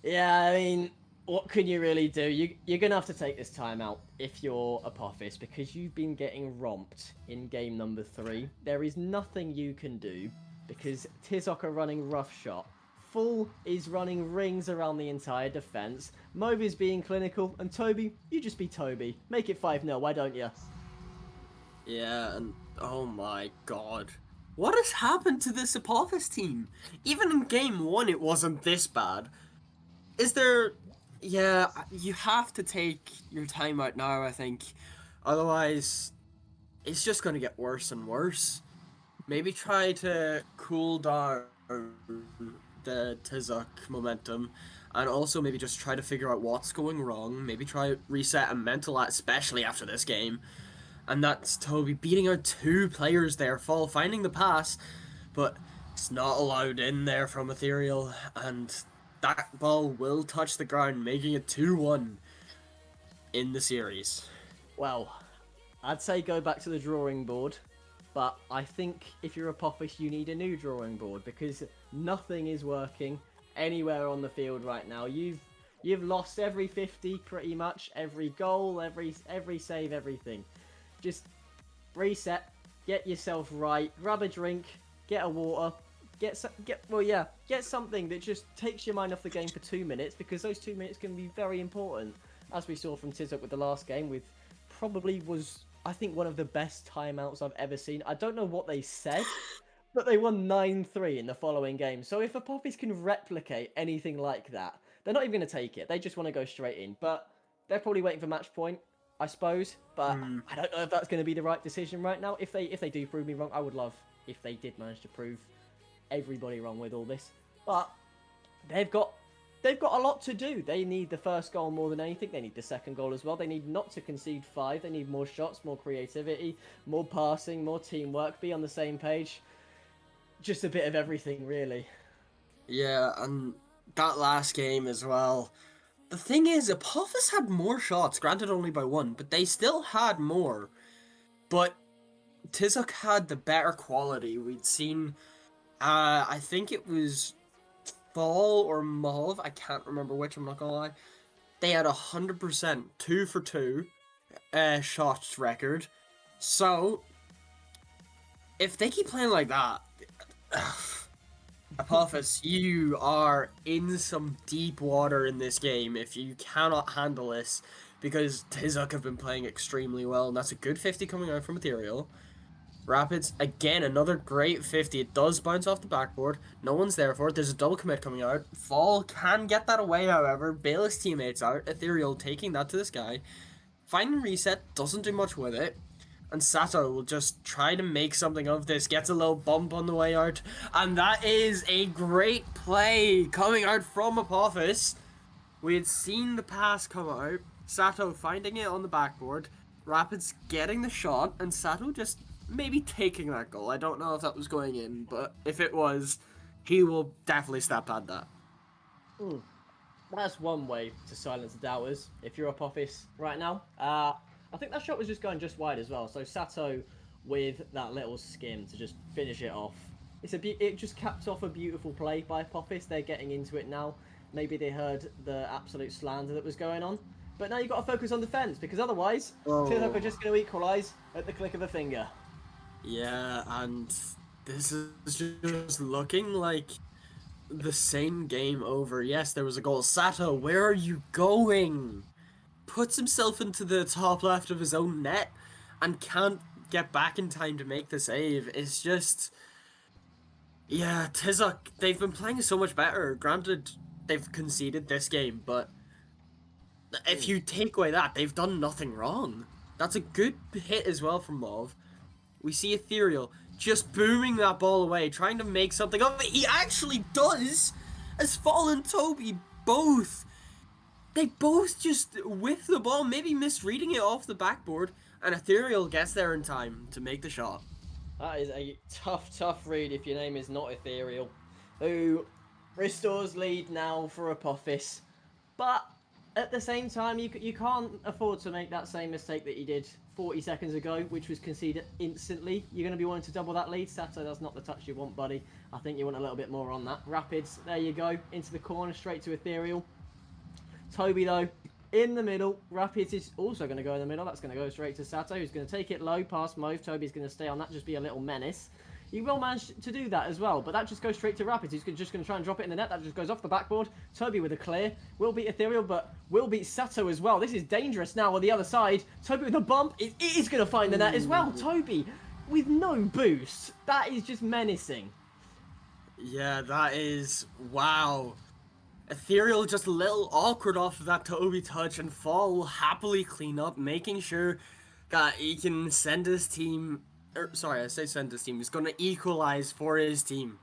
Yeah, I mean, what can you really do? You're going to have to take this time out if you're Apophis because you've been getting romped in game number 3. There is nothing you can do because Tizok are running rough shot. Full is running rings around the entire defense. Mauve is being clinical. And Toby, you just be Toby. Make it 5-0, why don't you? Yeah, and oh my god. What has happened to this Apophis team? Even in game 1 it wasn't this bad. Is there... Yeah, you have to take your time out now, I think. Otherwise, it's just going to get worse and worse. Maybe try to cool down the Tizuk momentum. And also maybe just try to figure out what's going wrong. Maybe try reset a mental, especially after this game. And that's Toby beating out 2 players there. Fall finding the pass, but it's not allowed in there from Ethereal. And that ball will touch the ground, making it 2-1 in the series. Well, I'd say go back to the drawing board, but I think if you're Apophis, you need a new drawing board because nothing is working anywhere on the field right now. You've lost every 50 pretty much, every goal, every save, everything. Just reset, get yourself right, grab a drink, get a water. Get something that just takes your mind off the game for 2 minutes because those 2 minutes can be very important. As we saw from Tizuk with the last game, with probably was, I think, one of the best timeouts I've ever seen. I don't know what they said, but they won 9-3 in the following game. So if Apophis can replicate anything like that, they're not even going to take it. They just want to go straight in. But they're probably waiting for match point, I suppose. But I don't know if that's going to be the right decision right now. If they do prove me wrong, I would love if they did manage to prove everybody wrong with all this, but they've got a lot to do. They need the first goal more than anything. They need the second goal as well. They need not to concede 5. They need more shots, more creativity, more passing, more teamwork, be on the same page. Just a bit of everything, really. Yeah, and that last game as well. The thing is, Apophis had more shots, granted only by 1, but they still had more. But Tizuk had the better quality. We'd seen I think it was Fall or Mauve. I can't remember which. I'm not gonna lie. They had 100%, 2 for 2, shots record. So if they keep playing like that, Apophis, you are in some deep water in this game if you cannot handle this, because Tizuk have been playing extremely well, and that's a good 50 coming out from Ethereal. Rapids, again, another great 50. It does bounce off the backboard. No one's there for it. There's a double commit coming out. Fall can get that away, however. Bail his teammates out. Ethereal taking that to the sky. Finding reset, doesn't do much with it. And Sato will just try to make something of this. Gets a little bump on the way out. And that is a great play coming out from Apophis. We had seen the pass come out. Sato finding it on the backboard. Rapids getting the shot. And Sato just maybe taking that goal. I don't know if that was going in, but if it was, he will definitely step at that. That's one way to silence the doubters if you're Apophis right now. I think that shot was just going just wide as well. So Sato with that little skim to just finish it off. It just capped off a beautiful play by Apophis. They're getting into it now. Maybe they heard the absolute slander that was going on. But now you've got to focus on defense, because otherwise, Tizok are just going to equalize at the click of a finger. Yeah, and this is just looking like the same game over. Yes, there was a goal. Sato, where are you going? Puts himself into the top left of his own net and can't get back in time to make the save. It's just... Yeah, Tizok, they've been playing so much better. Granted, they've conceded this game, but if you take away that, they've done nothing wrong. That's a good hit as well from Mauve. We see Ethereal just booming that ball away, trying to make something of it. He actually does! As Fall and Toby both... They both just whiff the ball, maybe misreading it off the backboard, and Ethereal gets there in time to make the shot. That is a tough read if your name is not Ethereal, who restores lead now for Apophis. But at the same time, you can't afford to make that same mistake that you did 40 seconds ago, which was concede instantly. You're going to be wanting to double that lead. Sato, that's not the touch you want, buddy. I think you want a little bit more on that. Rapids, there you go, into the corner, straight to Ethereal. Toby, though, in the middle. Rapids is also going to go in the middle. That's going to go straight to Sato, who's going to take it low past Mauve. Toby's going to stay on that, just be a little menace. He will manage to do that as well, but that just goes straight to Rapids. He's just going to try and drop it in the net. That just goes off the backboard. Toby with a clear. Will beat Ethereal, but will beat Sato as well. This is dangerous now on the other side. Toby with a bump. It is going to find the net as well. Toby with no boost. That is just menacing. Yeah, that is... Wow. Ethereal just a little awkward off of that Toby touch, and Fall will happily clean up, making sure that he can send his team... sorry, I say send his team. He's going to equalize for his team.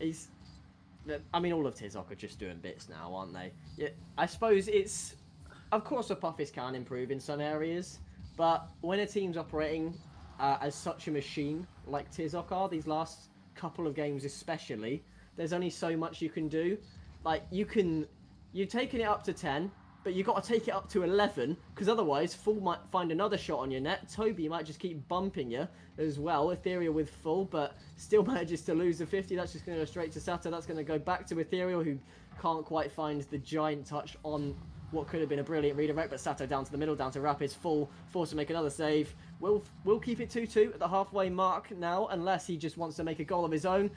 I mean, all of Tizok are just doing bits now, aren't they? Yeah, I suppose it's... Of course, Apophis can improve in some areas, but when a team's operating as such a machine like Tizok are, these last couple of games especially, there's only so much you can do. Like, you've taken it up to 10, but you've got to take it up to 11, because otherwise Full might find another shot on your net. Toby might just keep bumping you as well. Ethereal with Full, but still manages to lose the 50. That's just going to go straight to Sato. That's going to go back to Ethereal, who can't quite find the giant touch on what could have been a brilliant redirect, but Sato down to the middle, down to Rapids. Full, forced to make another save. We'll keep it 2-2 at the halfway mark now, unless he just wants to make a goal of his own.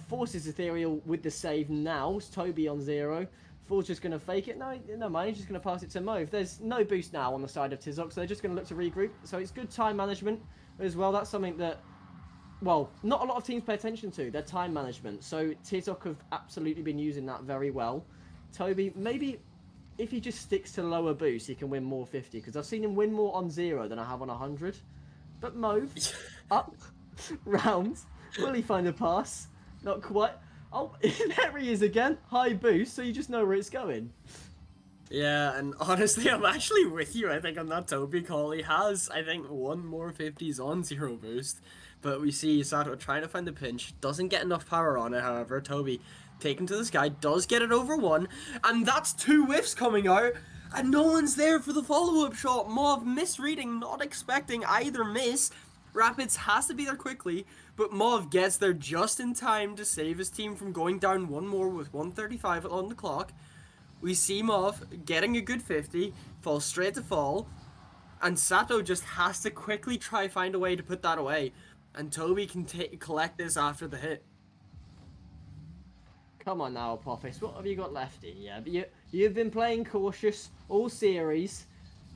Forces Ethereal with the save now. It's Toby on 0. Full's just going to fake it. No mind. He's just going to pass it to Mauve. There's no boost now on the side of Tizok, so they're just going to look to regroup. So it's good time management as well. That's something that, well, not a lot of teams pay attention to. Their time management. So Tizok have absolutely been using that very well. Toby, maybe if he just sticks to lower boost, he can win more 50. Because I've seen him win more on 0 than I have on 100. But Mauve, up, round. Will he find a pass? Not quite. Oh, there he is again. High boost, so you just know where it's going. Yeah, and honestly, I'm actually with you, I think, on that Toby call. He has, I think, one more 50s on 0 boost. But we see Sato trying to find the pinch. Doesn't get enough power on it, however. Toby, taken to the sky, does get it over 1. And that's 2 whiffs coming out. And no one's there for the follow-up shot. Mauve misreading, not expecting either miss. Rapids has to be there quickly, but Mauve gets there just in time to save his team from going down one more with 1:35 on the clock. We see Mauve getting a good 50, falls straight to fall, and Sato just has to quickly try find a way to put that away, and Toby can collect this after the hit. Come on now, Apophis, what have you got left in you? You've been playing cautious all series,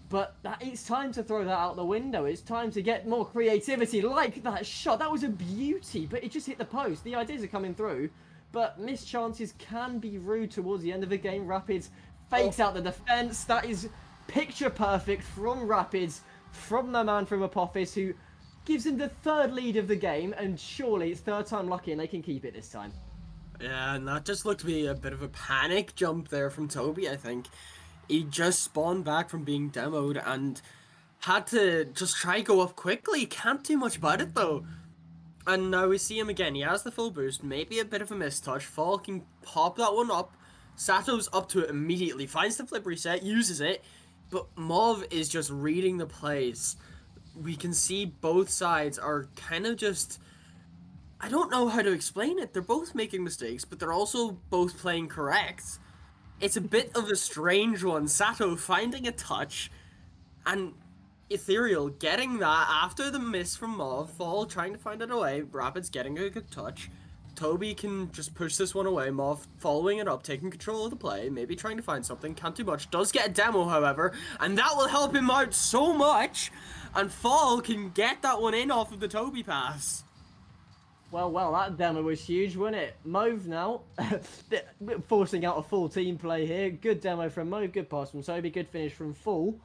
but it's time to throw that out the window. It's time to get more creativity, like that shot. That was a beauty, but it just hit the post. The ideas are coming through, but missed chances can be rude towards the end of the game. Rapids fakes out the defense. That is picture perfect from Rapids, from the man from Apophis, who gives him the third lead of the game, and surely it's third time lucky and they can keep it this time. Yeah, and that just looked to be a bit of a panic jump there from Toby, I think. He just spawned back from being demoed and had to just try go up quickly. Can't do much about it, though. And now we see him again. He has the full boost, maybe a bit of a mistouch. Fall can pop that one up. Sato's up to it immediately, finds the flip reset, uses it. But Mauve is just reading the plays. We can see both sides are kind of just... I don't know how to explain it. They're both making mistakes, but they're also both playing correct. It's a bit of a strange one. Sato finding a touch, and Ethereal getting that after the miss from Mauve. Fall trying to find it away. Rapids getting a good touch. Toby can just push this one away. Mauve following it up, taking control of the play, maybe trying to find something. Can't do much. Does get a demo, however, and that will help him out so much. And Fall can get that one in off of the Toby pass. Well, that demo was huge, wasn't it? Mauve now, forcing out a full team play here. Good demo from Mauve, good pass from Toby, good finish from Full.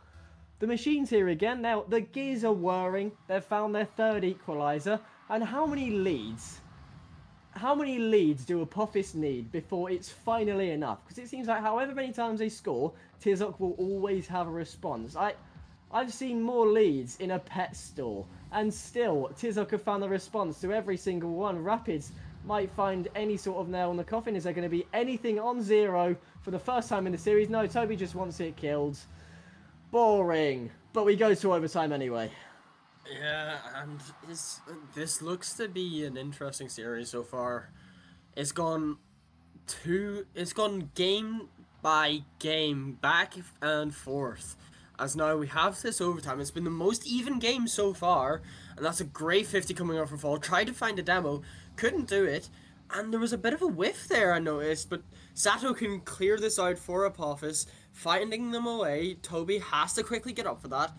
The machine's here again. Now, the gears are whirring. They've found their third equaliser. And how many leads do Apophis need before it's finally enough? Because it seems like however many times they score, TikTok will always have a response. I've seen more leads in a pet store, and still, TikTok have found the response to every single one. Rapids might find any sort of nail in the coffin. Is there going to be anything on zero for the first time in the series? No, Toby just wants it killed. Boring. But we go to overtime anyway. Yeah, and this looks to be an interesting series so far. It's gone game by game, back and forth. As now we have this overtime. It's been the most even game so far, and that's a great 50 coming off from Fall. Tried to find a demo, couldn't do it, and there was a bit of a whiff there, I noticed, but Sato can clear this out for Apophis, finding them away. Toby has to quickly get up for that,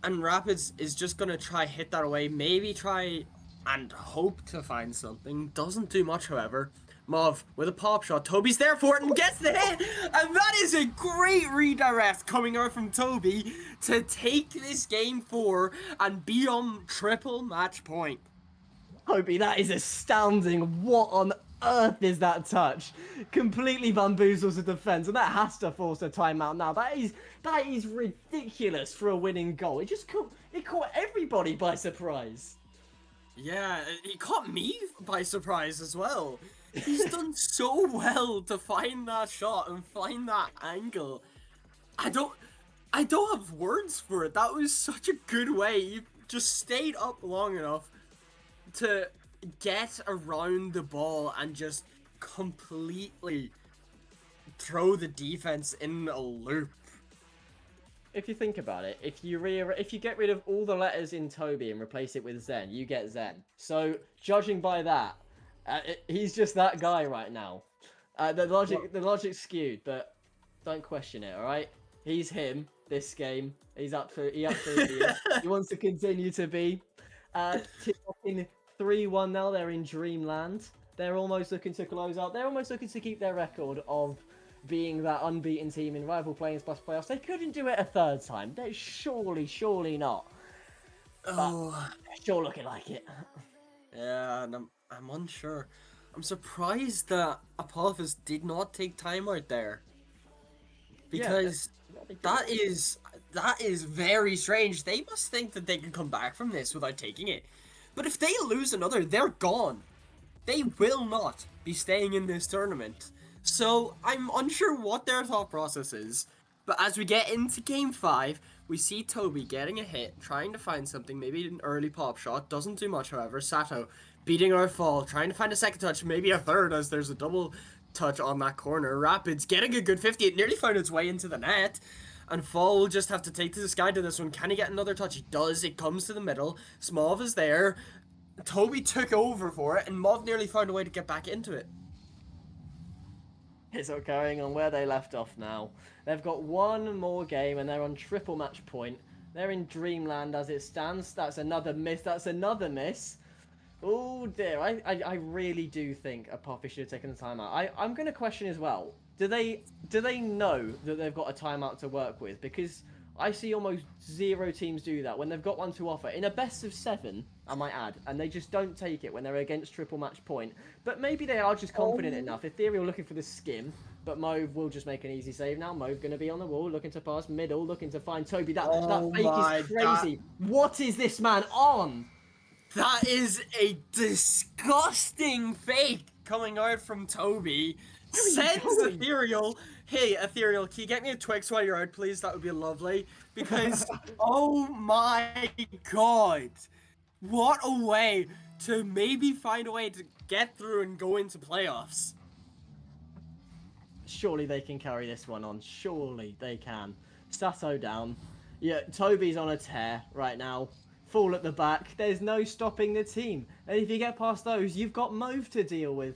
and Rapids is just going to try hit that away, maybe try and hope to find something. Doesn't do much, however. Mauve with a pop shot. Toby's there for it and gets the hit. And that is a great redirect coming out from Toby to take this game 4 and be on triple match point. Toby, that is astounding. What on earth is that touch? Completely bamboozles the defense, and that has to force a timeout now. That is ridiculous for a winning goal. It caught everybody by surprise. Yeah, it caught me by surprise as well. He's done so well to find that shot and find that angle. I don't have words for it. That was such a good way. He just stayed up long enough to get around the ball and just completely throw the defense in a loop. If you think about it, if you get rid of all the letters in Toby and replace it with Zen, you get Zen. So judging by that, he's just that guy right now. The logic's skewed, but don't question it. All right, he's him. This game, he up for it. He wants to continue to be. In 3-1 now. They're in Dreamland. They're almost looking to close out. They're almost looking to keep their record of being that unbeaten team in rival players plus playoffs. They couldn't do it a third time. They're surely not. But sure looking like it. Yeah, and I'm unsure. I'm surprised that Apophis did not take time out there. Because that is very strange. They must think that they can come back from this without taking it. But if they lose another, they're gone. They will not be staying in this tournament. So I'm unsure what their thought process is. But as we get into Game 5, We see Toby getting a hit, trying to find something, maybe an early pop shot. Doesn't do much, however. Sato beating out Fall, trying to find a second touch, maybe a third as there's a double touch on that corner. Rapids getting a good 50. It nearly found its way into the net. And Fall will just have to take to the sky to this one. Can he get another touch? He does. It comes to the middle. Smov is there. Toby took over for it, and Mov nearly found a way to get back into it. It's all carrying on where they left off now. They've got one more game and they're on triple match point. They're in Dreamland as it stands. That's another miss. That's another miss. Oh dear. I really do think Apophis should have taken the timeout. I'm going to question as well. Do they know that they've got a timeout to work with? Because I see almost zero teams do that when they've got one to offer. In a best of 7, I might add, and they just don't take it when they're against triple match point. But maybe they are just confident enough. Ethereal looking for the skim, but Mauve will just make an easy save now. Mauve going to be on the wall, looking to pass middle, looking to find Toby. That fake is crazy. What is this man on? That is a disgusting fake coming out from Toby. Sends Ethereal. Hey, Ethereal, can you get me a Twix while you're out, please? That would be lovely. Because, oh my god. What a way to maybe find a way to get through and go into playoffs. Surely they can carry this one on. Surely they can. Sato down. Yeah, Toby's on a tear right now. Fall at the back. There's no stopping the team. And if you get past those, you've got Mauve to deal with.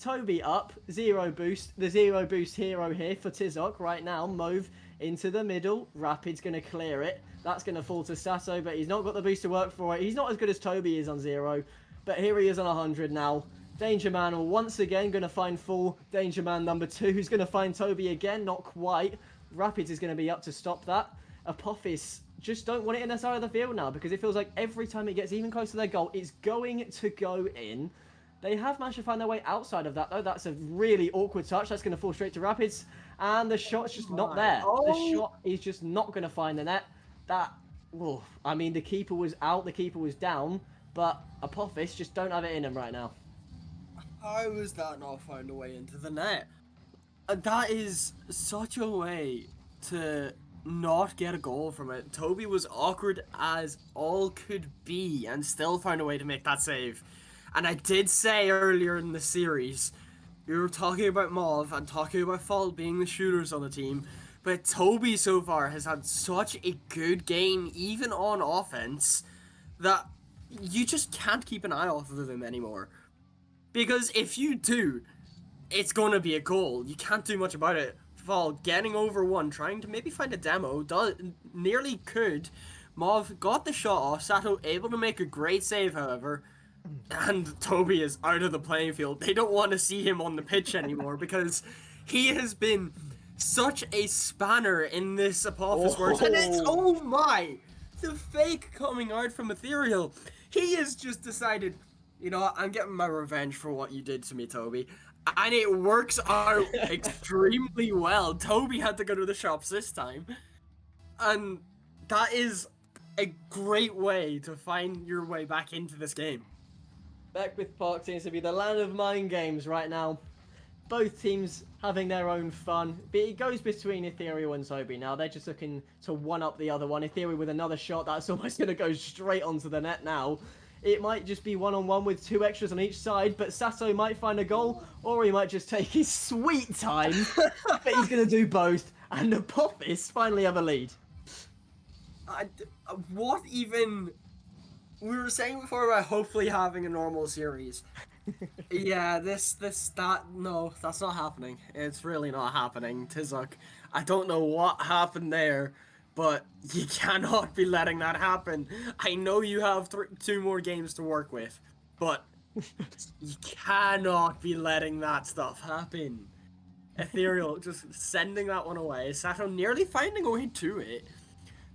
Toby up, 0 boost. The 0 boost hero here for Tizok right now. Mauve into the middle. Rapid's going to clear it. That's going to fall to Sato, but he's not got the boost to work for it. He's not as good as Toby is on 0, but here he is on 100 now. Danger Man once again going to find Fall. Danger Man number 2 who's going to find Toby again. Not quite. Rapids is going to be up to stop that. Apophis just don't want it in the side of the field now because it feels like every time it gets even close to their goal, it's going to go in. They have managed to find their way outside of that, though. That's a really awkward touch. That's going to fall straight to Rapids. And the shot's just not there. The shot is just not going to find the net. I mean, the keeper was out, the keeper was down, but Apophis just don't have it in him right now. How is that not found a way into the net? That is such a way to not get a goal from it. Toby was awkward as all could be and still found a way to make that save. And I did say earlier in the series, we were talking about Mauve and talking about Fall being the shooters on the team, but Toby so far has had such a good game, even on offense, that you just can't keep an eye off of him anymore. Because if you do, it's going to be a goal. You can't do much about it. Fall getting over one, trying to maybe find a demo, nearly could. Mauve got the shot off, Sato able to make a great save, however. And Toby is out of the playing field. They don't want to see him on the pitch anymore because he has been such a spanner in this Apophis works. And it's, oh my, the fake coming out from Ethereal. He has just decided, you know what, I'm getting my revenge for what you did to me, Toby. And it works out extremely well. Toby had to go to the shops this time. And that is a great way to find your way back into this game. Beckwith Park seems to be the land of mind games right now. Both teams having their own fun. But it goes between Ethereal and Toby now. They're just looking to one-up the other one. Ethereal with another shot. That's almost going to go straight onto the net now. It might just be one-on-one with 2 extras on each side, but Sato might find a goal, or he might just take his sweet time. But he's going to do both, and the Apophis finally have a lead. What even... We were saying before about hopefully having a normal series. Yeah, no, that's not happening. It's really not happening. Tizok, I don't know what happened there, but you cannot be letting that happen. I know you have 2 more games to work with, but you cannot be letting that stuff happen. Ethereal just sending that one away. Sato nearly finding a way to it,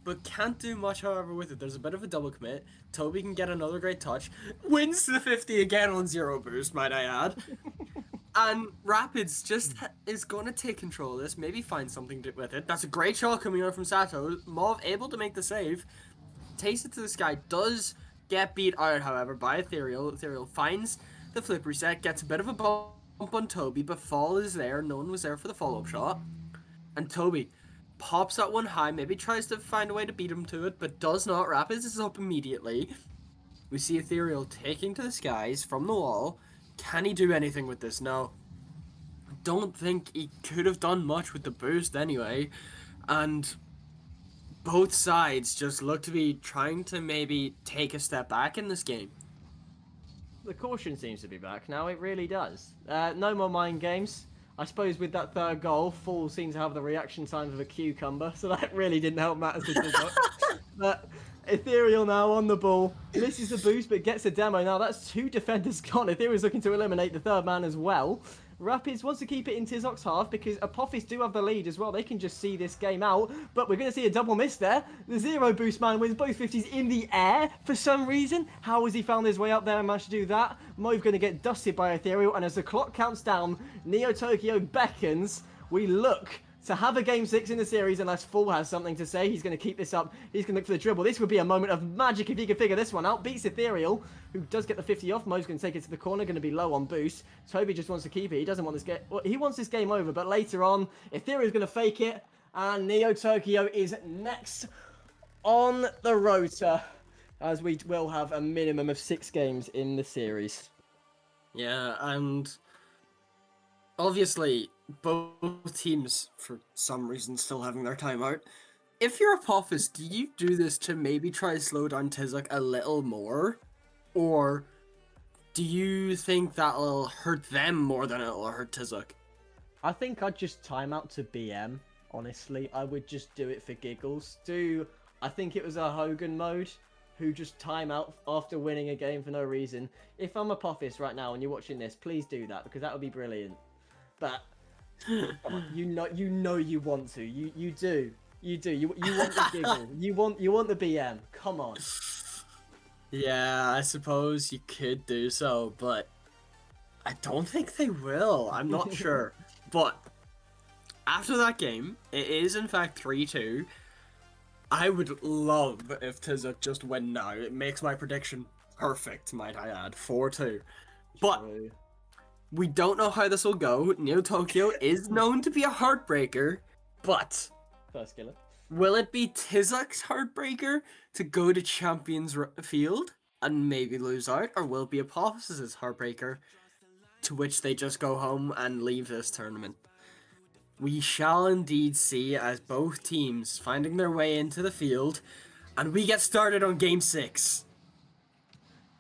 but can't do much, however, with it. There's a bit of a double commit. Toby can get another great touch. Wins the 50 again on 0 boost, might I add. And Rapids just is going to take control of this, maybe find something with it. That's a great shot coming out from Sato. Mauve able to make the save. Takes it to the sky. Does get beat out, however, by Ethereal. Ethereal finds the flip reset, gets a bit of a bump on Toby, but Fall is there. No one was there for the follow-up shot. And Toby pops that one high, maybe tries to find a way to beat him to it, but does not. Rapids is up immediately. We see Ethereal taking to the skies from the wall. Can he do anything with this? No. Don't think he could have done much with the boost anyway. And both sides just look to be trying to maybe take a step back in this game. The caution seems to be back now, it really does. No more mind games. I suppose with that third goal, Fool seemed to have the reaction time of a cucumber, so that really didn't help matters at all. But Ethereal now on the ball, misses the boost but gets a demo. Now that's 2 defenders gone. Ethereal's looking to eliminate the third man as well. Rapids wants to keep it in Tizok's half because Apophis do have the lead as well. They can just see this game out, but we're going to see a double miss there. The 0 boost man wins both 50s in the air for some reason. How has he found his way up there and managed to do that? Mauve going to get dusted by Ethereal, and as the clock counts down, Neo Tokyo beckons. We look to have a Game 6 in the series unless Fool has something to say. He's going to keep this up. He's going to look for the dribble. This would be a moment of magic if he could figure this one out. Beats Ethereal, who does get the 50 off. Mo's going to take it to the corner, going to be low on boost. Toby just wants to keep it. He doesn't want this game. Well, he wants this game over, but later on, Ethereal's going to fake it, and Neo Tokyo is next on the rota, as we will have a minimum of 6 games in the series. Yeah, and obviously both teams, for some reason, still having their timeout. If you're Apophis, do you do this to maybe try to slow down Tizok a little more? Or do you think that'll hurt them more than it'll hurt Tizok? I think I'd just time out to BM, honestly. I would just do it for giggles. I think it was a Hogan mode, who just time out after winning a game for no reason. If I'm Apophis right now and you're watching this, please do that, because that would be brilliant. But come on, you know you want to. You do. You want the giggle. You want the BM. Come on. Yeah, I suppose you could do so, but I don't think they will. I'm not sure. But after that game, it is in fact 3-2. I would love if Tizok just win now. It makes my prediction perfect, might I add. 4-2. But we don't know how this will go. Neo Tokyo is known to be a heartbreaker, but First killer. will it be Tizok's heartbreaker to go to Champions Field and maybe lose out, or will it be Apophis' heartbreaker to which they just go home and leave this tournament? We shall indeed see, as both teams finding their way into the field, and we get started on Game 6.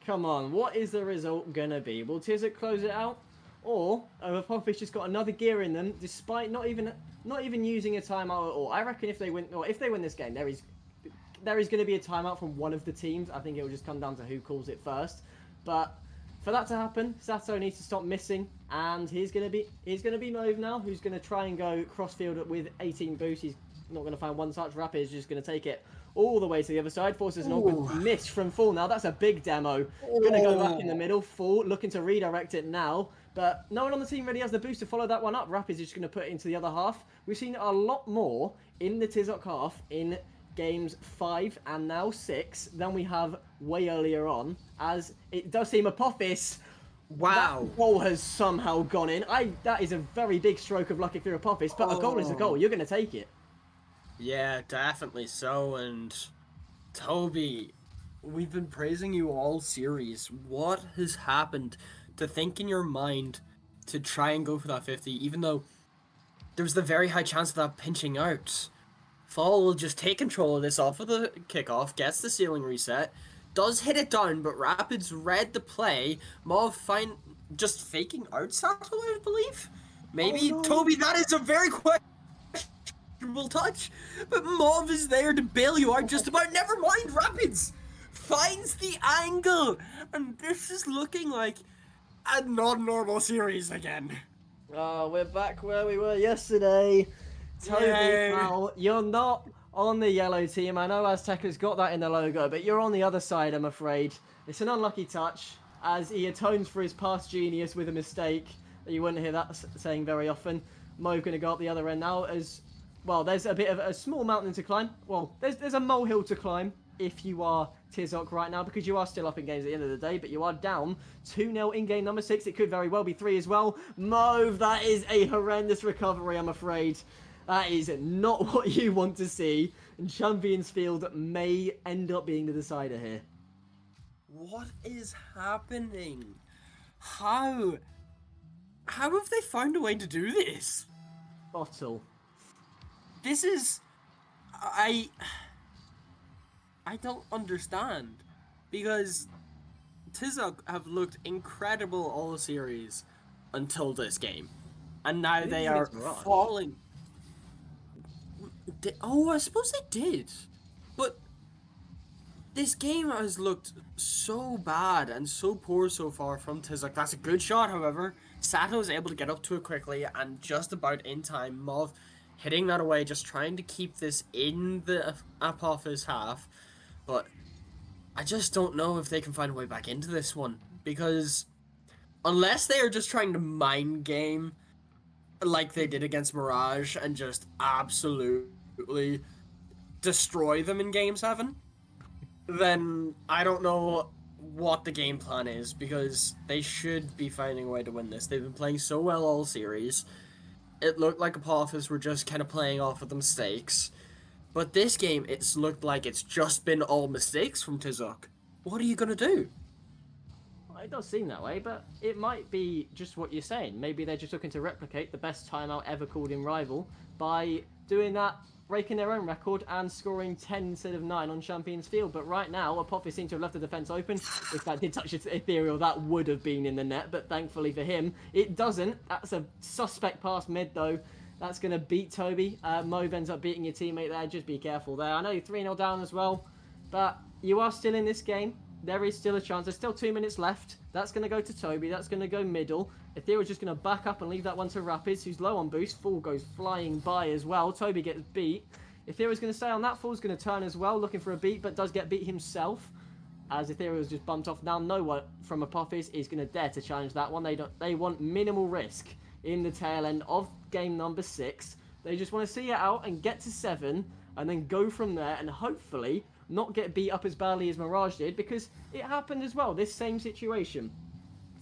Come on, what is the result gonna be? Will Tizok close it out? Or Apophis just got another gear in them, despite not even using a timeout at all. I reckon if they win this game, there is going to be a timeout from one of the teams. I think it will just come down to who calls it first. But for that to happen, Sato needs to stop missing, and he's going to be Mauve now, who's going to try and go crossfield with 18 boost. He's not going to find one touch. Rapid is just going to take it all the way to the other side. Forces an awkward miss from Fool. Now that's a big demo. Going to go back in the middle. Fool looking to redirect it now. But no one on the team really has the boost to follow that one up. Rapid's just going to put it into the other half. We've seen it a lot more in the Tizok half in games 5 and now 6 than we have way earlier on, as it does seem Apophis. Wow. That goal has somehow gone in. That is a very big stroke of luck if you're Apophis, but a goal is a goal. You're going to take it. Yeah, definitely so. And Toby, we've been praising you all series. What has happened to think in your mind to try and go for that 50, even though there was the very high chance of that pinching out? Fall will just take control of this off of the kickoff, gets the ceiling reset, does hit it down, but Rapids read the play. Mauve just faking out Sato, I believe? Maybe? Oh, no. Toby, that is a very questionable touch, but Mauve is there to bail you out just about. Never mind, Rapids finds the angle, and this is looking like a non-normal series again. Oh, we're back where we were yesterday. Toby, pal, you're not on the yellow team. I know Azteca's got that in the logo, but you're on the other side, I'm afraid. It's an unlucky touch, as he atones for his past genius with a mistake. You wouldn't hear that saying very often. Mo going to go up the other end now, as well, there's a bit of a small mountain to climb. Well, there's a molehill to climb if you are Tizok right now, because you are still up in games at the end of the day, but you are down 2-0 in game number 6. It could very well be 3 as well. Mauve, that is a horrendous recovery, I'm afraid. That is not what you want to see, and Champions Field may end up being the decider here. What is happening? How have they found a way to do this? Bottle. This is... I don't understand. Because Tizok have looked incredible all series until this game. And now they are falling. I suppose they did. But this game has looked so bad and so poor so far from Tizok. That's a good shot, however. Sato is able to get up to it quickly and just about in time. Mauve hitting that away, just trying to keep this in the Apophis half. But I just don't know if they can find a way back into this one. Because unless they are just trying to mind game like they did against Mirage and just absolutely destroy them in Game 7, then I don't know what the game plan is, because they should be finding a way to win this. They've been playing so well all series. It looked like Apophis were just kind of playing off of the mistakes. But this game, it's looked like it's just been all mistakes from Tizok. What are you going to do? It does seem that way, but it might be just what you're saying. Maybe they're just looking to replicate the best timeout ever called in Rival by doing that, breaking their own record and scoring 10 instead of 9 on Champions Field. But right now, Apophis seems to have left the defense open. If that did touch Ethereal, that would have been in the net, but thankfully for him, it doesn't. That's a suspect pass mid, though. That's going to beat Toby. Mauve ends up beating your teammate there. Just be careful there. I know you're 3-0 down as well, but you are still in this game. There is still a chance. There's still 2 minutes left. That's going to go to Toby. That's going to go middle. Ethereal's just going to back up and leave that one to Rapids, who's low on boost. Fool goes flying by as well. Toby gets beat. Ethereal's going to stay on that. Fool's going to turn as well, looking for a beat, but does get beat himself, as Ethereal's just bumped off. Now no one from Apophis is going to dare to challenge that one. They want minimal risk in the tail end of game number 6. They just want to see it out and get to 7, and then go from there, and hopefully not get beat up as badly as Mirage did, because it happened as well, this same situation.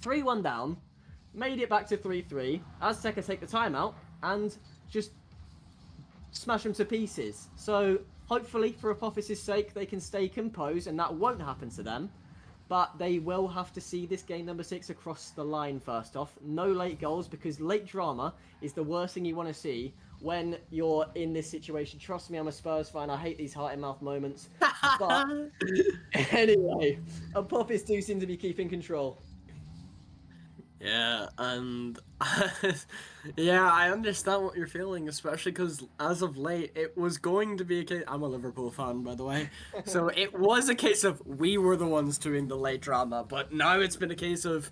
3-1 down, made it back to 3-3, Azteca take the timeout, and just smash them to pieces. So hopefully, for Apophis' sake, they can stay composed, and that won't happen to them. But they will have to see this game number 6 across the line first off. No late goals, because late drama is the worst thing you want to see when you're in this situation. Trust me, I'm a Spurs fan. I hate these heart-in-mouth moments. But anyway, Apophis do seem to be keeping control. Yeah, and yeah, I understand what you're feeling, especially because as of late, it was going to be a case. I'm a Liverpool fan, by the way, so it was a case of we were the ones doing the late drama, but now it's been a case of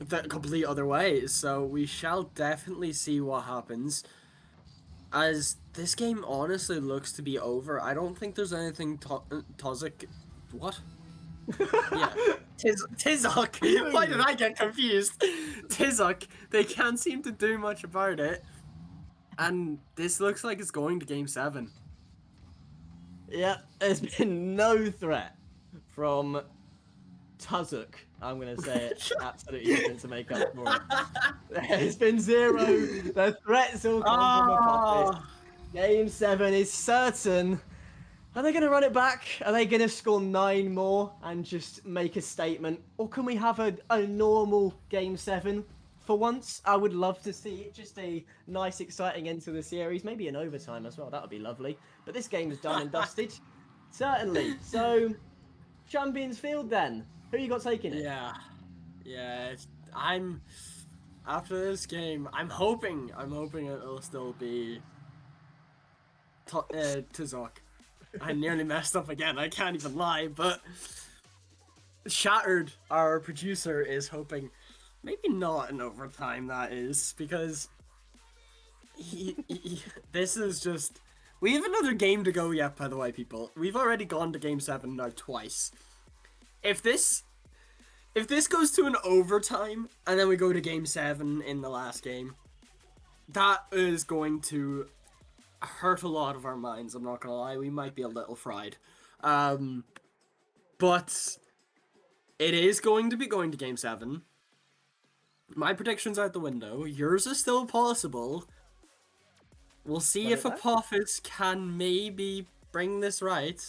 the complete other ways. So we shall definitely see what happens. As this game honestly looks to be over, I don't think there's anything Tozak. What? Yeah, Tizok. Why did I get confused? Tizok. They can't seem to do much about it, and this looks like it's going to Game 7. Yeah, there's been no threat from Tuzuk. I'm going to say it absolutely different to make up for it. There's been 0. The threats all come from Apophis. Game 7 is certain. Are they going to run it back? Are they going to score 9 more and just make a statement? Or can we have a normal Game 7 for once? I would love to see just a nice, exciting end to the series. Maybe an overtime as well. That would be lovely. But this game's done and dusted. Certainly. So, Champions Field then. Who you got taking it? Yeah. I'm after this game. I'm hoping it'll still be Tizok. I nearly messed up again. I can't even lie, but Shattered, our producer, is hoping maybe not an overtime. That is because this is just. We have another game to go yet. By the way, people, we've already gone to Game 7 now twice. If this goes to an overtime and then we go to Game 7 in the last game, that is going to hurt a lot of our minds. I'm not gonna lie, we might be a little fried. But it is going to be going to Game 7. My prediction's out the window. Yours is still possible. We'll see Got if it back? Apophis can maybe bring this right.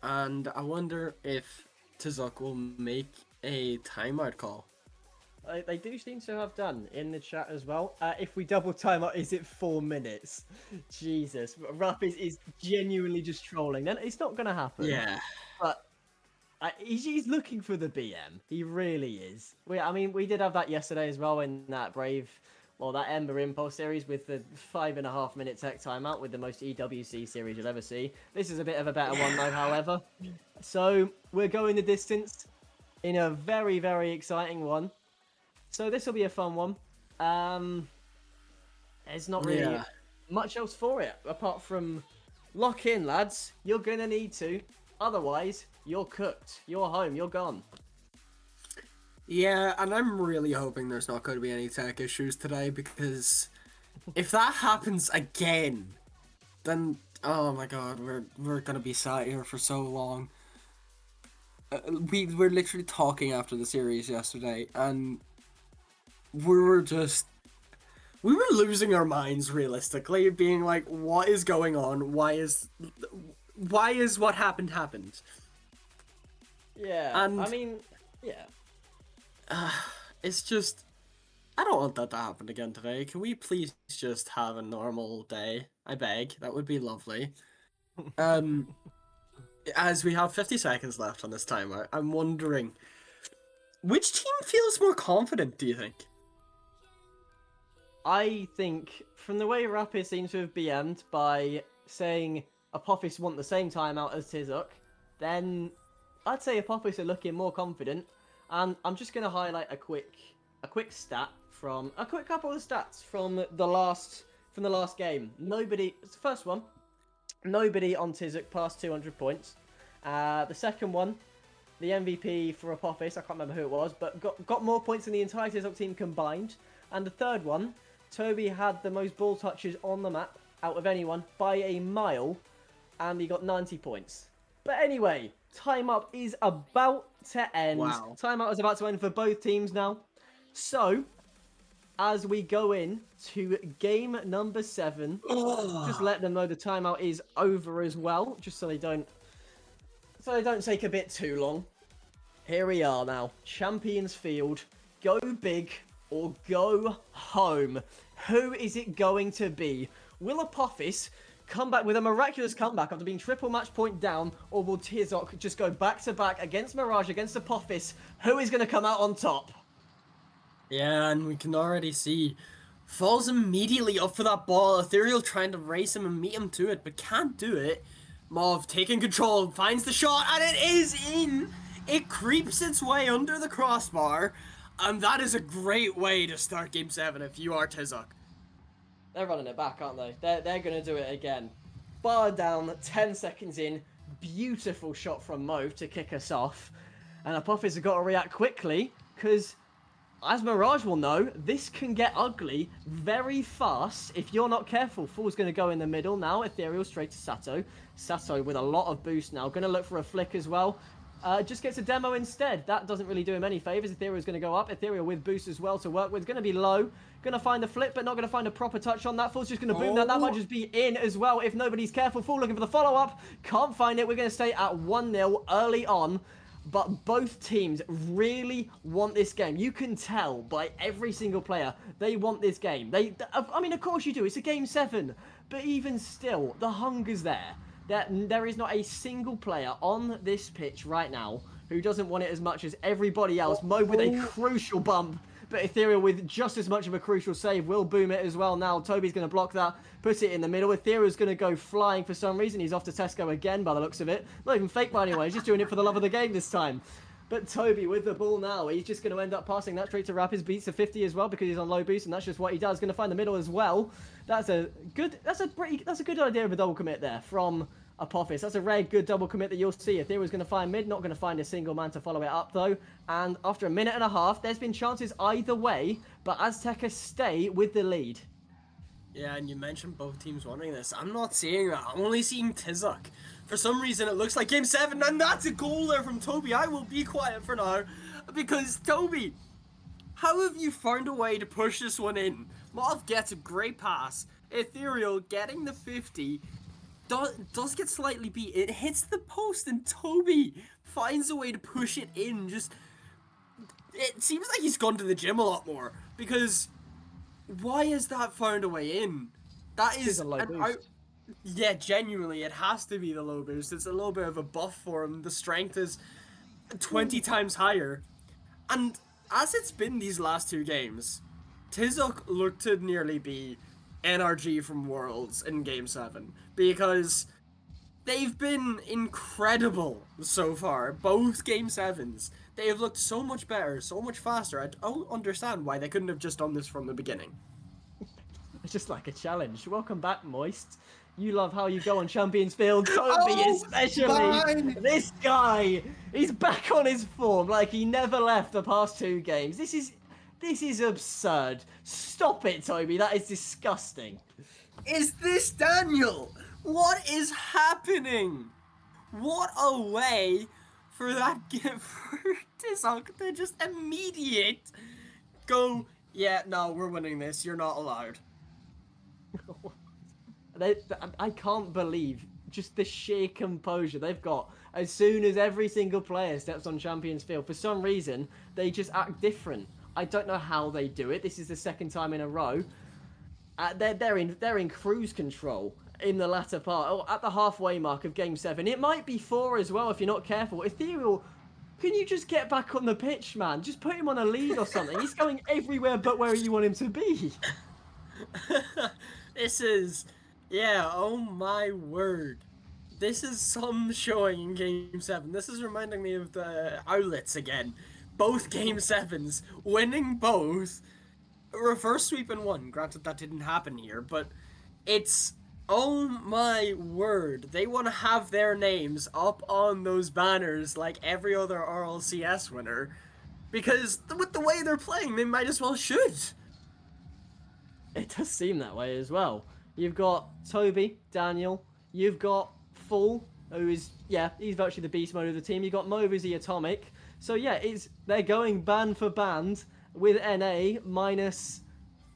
And I wonder if Tizok will make a timeout call. They do seem to have done in the chat as well. If we double time out, is it 4 minutes? Jesus. Rupp is genuinely just trolling. Then it's not going to happen. Yeah. But he's looking for the BM. He really is. We did have that yesterday as well in that that Ember Impulse series with the 5.5 minute tech timeout with the most EWC series you'll ever see. This is a bit of a better one though, however. So we're going the distance in a very, very exciting one. So this will be a fun one. There's not really much else for it apart from lock in, lads. You're gonna need to. Otherwise, you're cooked. You're home. You're gone. Yeah, and I'm really hoping there's not going to be any tech issues today, because if that happens again, then oh my god, we're going to be sat here for so long. We were literally talking after the series yesterday, and we were losing our minds realistically, being like, what is going on? Why is what happened? Yeah, And yeah. it's just, I don't want that to happen again today. Can we please just have a normal day? I beg. That would be lovely. As we have 50 seconds left on this timer, I'm wondering, which team feels more confident, do you think? I think, from the way Rapid seems to have BM'd by saying Apophis want the same timeout as Tizok, then I'd say Apophis are looking more confident. And I'm just going to highlight a quick couple of stats from the last game. First one, nobody on Tizok passed 200 points. The second one, the MVP for Apophis, I can't remember who it was, but got more points than the entire Tizok team combined. And the third one, Toby had the most ball touches on the map out of anyone by a mile, and he got 90 points. But anyway, time up is about to end. Wow. Timeout is about to end for both teams now. So, as we go in to game number 7, just let them know the timeout is over as well, just so they don't take a bit too long. Here we are now, Champions Field. Go big or go home. Who is it going to be? Will Apophis come back with a miraculous comeback after being triple match point down, or will Tizok just go back to back against Mirage, against Apophis? Who is going to come out on top? Yeah, and we can already see falls immediately up for that ball. Ethereal trying to race him and meet him to it, but can't do it. Mauve taking control, finds the shot, and it is in! It creeps its way under the crossbar, and that is a great way to start Game 7 if you are Tizok. They're running it back, aren't they? They're going to do it again. Bar down, 10 seconds in. Beautiful shot from Mauve to kick us off. And Apophis have got to react quickly, because, as Mirage will know, this can get ugly very fast if you're not careful. Fool's going to go in the middle now. Ethereal straight to Sato. Sato with a lot of boost now. Going to look for a flick as well. Just gets a demo instead. That doesn't really do him any favors. Ethereal's going to go up. Ethereal with boost as well to work with. Going to be low. Going to find the flip, but not going to find a proper touch on that. Fool's just going to boom that. That might just be in as well if nobody's careful. Fool looking for the follow-up. Can't find it. We're going to stay at 1-0 early on. But both teams really want this game. You can tell by every single player they want this game. I mean, of course you do. It's a game 7. But even still, the hunger's there. There is not a single player on this pitch right now who doesn't want it as much as everybody else. Mauve with a crucial bump, but Ethereal with just as much of a crucial save will boom it as well now. Toby's going to block that, put it in the middle. Ethereal's going to go flying for some reason. He's off to Tesco again by the looks of it. Not even fake by anyway, he's just doing it for the love of the game this time. But Toby with the ball now, he's just going to end up passing that straight to Rapids. Beats to 50 as well because he's on low boost, and that's just what he does. Going to find the middle as well. That's a good idea of a double commit there from Apophis. That's a rare good double commit that you'll see. Ethereal's going to find mid, not going to find a single man to follow it up though. And after a minute and a half, there's been chances either way, but Azteca stay with the lead. Yeah, and you mentioned both teams wanting this. I'm not seeing that. I'm only seeing Tizok. For some reason, it looks like Game 7, and that's a goal there from Toby. I will be quiet for now, because Toby, how have you found a way to push this one in? Mauve gets a great pass. Ethereal getting the 50 does get slightly beat. It hits the post and Toby finds a way to push it in. Just it seems like he's gone to the gym a lot more, because why has that found a way in? That This is a low an boost. yeah, genuinely, it has to be the low boost. It's a little bit of a buff for him. The strength is 20 times higher. And as it's been these last two games, Tizok looked to nearly be NRG from Worlds in Game 7, because they've been incredible so far. Both Game 7s. They have looked so much better, so much faster. I don't understand why they couldn't have just done this from the beginning. It's just like a challenge. Welcome back, Moist. You love how you go on Champions Field. Toby especially. Fine. This guy, he's back on his form like he never left the past two games. This is absurd. Stop it, Toby. That is disgusting. Is this Daniel? What is happening? What a way for that for Tizok to just immediate go, yeah, no, we're winning this. You're not allowed. I can't believe just the sheer composure they've got as soon as every single player steps on Champions Field. For some reason, they just act different. I don't know how they do it. This is the second time in a row. They're in cruise control in the latter part, at the halfway mark of Game 7. It might be 4 as well if you're not careful. Ethereal, can you just get back on the pitch, man? Just put him on a lead or something. He's going everywhere but where you want him to be. This is, yeah, oh my word. This is some showing in Game 7. This is reminding me of the Owlets again. Both Game 7s, winning both. Reverse sweep in one. Granted, that didn't happen here, but it's, oh my word. They want to have their names up on those banners like every other RLCS winner, because with the way they're playing, they might as well should. It does seem that way as well. You've got Toby, Daniel, you've got Full, who is, yeah, he's virtually the beast mode of the team. You've got Mo, who's the Atomic. So yeah, they're going band for band with NA minus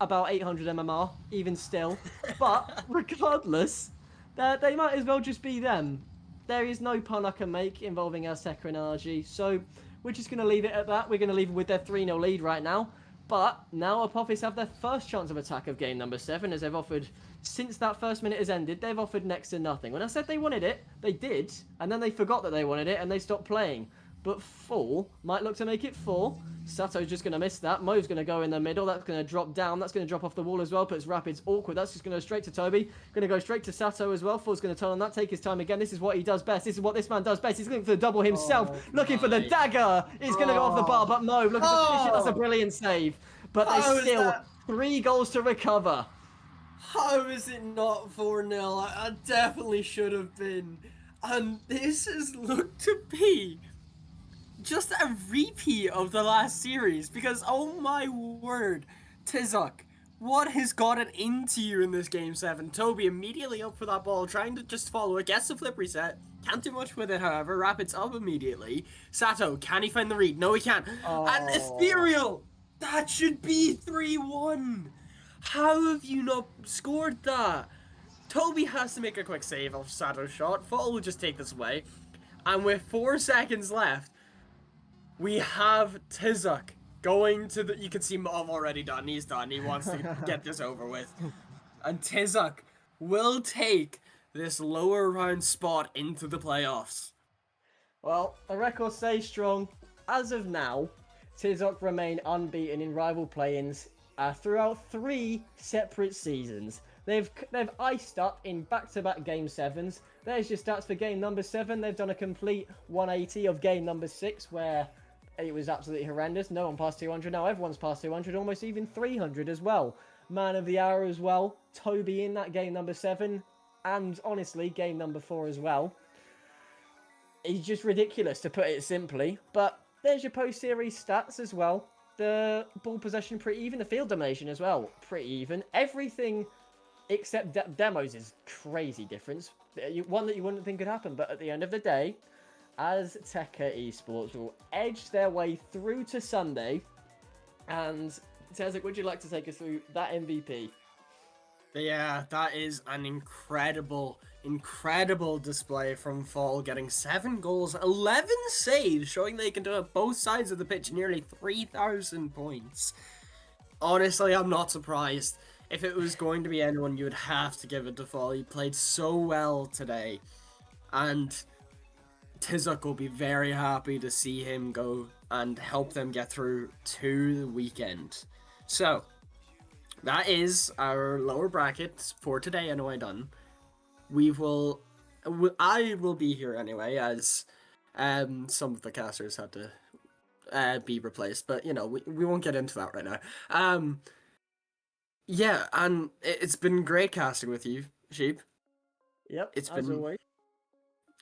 about 800 MMR, even still. But regardless, they might as well just be them. There is no pun I can make involving Azteca and RG, so we're just going to leave it at that. We're going to leave it with their 3-0 lead right now. But now Apophis have their first chance of attack of game number 7, as they've offered, since that first minute has ended, they've offered next to nothing. When I said they wanted it, they did, and then they forgot that they wanted it, and they stopped playing. But Full might look to make it 4. Sato's just going to miss that. Mo's going to go in the middle. That's going to drop down. That's going to drop off the wall as well. Puts Rapids awkward. That's just going to go straight to Toby. Going to go straight to Sato as well. Full's going to turn on that. Take his time again. This is what he does best. This is what this man does best. He's looking for the double himself. Looking for the dagger. He's going to go off the bar. But Mo looking to finish it. That's a brilliant save. But there's still 3 goals to recover. How is it not 4-0? I definitely should have been. And this has looked to be just a repeat of the last series, because oh my word, Tizok, what has gotten into you in this Game 7? Toby immediately up for that ball, trying to just follow it, gets the flip reset, can't do much with it however, Rapids up immediately. Sato, can he find the read? No he can't. And Ethereal, that should be 3-1. How have you not scored that? Toby has to make a quick save off Sato's shot, Fall will just take this away, and with 4 seconds left, we have Tizok going to the... You can see Mov already done. He's done. He wants to get this over with. And Tizok will take this lower round spot into the playoffs. Well, the record stays strong. As of now, Tizok remain unbeaten in rival play-ins throughout 3 separate seasons. They've iced up in back-to-back Game 7s. There's your stats for game number 7. They've done a complete 180 of game number 6, where it was absolutely horrendous. No one passed 200. Now everyone's passed 200, almost even 300 as well. Man of the hour as well. Toby in that game number 7. And honestly, game number 4 as well. It's just ridiculous, to put it simply. But there's your post-series stats as well. The ball possession pretty even. The field domination as well, pretty even. Everything except demos is crazy difference. One that you wouldn't think could happen. But at the end of the day, Azteca Esports will edge their way through to Sunday. And Tezek, would you like to take us through that MVP? Yeah, that is an incredible display from Fall, getting 7 goals, 11 saves, showing they can do it both sides of the pitch, nearly 3,000 points. Honestly, I'm not surprised. If it was going to be anyone, you would have to give it to Fall. He played so well today, and Tizuk will be very happy to see him go and help them get through to the weekend. So, that is our lower bracket for today. Anyway, done. I will be here anyway, as some of the casters had to be replaced, but you know, we won't get into that right now. Yeah, and it's been great casting with you, Sheep. Yep, It's as been always.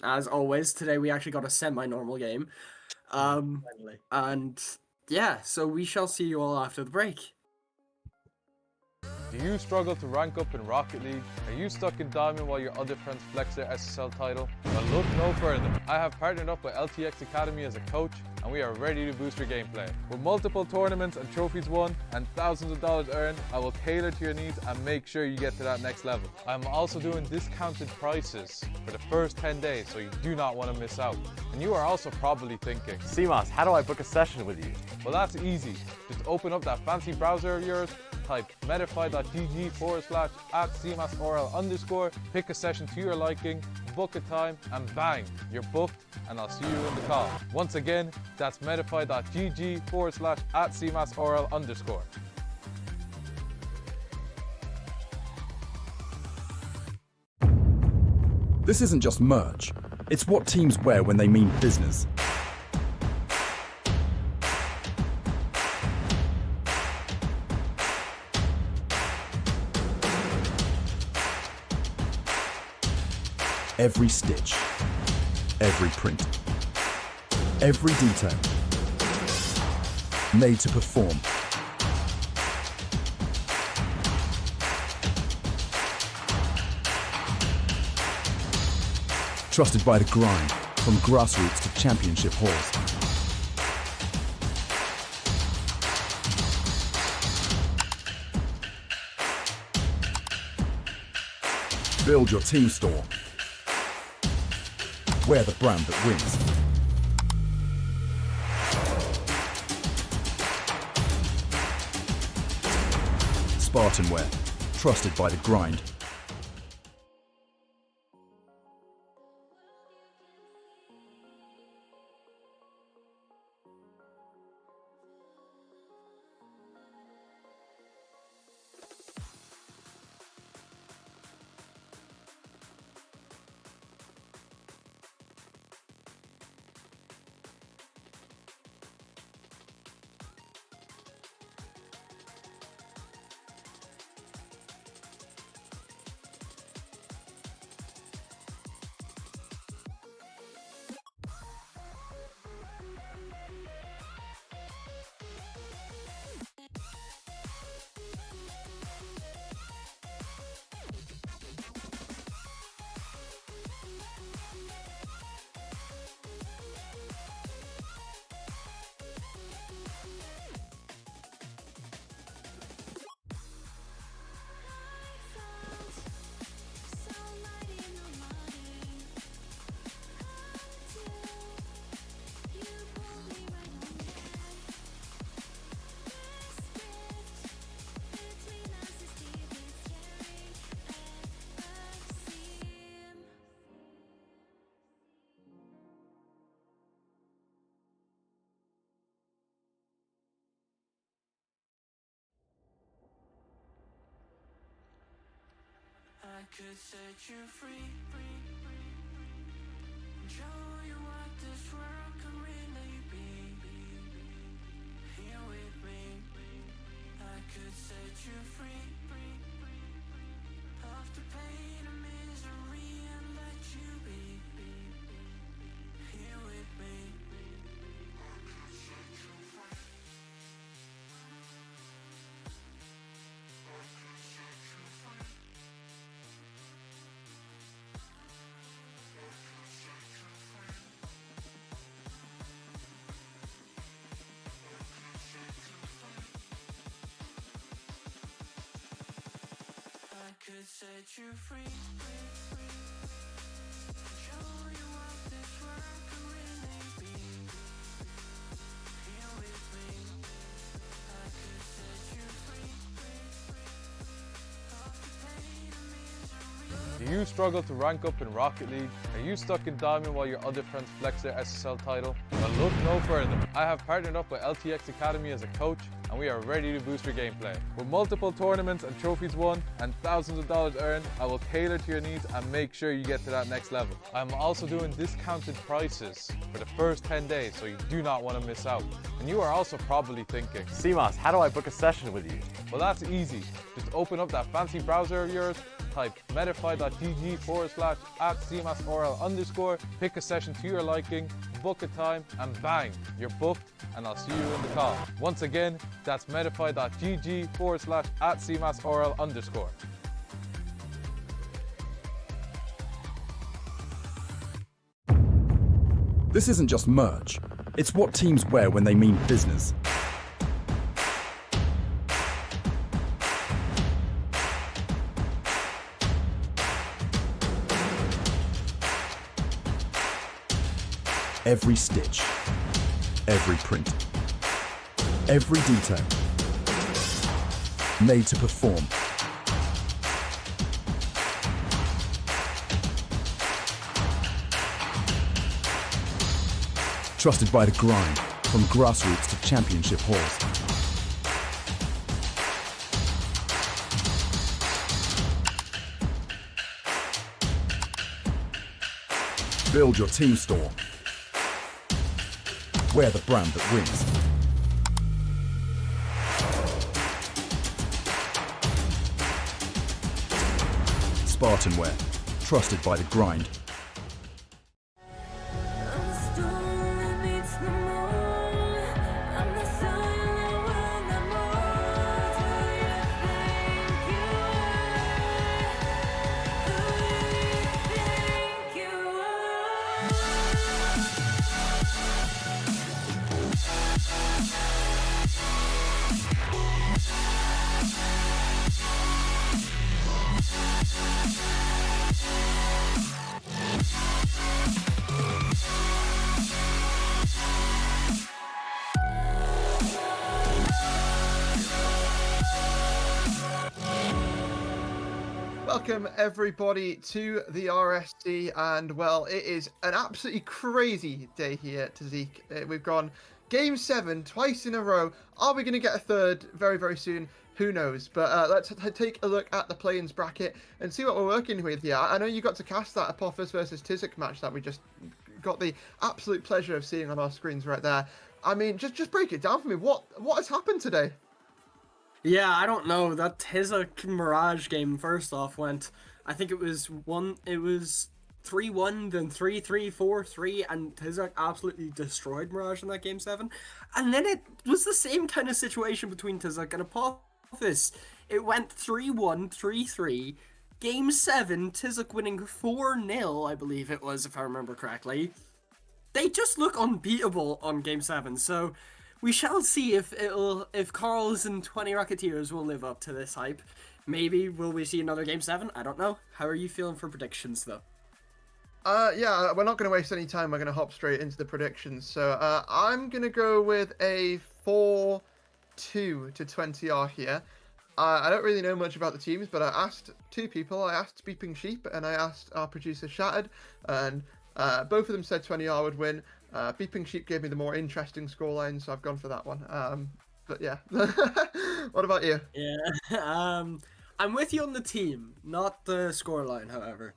As always. Today we actually got a semi-normal game. Finally. And yeah, so we shall see you all after the break. Do you struggle to rank up in Rocket League? Are you stuck in Diamond while your other friends flex their SSL title? Well, look no further. I have partnered up with LTXAcademy as a coach, and we are ready to boost your gameplay. With multiple tournaments and trophies won and thousands of dollars earned, I will tailor to your needs and make sure you get to that next level. I'm also doing discounted prices for the first 10 days, so you do not want to miss out. And you are also probably thinking, CMOS, how do I book a session with you? well, that's easy. Just open up that fancy browser of yours, type metafy.gg/@cmasorl_, pick a session to your liking, book a time, and bang, you're booked, and I'll see you in the call. Once again, that's metafy.gg/@cmasorl_. This isn't just merch, it's what teams wear when they mean business. Every stitch, every print, every detail, made to perform. Trusted by the grind, from grassroots to championship halls. Build your team store. Wear the brand that wins. SpartanWare, trusted by the grind. I could set you free, show you what this world can really be. Here with me, I could set you free of the pain and misery and let you be. Here with me, I could set you free. I could set you free. I could set you free. set you free, show you what this world can really be. Here with me, I could set you free, off the pain and misery. Do you struggle to rank up in Rocket League? Are you stuck in Diamond while your other friends flex their SSL title? Well, look no further. I have partnered up with LTXAcademy as a coach, and we are ready to boost your gameplay. With multiple tournaments and trophies won and thousands of dollars earned, I will cater to your needs and make sure you get to that next level. I'm also doing discounted prices for the first 10 days, so you do not want to miss out. And you are also probably thinking, CMOS, how do I book a session with you? well, that's easy. Just open up that fancy browser of yours, type metafy.gg/@cmasorl_, pick a session to your liking, book a time, and bang, you're booked, and I'll see you in the call. Once again, that's metafy.gg/@cmasorl_. This isn't just merch, it's what teams wear when they mean business. Every stitch, every print, every detail, made to perform. Trusted by the grind, from grassroots to championship halls. Build your team store. Wear the brand that wins. SpartanWare, trusted by the grind. I'm the storm that meets the moon. I'm the sun that will not move. Do you think you are? Who do you think you Welcome everybody to the RSC, and well, it is an absolutely crazy day here to Zeke. We've gone Game 7 twice in a row. Are we going to get a third very, very soon? Who knows? But let's take a look at the play-ins bracket and see what we're working with here. I know you got to cast that Apophis versus Tizik match that we just got the absolute pleasure of seeing on our screens right there. I mean, just break it down for me. What has happened today? Yeah, I don't know. That Tizik Mirage game first off went, I think it was 3-1, then 3-3, 4-3, and Tizik absolutely destroyed Mirage in that game 7. And then it was the same kind of situation between Tizik and Apophis. It went 3-1, 3-3. Game 7, Tizik winning 4-0, I believe it was, if I remember correctly. They just look unbeatable on game 7, so we shall see if Carls and 20 Rocketeers will live up to this hype. Maybe will we see another game 7? I don't know. How are you feeling for predictions though? Yeah, we're not going to waste any time. We're going to hop straight into the predictions. So I'm going to go with a 4-2 to 20R here. I don't really know much about the teams, but I asked two people. I asked Beeping Sheep and I asked our producer Shattered, and both of them said 20R would win. Beeping Sheep gave me the more interesting scoreline, so I've gone for that one. But yeah, what about you? Yeah, I'm with you on the team, not the scoreline. However,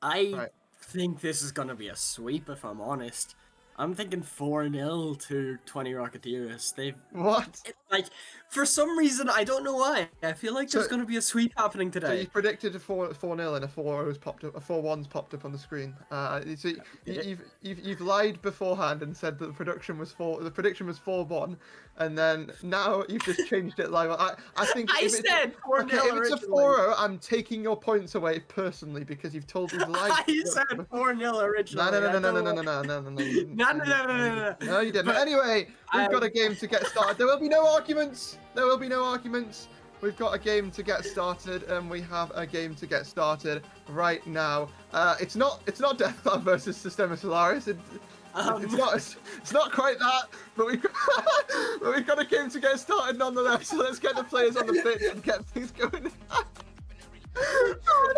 I think this is gonna be a sweep. If I'm honest, I'm thinking 4-0 to 20 Rocketeers. Like, for some reason, I don't know why. I feel like there's going to be a sweep happening today. So you predicted a 4-0 and a 4-0's popped up, a 4-1's popped up on the screen. So you've lied beforehand and said that the prediction was 4-1, and then now you've just changed it live. I think I said 4-0. Okay, if it's a 4-0, I'm taking your points away personally because you've lied. I said 4-0 originally. No. No, you didn't. Anyway, we've got a game to get started. There will be no arguments. we've got a game to get started, and we have a game to get started right now. It's not Deathclaw versus Systema Solaris. It's not quite that, but we've got a game to get started nonetheless. So let's get the players on the pitch and get things going. Oh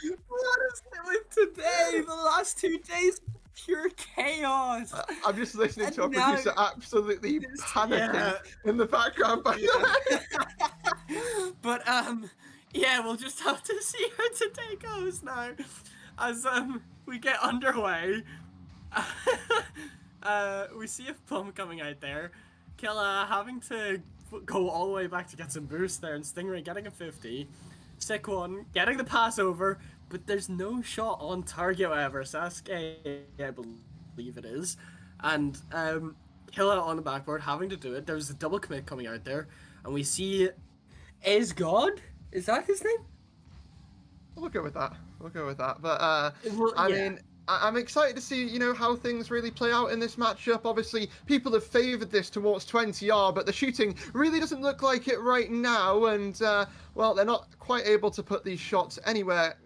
no! What is it with today? The last 2 days, pure chaos. I'm just listening And to our now producer absolutely panicking in the background. By the way. But yeah, we'll just have to see how today goes now, as we get underway. We see a pump coming out there. Killa having to go all the way back to get some boost there, and Stingray getting a 50. Sick one, getting the pass over, but there's no shot on target, whatever. Sasuke, I believe it is. And Killa on the backboard having to do it. There's a double commit coming out there, and we see Is God? Is that his name? We'll go with that. But Well, I yeah. mean, I'm excited to see, how things really play out in this matchup. Obviously, people have favoured this towards 20R, but the shooting really doesn't look like it right now. And, well, they're not quite able to put these shots anywhere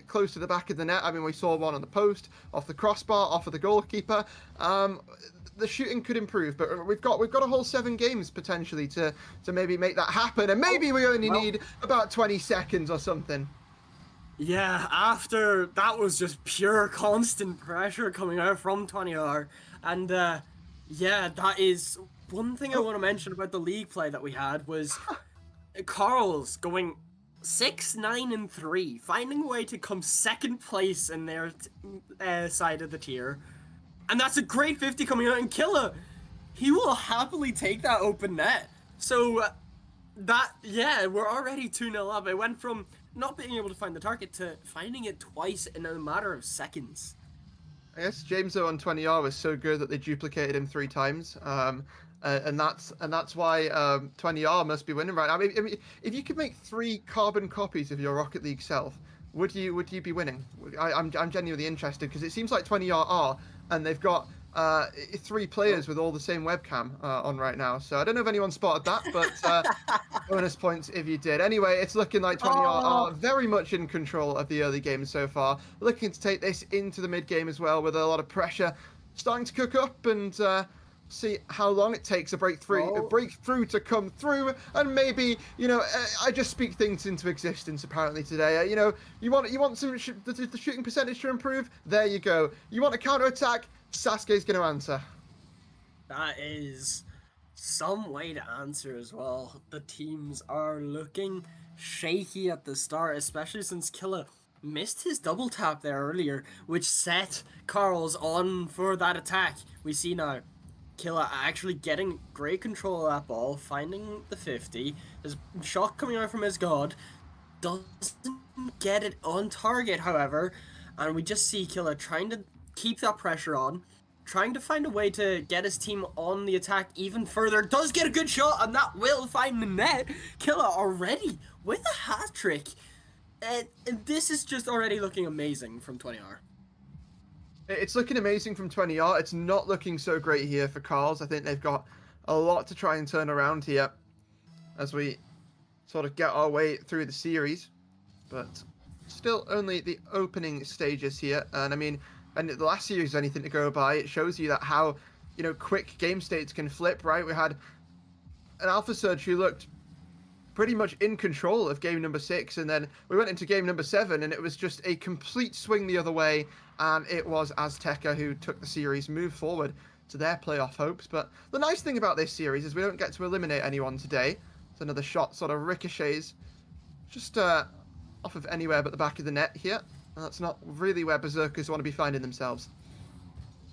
close to the back of the net. I mean, we saw one on the post, off the crossbar, off of the goalkeeper. The shooting could improve, but we've got a whole 7 games potentially to maybe make that happen. And maybe we only need about 20 seconds or something. Yeah, after that was just pure constant pressure coming out from 20R. And yeah, that is one thing I want to mention about the league play that we had was Carl's going 6-9-3, finding a way to come second place in their side of the tier. And that's a great 50 coming out, and Killa, he will happily take that open net. So that, yeah, we're already 2-0 up. It went from not being able to find the target to finding it twice in a matter of seconds. I guess Jameso on 20R was so good that they duplicated him 3 times, and that's why 20R must be winning right now. I mean, if you could make 3 carbon copies of your Rocket League self, would you be winning? I'm genuinely interested because it seems like 20R are, and they've got 3 players with all the same webcam on right now. So I don't know if anyone spotted that, but bonus points if you did. Anyway, it's looking like 20R are very much in control of the early game so far. Looking to take this into the mid game as well with a lot of pressure. Starting to cook up and see how long it takes a breakthrough to come through. And maybe, I just speak things into existence apparently today. You want some the shooting percentage to improve? There you go. You want a counter attack? Sasuke's going to answer. That is some way to answer as well. The teams are looking shaky at the start, especially since Killa missed his double tap there earlier, which set Carl's on for that attack. We see now Killa actually getting great control of that ball, finding the 50. There's a shot coming out from his god. Doesn't get it on target, however, and we just see Killa trying to keep that pressure on, trying to find a way to get his team on the attack even further. Does get a good shot, and that will find the net. Killa already with a hat trick. And this is just already looking amazing from 20R. It's looking amazing from 20R. It's not looking so great here for Carls. I think they've got a lot to try and turn around here as we sort of get our way through the series. But still only the opening stages here. And I mean, and the last series is anything to go by. It shows you that how, quick game states can flip, right? We had an Alpha Surge who looked pretty much in control of game number 6, and then we went into game number 7, and it was just a complete swing the other way, and it was Azteca who took the series, moved forward to their playoff hopes. But the nice thing about this series is we don't get to eliminate anyone today. So another shot sort of ricochets just off of anywhere but the back of the net here. And that's not really where Berserkers want to be finding themselves.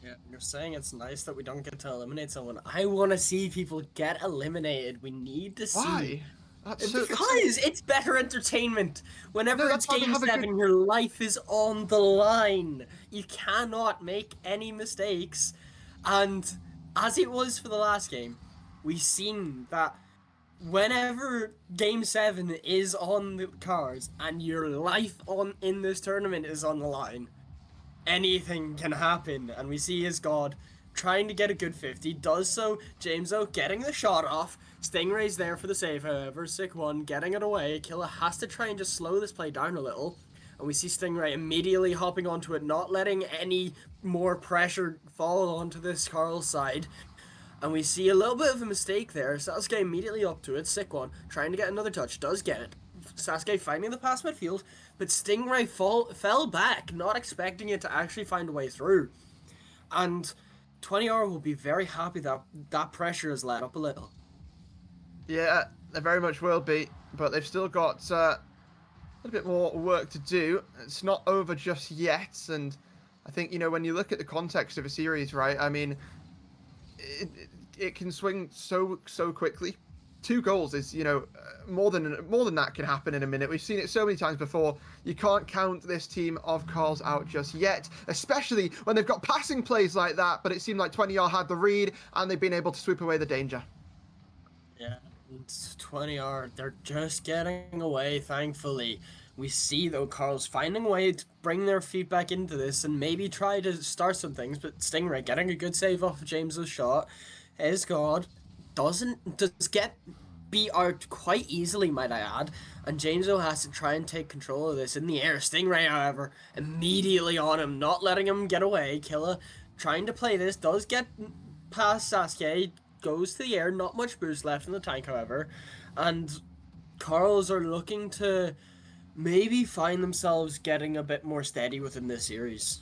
Yeah, you're saying it's nice that we don't get to eliminate someone. I want to see people get eliminated. We need to see. Why? Because it's better entertainment. Whenever it's game 7, your life is on the line. You cannot make any mistakes. And as it was for the last game, we've seen that whenever game 7 is on the cards and your life in this tournament is on the line, anything can happen. And we see his god trying to get a good 50, does so. Jameso getting the shot off. Stingray's there for the save, however. Sick one, getting it away. Killa has to try and just slow this play down a little. And we see Stingray immediately hopping onto it, not letting any more pressure fall onto this Carl's side. And we see a little bit of a mistake there. Sasuke immediately up to it. Sick one, trying to get another touch. Does get it. Sasuke finding the pass midfield. But Stingray fell back, not expecting it to actually find a way through. And 20R will be very happy that that pressure is let up a little. Yeah, they very much will be, but they've still got a little bit more work to do. It's not over just yet, and I think, you know, when you look at the context of a series, right, I mean, it can swing so quickly. 2 goals is, you know, more than that can happen in a minute. We've seen it so many times before. You can't count this team of Carls out just yet, especially when they've got passing plays like that, but it seemed like 20R had the read, and they've been able to sweep away the danger. Yeah, it's 20R, they're just getting away, thankfully. We see, though, Carl's finding a way to bring their feet back into this and maybe try to start some things, but Stingray getting a good save off of James's shot. His god does get beat out quite easily, might I add, and Jameso has to try and take control of this in the air. Stingray, however, immediately on him, not letting him get away. Killa trying to play this, does get past Sasuke, goes to the air, not much boost left in the tank, however, and Carls are looking to maybe find themselves getting a bit more steady within this series.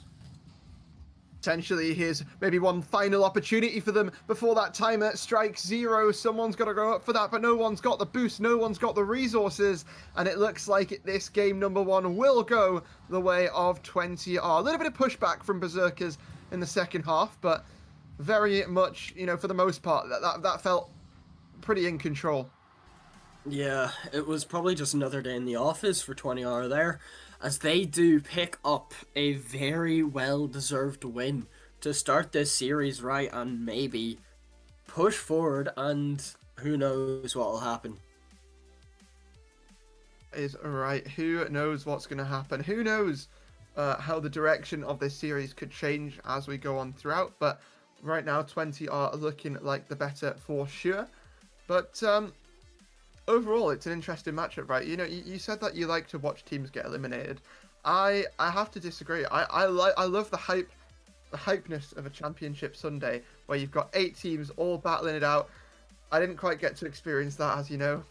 Potentially, here's maybe one final opportunity for them before that timer strikes 0. Someone's got to go up for that, but no one's got the boost, no one's got the resources, and it looks like this game number 1 will go the way of 20R. A little bit of pushback from Berserkers in the second half, but very much, you know, for the most part, that felt pretty in control. Yeah, it was probably just another day in the office for 20R there, as they do pick up a very well-deserved win to start this series right and maybe push forward, and who knows what will happen. Is right. Who knows what's going to happen? Who knows how the direction of this series could change as we go on throughout, but right now 20 are looking like the better for sure. But overall, it's an interesting matchup, right? You know, you said that you like to watch teams get eliminated. I have to disagree. I love the hypeness of a championship Sunday where you've got 8 teams all battling it out. I didn't quite get to experience that, as you know,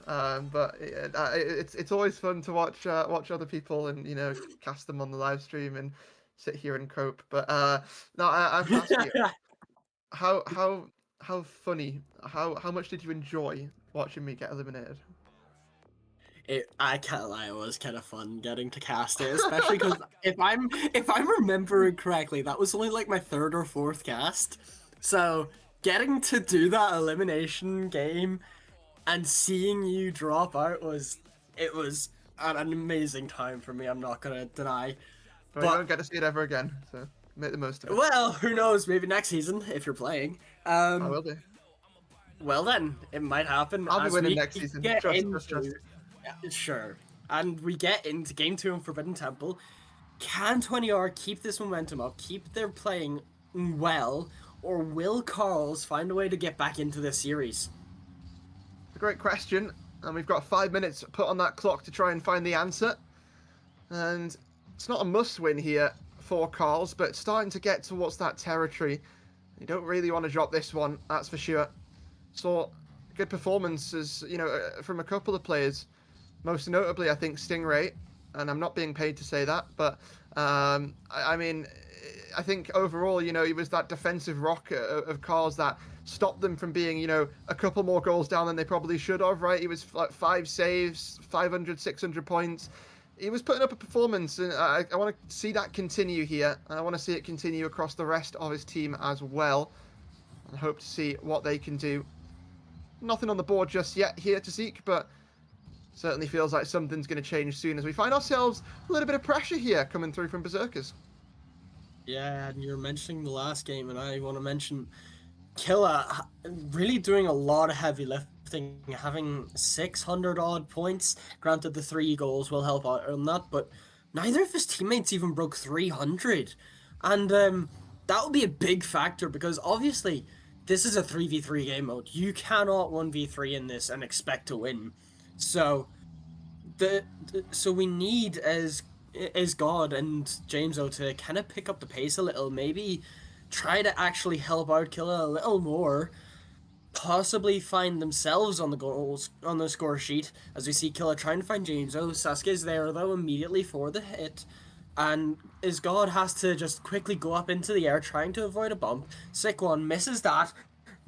but it's always fun to watch other people and, you know, cast them on the live stream and sit here and cope. But no, I have to ask you, how funny, how much did you enjoy watching me get eliminated? I can't lie, it was kind of fun getting to cast it, especially because if I'm remembering correctly, that was only like my 3rd or 4th cast. So getting to do that elimination game and seeing you drop out was an amazing time for me. I'm not gonna deny. But you don't get to see it ever again, so make the most of it. Well, who knows? Maybe next season if you're playing. I will be. Well then, it might happen. I'll be winning next season. Trust. Yeah, sure. And we get into Game 2 in Forbidden Temple. Can 20R keep this momentum up, keep their playing well, or will Carls find a way to get back into this series? A great question, and we've got 5 minutes put on that clock to try and find the answer. And it's not a must-win here for Carls, but it's starting to get towards that territory. You don't really want to drop this one, that's for sure. So, good performances, you know, from a couple of players. Most notably, I think Stingray, and I'm not being paid to say that, but I mean, I think overall, you know, he was that defensive rock of Carls that stopped them from being, you know, a couple more goals down than they probably should have, right? He was like 5 saves, 500, 600 points. He was putting up a performance, and I want to see that continue here. I want to see it continue across the rest of his team as well. I hope to see what they can do. Nothing on the board just yet here to seek, but certainly feels like something's going to change soon as we find ourselves a little bit of pressure here coming through from Berserkers. Yeah, and you're mentioning the last game, and I want to mention Killa really doing a lot of heavy lifting, having 600 odd points. Granted, the 3 goals will help out on that, but neither of his teammates even broke 300. And that would be a big factor because obviously this is a 3v3 game mode. You cannot 1v3 in this and expect to win. So so we need as God and Jameso to kind of pick up the pace a little, maybe try to actually help out Killa a little more, possibly find themselves on the score sheet, as we see Killa trying to find Jameso. Sasuke's there though immediately for the hit, and as God has to just quickly go up into the air trying to avoid a bump. Sick one misses that.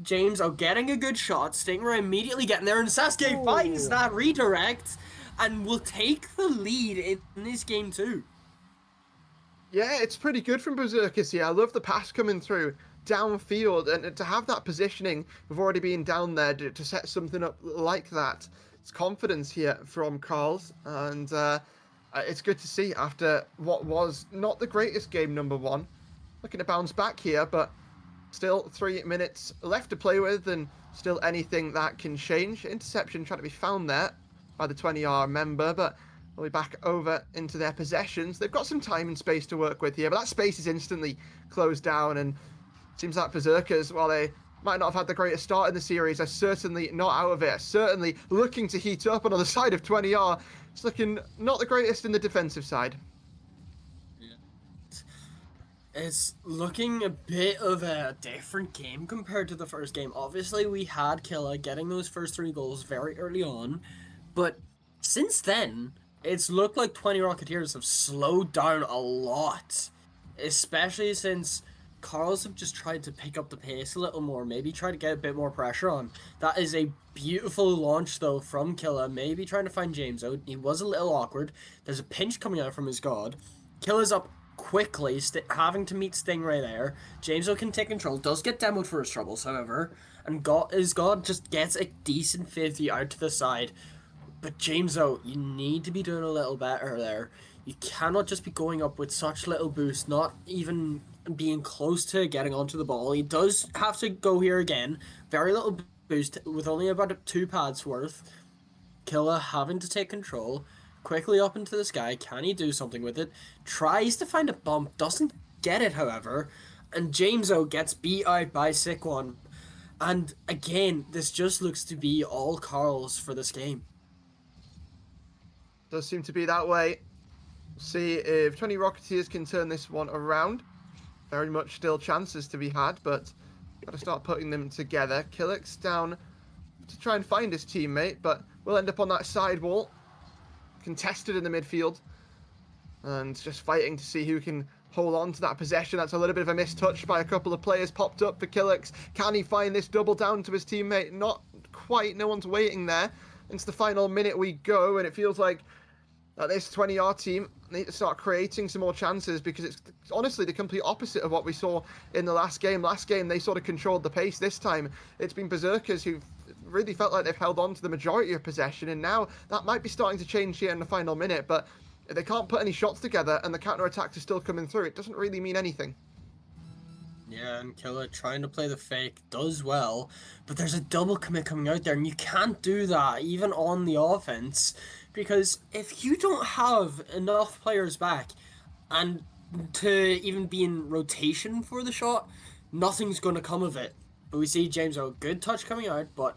Jameso getting a good shot, Stingray immediately getting there, and Sasuke finds that redirect and will take the lead in this game too. Yeah, it's pretty good from Berserkers here. I love the pass coming through downfield, and to have that positioning, we've already been down there to set something up like that. It's confidence here from Carls, and it's good to see after what was not the greatest game number one. Looking to bounce back here, but still 3 minutes left to play with, and still anything that can change. Interception trying to be found there by the 20R member, but we'll be back over into their possessions. They've got some time and space to work with here, but that space is instantly closed down, and it seems like Berserkers, while they might not have had the greatest start in the series, are certainly not out of it. Certainly looking to heat up. And on the side of 20R, it's looking not the greatest in the defensive side. It's looking a bit of a different game compared to the first game. Obviously, we had Killa getting those first 3 goals very early on, but since then, it's looked like 20 Rocketeers have slowed down a lot, especially since Carls have just tried to pick up the pace a little more, maybe try to get a bit more pressure on. That is a beautiful launch, though, from Killa, maybe trying to find James out. He was a little awkward. There's a pinch coming out from his God. Killa's up quickly, having to meet Stingray there. Jameso can take control, does get demoed for his troubles, however, and God just gets a decent 50 out to the side. But Jameso, you need to be doing a little better there. You cannot just be going up with such little boost, not even being close to getting onto the ball. He does have to go here again. Very little boost with only about 2 pads worth. Killa having to take control. Quickly up into the sky. Can he do something with it? Tries to find a bump. Doesn't get it, however. And Jameso gets beat out by Sick One. And again, this just looks to be all Carls for this game. Does seem to be that way. See if 20 Rocketeers can turn this one around. Very much still chances to be had, but got to start putting them together. Killick's down to try and find his teammate, but we'll end up on that side wall. Contested in the midfield. And just fighting to see who can hold on to that possession. That's a little bit of a mistouch by a couple of players popped up for Killix. Can he find this double down to his teammate? Not quite. No one's waiting there. Into the final minute we go, and it feels like this 20R team need to start creating some more chances, because it's honestly the complete opposite of what we saw in the last game. Last game, they sort of controlled the pace. This time, it's been Berserkers who've really felt like they've held on to the majority of possession, and now that might be starting to change here in the final minute, but if they can't put any shots together and the counter-attacks are still coming through, it doesn't really mean anything. Yeah, and Killa trying to play the fake does well, but there's a double commit coming out there, and you can't do that even on the offense, because if you don't have enough players back and to even be in rotation for the shot, nothing's going to come of it. But we see James, good touch coming out, but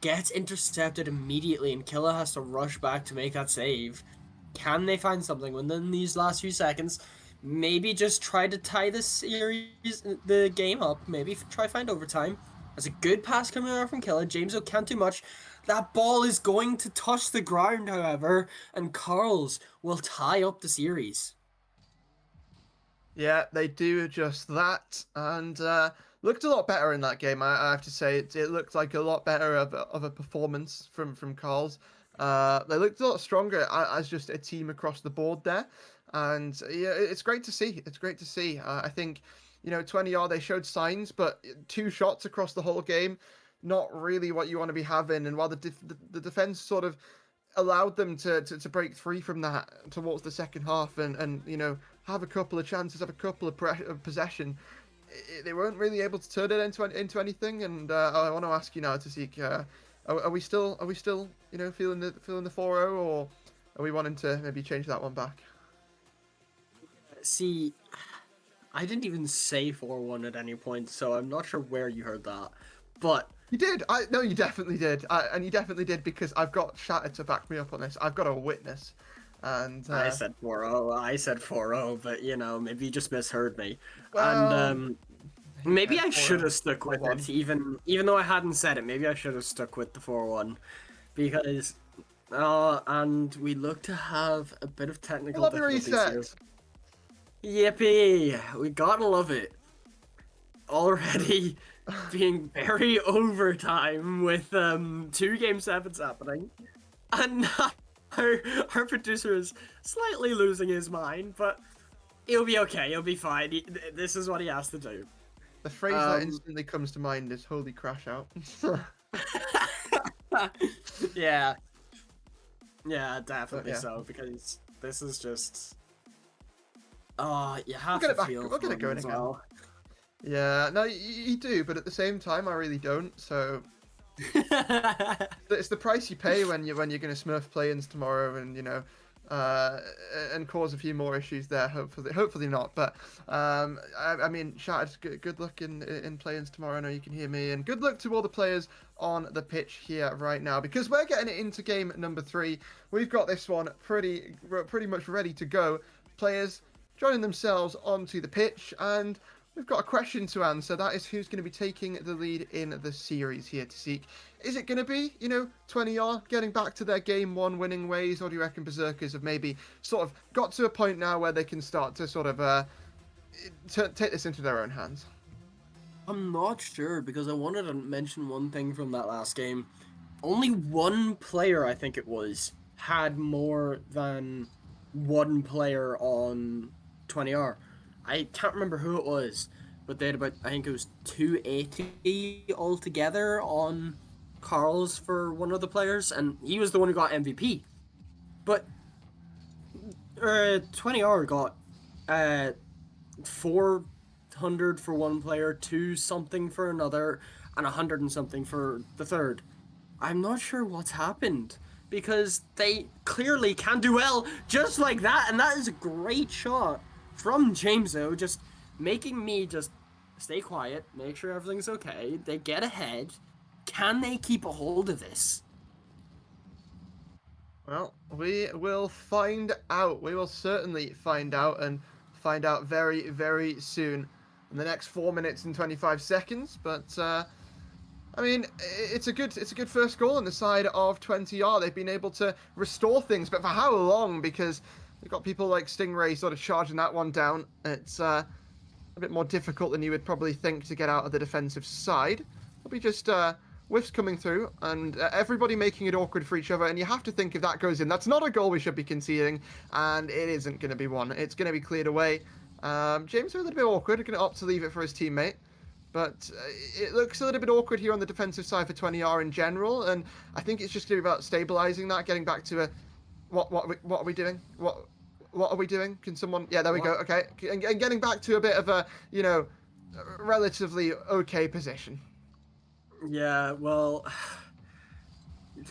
gets intercepted immediately, and Killa has to rush back to make that save. Can they find something within these last few seconds? Maybe just try to tie the game up. Maybe try find overtime. There's a good pass coming out from Killa. James can't do much. That ball is going to touch the ground, however, and Carls will tie up the series. Yeah, they do just that, and looked a lot better in that game. I have to say, it looked like a lot better of a performance from Carls. They looked a lot stronger as just a team across the board there. And yeah, it's great to see. It's great to see. I think, 20R, they showed signs, but 2 shots across the whole game, not really what you want to be having. And while the defense sort of allowed them to break free from that towards the second half and have a couple of chances, have a couple of possession, they weren't really able to turn it into anything. And I want to ask you now, Tasik, are we still feeling the 4-0, or are we wanting to maybe change that one back? See, I didn't even say 4-1 at any point, so I'm not sure where you heard that. But You did. No, you definitely did. And you definitely did because I've got Shatter to back me up on this. I've got a witness. And I said 4-0. I said 4-0, but you know, maybe you just misheard me. Well, And maybe I should 4-0. have stuck with 4-1. it, even though I hadn't said it. Maybe I should have stuck with the 4-1 because. And we look to have a bit of technical Love the difficulties reset. here. Yippee! We gotta love it. Already being very overtime with 2 game 7s happening, and now our producer is slightly losing his mind, but he'll be okay. He'll be fine. This is what he has to do. The phrase that instantly comes to mind is "Holy crash out." Yeah. Yeah, definitely yeah. so, because this is just... Oh, you have We'll get to it back. feel We'll get for it going him as again. well. Yeah, no, you do, but at the same time, I really don't. So it's the price you pay when you're going to Smurf play-ins tomorrow, and and cause a few more issues there. Hopefully not. But I mean, Shattered, good luck in play-ins tomorrow. I know you can hear me, and good luck to all the players on the pitch here right now, because we're getting it into game number 3. We've got this one pretty much ready to go. Players joining themselves onto the pitch, and we've got a question to answer. That is, who's going to be taking the lead in the series here to Seek? Is it going to be, 20R getting back to their game 1 winning ways, or do you reckon Berserkers have maybe sort of got to a point now where they can start to sort of take this into their own hands? I'm not sure, because I wanted to mention one thing from that last game. Only one player, I think it was, had more than one player on 20R. I can't remember who it was, but they had about, I think it was 280 altogether on Carl's for one of the players, and he was the one who got MVP. But 20R got 400 for one player, 2 something for another, and 100 and something for the third. I'm not sure what's happened, because they clearly can do well just like that, and that is a great shot from Jameso, just making me just stay quiet, make sure everything's okay. They get ahead. Can they keep a hold of this? Well, we will find out. We will certainly find out, and find out very, very soon, in the next 4 minutes and 25 seconds. But I mean, it's a good first goal on the side of 20R. They've been able to restore things, but for how long? Because they've got people like Stingray sort of charging that one down. It's a bit more difficult than you would probably think to get out of the defensive side. It'll be just whiffs coming through, and everybody making it awkward for each other. And you have to think, if that goes in, that's not a goal we should be conceding, and it isn't going to be one. It's going to be cleared away. James is a little bit awkward. Going to opt to leave it for his teammate. But it looks a little bit awkward here on the defensive side for 20R in general, and I think it's just going to be about stabilizing that, getting back to a what are we doing? What are we doing? Can someone? Yeah, there we go. Okay, and getting back to a bit of a relatively okay position. Yeah, well,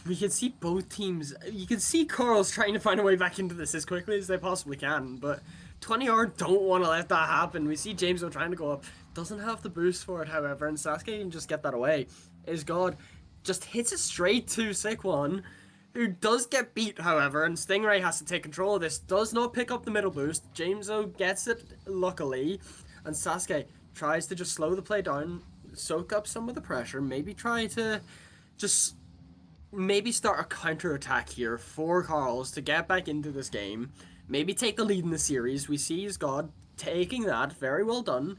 we can see both teams. You can see Carl's trying to find a way back into this as quickly as they possibly can, but 20R don't want to let that happen. We see Jameso trying to go up. Doesn't have the boost for it, however, and Sasuke can just get that away. Is God just hits it straight to Sikwon, who does get beat, however, and Stingray has to take control of this. Does not pick up the middle boost. Jameso gets it, luckily, and Sasuke tries to just slow the play down, soak up some of the pressure, maybe try to just maybe start a counter-attack here for Carls to get back into this game, maybe take the lead in the series. We see his God taking that, very well done,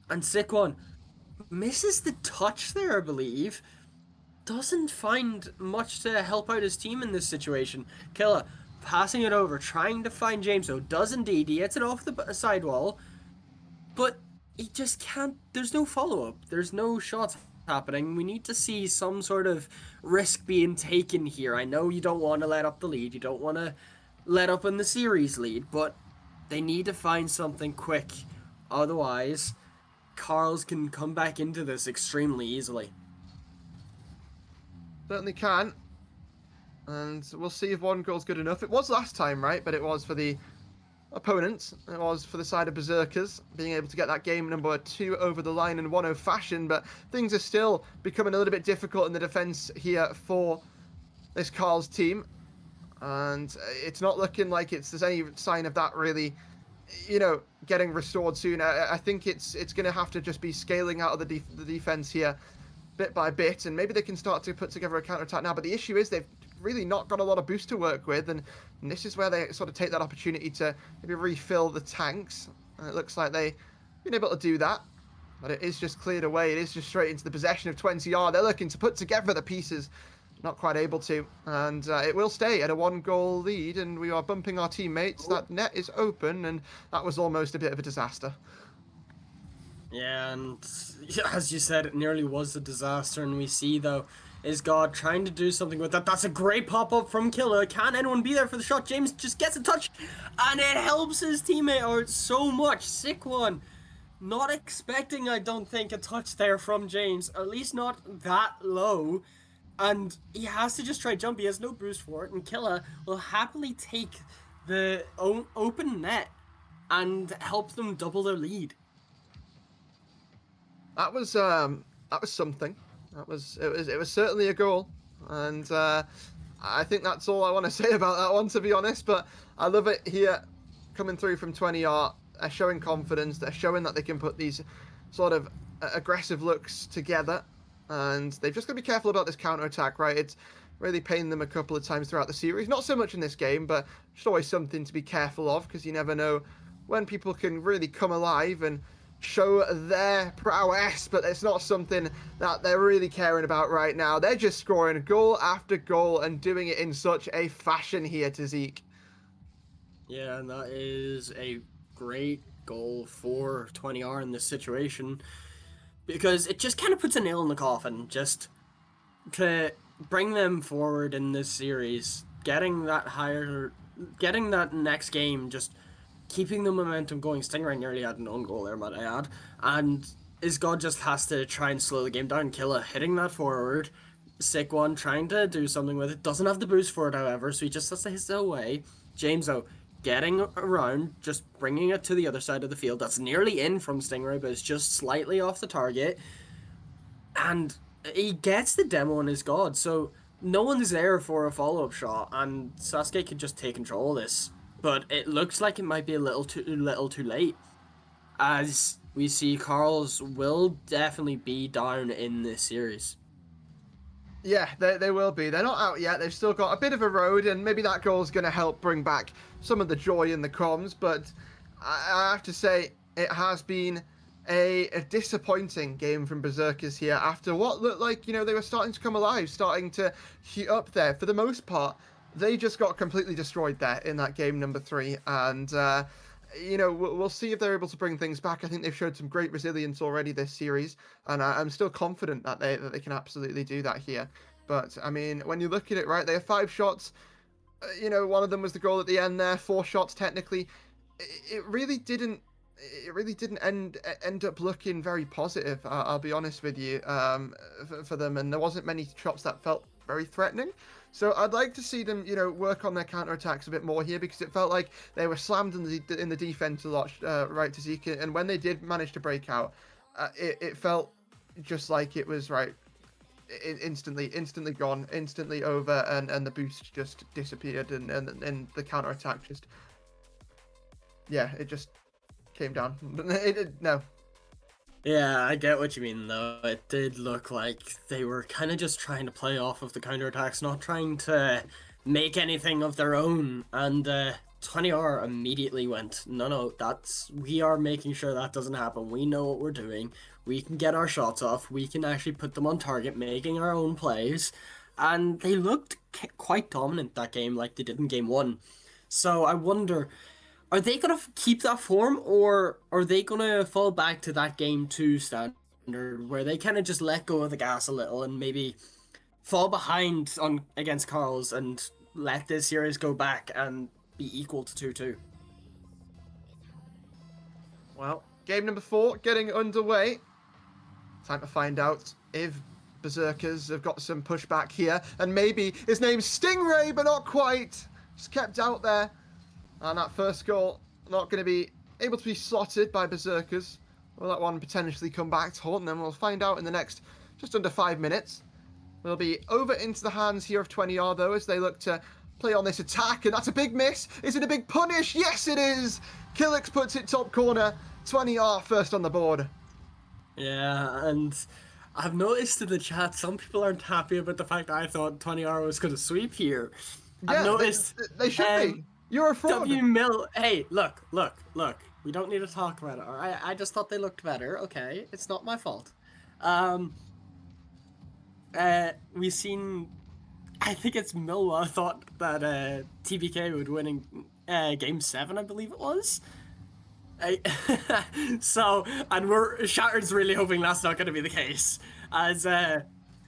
and Sikwon misses the touch there, I believe. Doesn't find much to help out his team in this situation. Killa passing it over, trying to find Jameso, does indeed. He hits it off the sidewall, but he just can't. There's no follow-up. There's no shots happening. We need to see some sort of risk being taken here. I know you don't want to let up the lead. You don't want to let up in the series lead, but they need to find something quick. Otherwise, Carls can come back into this extremely easily. Certainly can. And we'll see if one goal's good enough. It was last time, right? But it was for the opponents. It was for the side of Berserkers, being able to get that game number 2 over the line in 1-0 fashion, but things are still becoming a little bit difficult in the defense here for this Carl's team. And it's not looking like there's any sign of that really, getting restored soon. I think it's going to have to just be scaling out of the defense here bit by bit, and maybe they can start to put together a counter-attack now. But the issue is they've really not got a lot of boost to work with, and this is where they sort of take that opportunity to maybe refill the tanks. And it looks like they've been able to do that, but it is just cleared away. It is just straight into the possession of 20R. They're looking to put together the pieces, not quite able to, and it will stay at a 1-goal lead, and we are bumping our teammates. That net is open, and that was almost a bit of a disaster. Yeah, and as you said, it nearly was a disaster, and we see, though, is God trying to do something with that. That's a great pop-up from Killer. Can anyone be there for the shot? James just gets a touch, and it helps his teammate out so much. Sick one. Not expecting, I don't think, a touch there from James, at least not that low. And he has to just try jump. He has no boost for it, and Killer will happily take the open net and help them double their lead. That was something. It was certainly a goal, and I think that's all I want to say about that one, to be honest. But I love it here, coming through from 20R. They're showing confidence. They're showing that they can put these sort of aggressive looks together, and they've just got to be careful about this counter attack, right? It's really pained them a couple of times throughout the series. Not so much in this game, but just always something to be careful of, because you never know when people can really come alive and show their prowess, but it's not something that they're really caring about right now. They're just scoring goal after goal and doing it in such a fashion here to Zeke. Yeah, and that is a great goal for 20R in this situation, because it just kind of puts a nail in the coffin, just to bring them forward in this series, getting that next game, just keeping the momentum going. Stingray nearly had an own goal there, might I add. And Isgod just has to try and slow the game down. Killa hitting that forward. Sick one, trying to do something with it. Doesn't have the boost for it, however, so he just has to hit it away. James, though, getting around, just bringing it to the other side of the field. That's nearly in from Stingray, but it's just slightly off the target. And he gets the demo on Isgod, so no one's there for a follow-up shot, and Sasuke could just take control of this. But it looks like it might be a little too late, as we see Carl's will definitely be down in this series. Yeah, they will be. They're not out yet. They've still got a bit of a road, and maybe that goal is going to help bring back some of the joy in the comms. But I have to say, it has been a disappointing game from Berserkers here after what looked like, they were starting to come alive, starting to heat up there. For the most part, they just got completely destroyed there in that game number 3, and we'll see if they're able to bring things back. I think they've showed some great resilience already this series, and I'm still confident that they can absolutely do that here. But I mean, when you look at it, right, they have 5 shots. One of them was the goal at the end there. 4 shots technically. It really didn't end up looking very positive. I'll be honest with you, for them, and there wasn't many shots that felt very threatening. So I'd like to see them, work on their counter-attacks a bit more here, because it felt like they were slammed in the defense a lot, right, to Zeke. And when they did manage to break out, it felt just like it was, right, instantly gone, instantly over, and the boost just disappeared, and the counter-attack just, it just came down. No. Yeah, I get what you mean, though. It did look like they were kind of just trying to play off of the counterattacks, not trying to make anything of their own. And 20R immediately went, no, we are making sure that doesn't happen. We know what we're doing. We can get our shots off. We can actually put them on target, making our own plays. And they looked quite dominant that game, like they did in game 1. So I wonder, are they going to keep that form, or are they going to fall back to that game 2 standard where they kind of just let go of the gas a little and maybe fall behind against Carl's and let this series go back and be equal to 2-2? Well, game number 4 getting underway. Time to find out if Berserkers have got some pushback here, and maybe his name's Stingray, but not quite. Just kept out there. And that first goal not going to be able to be slotted by Berserkers. Will that one potentially come back to haunt them? We'll find out in the next just under 5 minutes. We'll be over into the hands here of 20R, though, as they look to play on this attack, and that's a big miss. Is it a big punish? Yes, it is. Killix puts it top corner. 20R first on the board. Yeah, and I've noticed in the chat some people aren't happy about the fact that I thought 20R was going to sweep here. Yeah, I've noticed they should be. You're a fraud. W Mill. Hey, look. We don't need to talk about it. All right, I just thought they looked better. Okay, it's not my fault. We've seen. I think it's Milwa thought that TBK would win in Game 7, I believe it was. So, and Shattered's really hoping that's not going to be the case, as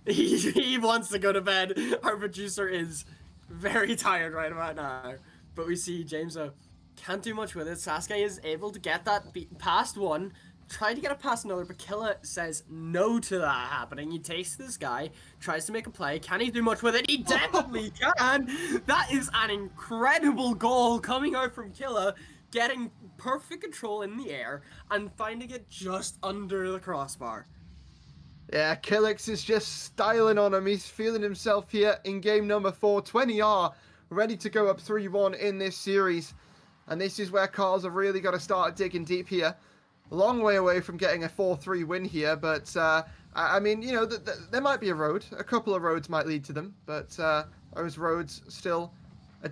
he wants to go to bed. Our producer is very tired right about now, but we see James can't do much with it. Sasuke is able to get that past one, trying to get it past another, but Killa says no to that happening. He takes this guy, tries to make a play. Can he do much with it? He definitely can. That is an incredible goal coming out from Killa, getting perfect control in the air and finding it just under the crossbar. Yeah, Killix is just styling on him. He's feeling himself here in game number 4. 20R ready to go up 3-1 in this series. And this is where Carls have really got to start digging deep here. A long way away from getting a 4-3 win here, but I mean, you know, there might be a road. A couple of roads might lead to them, but those roads still a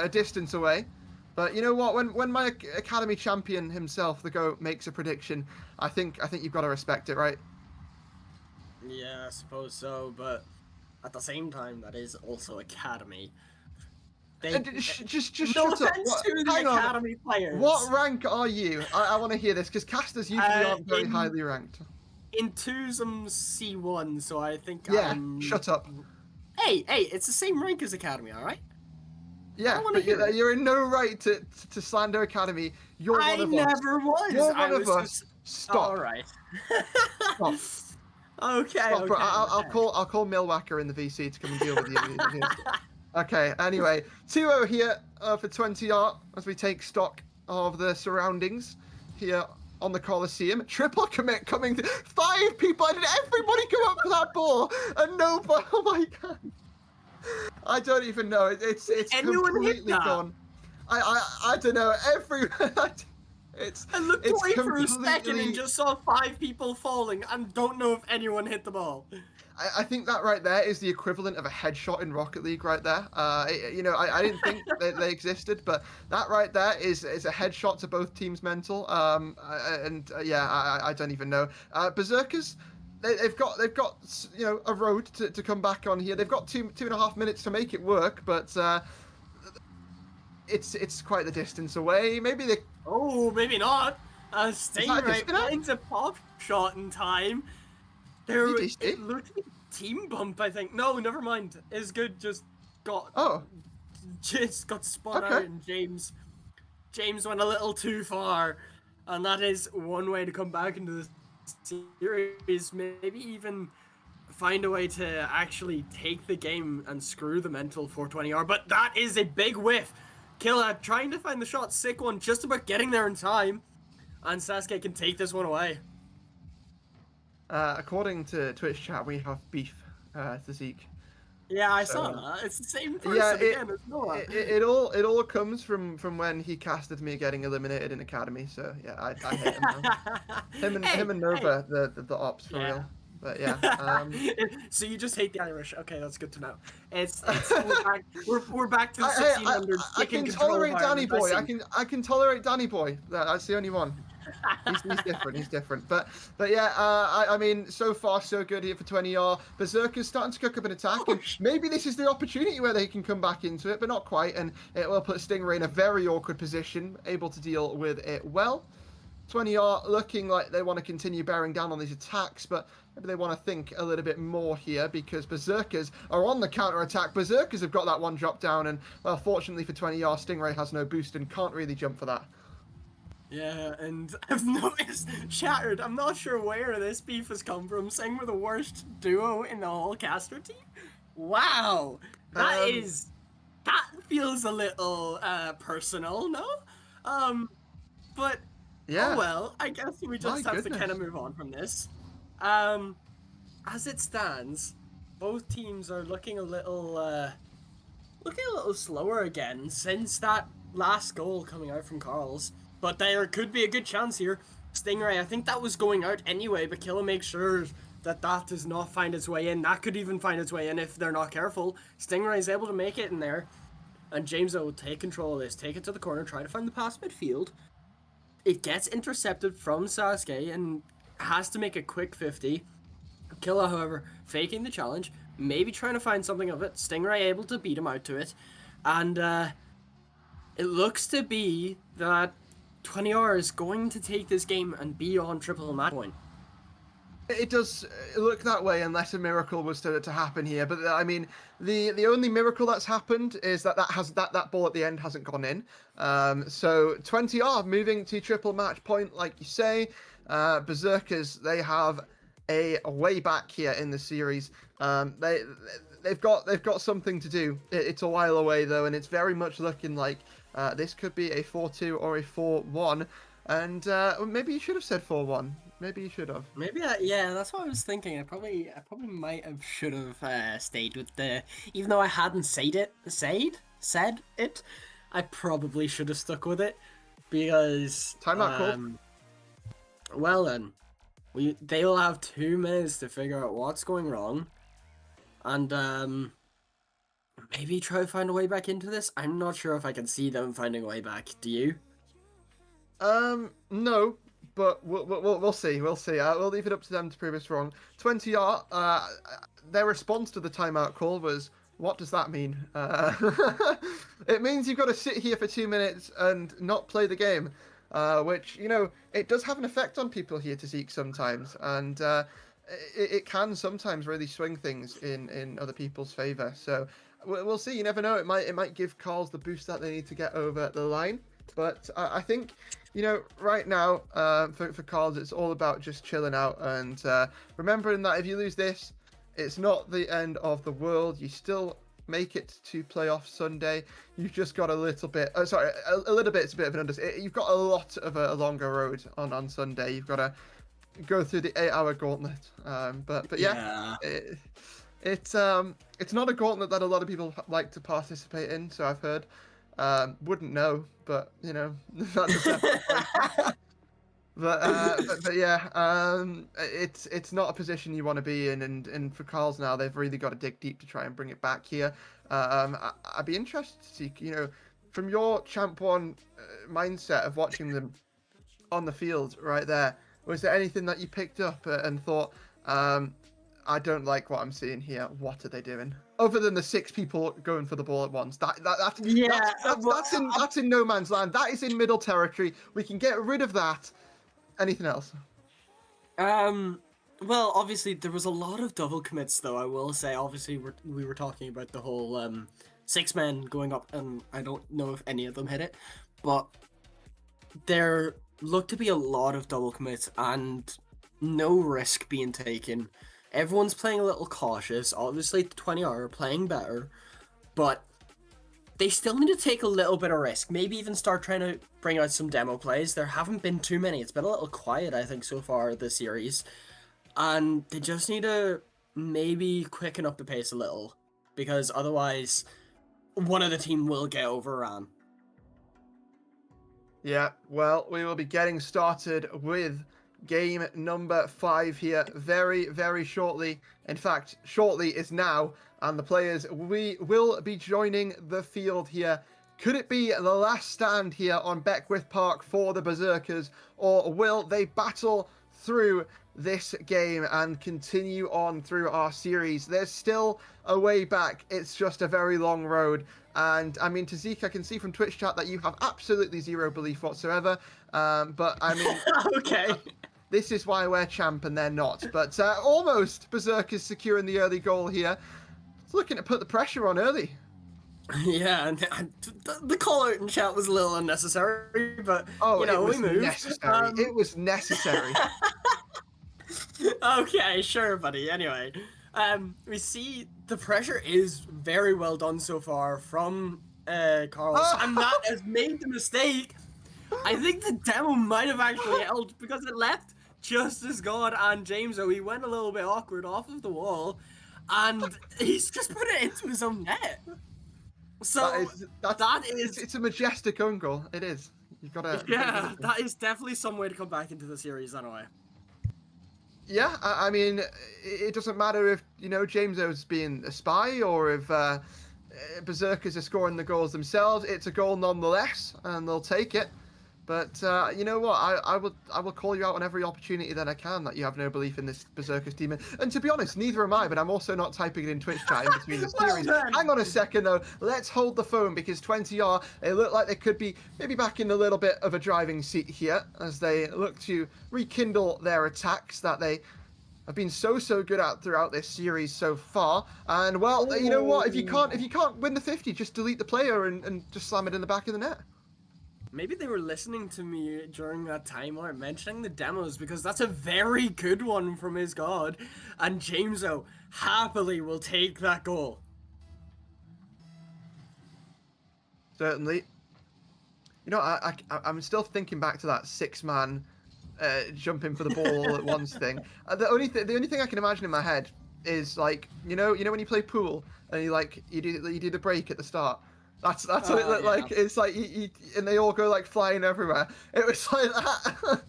distance away. But you know what? When my academy champion himself, the GOAT, makes a prediction, I think you've got to respect it, right? Yeah, I suppose so, but at the same time, that is also academy. Just no shut up. offense to the academy players. What rank are you? I want to hear this, because casters usually aren't very highly ranked. In twos, I'm C1, so I think I'm... shut up. Hey, it's the same rank as academy, all right? Yeah, but you're in no right to slander academy. You're one of us. I never was. You're one of us. Stop. All right. Stop. Okay. Stop, bro. Okay. I'll call Millwhacker in the VC to come and deal with you. Okay. Anyway, 2-0 here for 20R as we take stock of the surroundings here on the Coliseum. Triple commit coming. 5 people. Did everybody go up for that ball? And no ball. Oh my god. I don't even know. It's completely gone. I don't know. I looked away for a second and just saw 5 people falling and don't know if anyone hit the ball. I think that right there is the equivalent of a headshot in Rocket League right there. You know, I didn't think they existed, but that right there is a headshot to both teams' mental. Yeah, I don't even know. Berserkers. They've got you know, a road to come back on here. They've got 2.5 minutes to make it work, but it's quite the distance away. Maybe they. Oh, maybe not. Stingray finds a pop shot in time. It looked like a team bump, I think. No, never mind. Is good. Just got spun out, and James went a little too far, and that is one way to come back into the series. Maybe even find a way to actually take the game and screw the mental 420R. But that is a big whiff. Killa trying to find the shot, sick one, just about getting there in time, and Sasuke can take this one away. According to Twitch chat, we have beef to Zeke. Yeah, I saw that. It's the same person again. It's Noah. It all comes from when he casted me getting eliminated in academy. So yeah, I hate him now. Him and Nova, the ops for real. But yeah. So you just hate the Irish? Okay, that's good to know. We're back to the 1600s. I can tolerate Danny Boy. I can tolerate Danny Boy. That's the only one. He's different. But yeah, I mean, so far so good here for 20R. Berserker's starting to cook up an attack, and maybe this is the opportunity where they can come back into it, but not quite. And it will put Stingray in a very awkward position, able to deal with it well. 20R looking like they want to continue bearing down on these attacks, but maybe they want to think a little bit more here because Berserkers are on the counter-attack. Berserkers have got that one drop down, and well, fortunately for 20R, Stingray has no boost and can't really jump for that. Yeah, and I've noticed, Shattered, I'm not sure where this beef has come from, saying we're the worst duo in the whole caster team. Wow! That feels a little personal, no? But Yeah. oh well, I guess we just My have to kind goodness. of move on from this. As it stands, both teams are looking a little slower again since that last goal coming out from Carl's. But there could be a good chance here. Stingray, I think that was going out anyway, but Killa makes sure that does not find its way in. That could even find its way in if they're not careful. Stingray is able to make it in there. And James will take control of this, take it to the corner, try to find the pass midfield. It gets intercepted from Sasuke and has to make a quick 50. Killa, however, faking the challenge, maybe trying to find something of it. Stingray able to beat him out to it. And it looks to be that 20R is going to take this game and be on triple match point. It does look that way unless a miracle was to happen here. But I mean, the only miracle that's happened is that that ball at the end hasn't gone in. So 20R moving to triple match point, like you say. Berserkers, they have a way back here in the series. They've got something to do. It's a while away though, and it's very much looking like this could be a 4-2 or a 4-1. And maybe you should have said 4-1. Maybe you should have. Maybe yeah, that's what I was thinking. I probably might have should have stayed with the, even though I hadn't said it, I probably should have stuck with it because timeout call. Well then, they'll have 2 minutes to figure out what's going wrong, and maybe try to find a way back into this. I'm not sure if I can see them finding a way back. Do you? No. But we'll see. We'll see. We'll leave it up to them to prove us wrong. 20R, their response to the timeout call was, what does that mean? It means you've got to sit here for 2 minutes and not play the game, which, you know, it does have an effect on people here to Zeke sometimes. And it can sometimes really swing things in other people's favour. So we'll see. You never know. It might give Carls the boost that they need to get over the line. But I think, you know, right now, for Carls, it's all about just chilling out and remembering that if you lose this, it's not the end of the world. You still make it to playoff Sunday. You've just got a little bit. A little bit. It's a bit of an You've got a lot of a longer road on Sunday. You've got to go through the 8-hour gauntlet. But yeah. It's not a gauntlet that a lot of people like to participate in. So I've heard. Wouldn't know, but you know, but yeah, it's not a position you want to be in, and for Carls now, they've really got to dig deep to try and bring it back here. I'd be interested to see, you know, from your Champ 1 mindset of watching them on the field right there, was there anything that you picked up and thought, I don't like what I'm seeing here. What are they doing? Other than the 6 people going for the ball at once, that's in no man's land. That is in middle territory. We can get rid of that. Anything else? Well, obviously there was a lot of double commits, though. I will say, obviously we were talking about the whole 6 men going up, and I don't know if any of them hit it, but there looked to be a lot of double commits and no risk being taken. Everyone's playing a little cautious. Obviously, the 20R are playing better, but they still need to take a little bit of risk. Maybe even start trying to bring out some demo plays. There haven't been too many. It's been a little quiet, I think, so far this series. And they just need to maybe quicken up the pace a little, because otherwise, one of the team will get overrun. Yeah, well, we will be getting started with game number 5 here very, very shortly. In fact, shortly is now, and the players we will be joining the field here. Could it be the last stand here on Beckwith Park for the Berserkers, or will they battle through this game and continue on through our series? There's still a way back. It's just a very long road. And I mean, Tazik, I can see from Twitch chat that you have absolutely zero belief whatsoever. But I mean, okay. This is why we're champ and they're not. But almost Berserkers securing the early goal here. It's looking to put the pressure on early. Yeah, and the call out in chat was a little unnecessary, but you know, we moved. Necessary. It was necessary. Okay, sure, buddy. Anyway, we see the pressure is very well done so far from Carlos, and that has made the mistake I think the demo might have actually helped because it left just as God and James, though he went a little bit awkward off of the wall, and he's just put it into his own net. So it's a majestic own goal. It is. You've got to. Yeah, that is definitely some way to come back into the series anyway. Yeah, I mean, it doesn't matter if James O's being a spy or if Berserkers are scoring the goals themselves. It's a goal nonetheless, and they'll take it. But you know what? I will call you out on every opportunity that I can that you have no belief in this Berserkers team. And to be honest, neither am I. But I'm also not typing it in Twitch chat in between the series. Hang on a second though. Let's hold the phone because 20R. They look like they could be maybe back in a little bit of a driving seat here as they look to rekindle their attacks that they have been so good at throughout this series so far. And well, you know what? If you can't win the 50, just delete the player and just slam it in the back of the net. Maybe they were listening to me during that time or mentioning the demos because that's a very good one from his god. And Jameso happily will take that goal. Certainly. You know, I'm still thinking back to that 6-man jumping for the ball all at once thing. The only thing I can imagine in my head is like, you know when you play pool and you do the break at the start. That's what it looked like. It's like and they all go like flying everywhere. It was like that.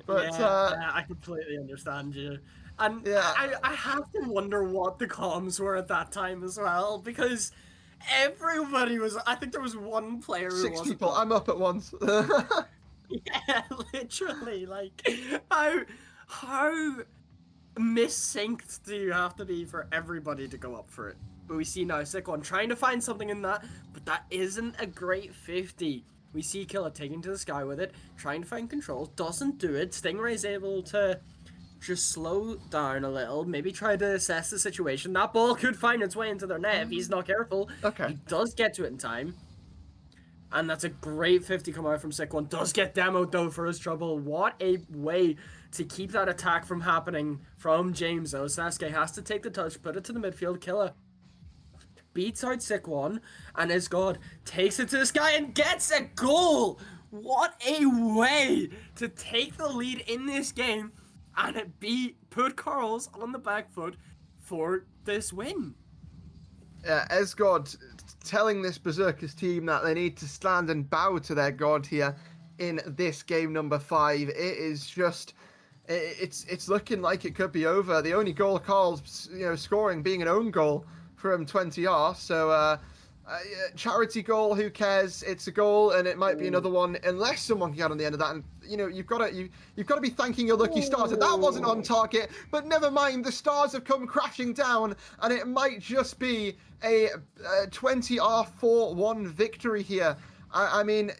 But yeah, I completely understand you. And yeah. I have to wonder what the comms were at that time as well, because everybody was. I think there was one player who 6 people. I'm up at once. Yeah, literally. Like how missynced do you have to be for everybody to go up for it? But we see now Sick1 trying to find something in that, but that isn't a great 50. We see Killer taking to the sky with it, trying to find control, doesn't do it. Stingray's able to just slow down a little, maybe try to assess the situation. That ball could find its way into their net if he's not careful. Okay. He does get to it in time. And that's a great 50 come out from Sick1. Does get demoed though for his trouble. What a way to keep that attack from happening from James though. Sasuke has to take the touch, put it to the midfield. Killer beats out Sick1, and his god takes it to the sky and gets a goal! What a way to take the lead in this game and put Carls on the back foot for this win. Esgod telling this Berserkers team that they need to stand and bow to their god here in this game number 5. It is just... It's looking like it could be over. The only goal Carl's scoring being an own goal from 20R, so charity goal, who cares? It's a goal, and it might be another one unless someone can get on the end of that. And you've got to be thanking your lucky stars that wasn't on target. But never mind, the stars have come crashing down, and it might just be a 20R 4-1 victory here. I mean,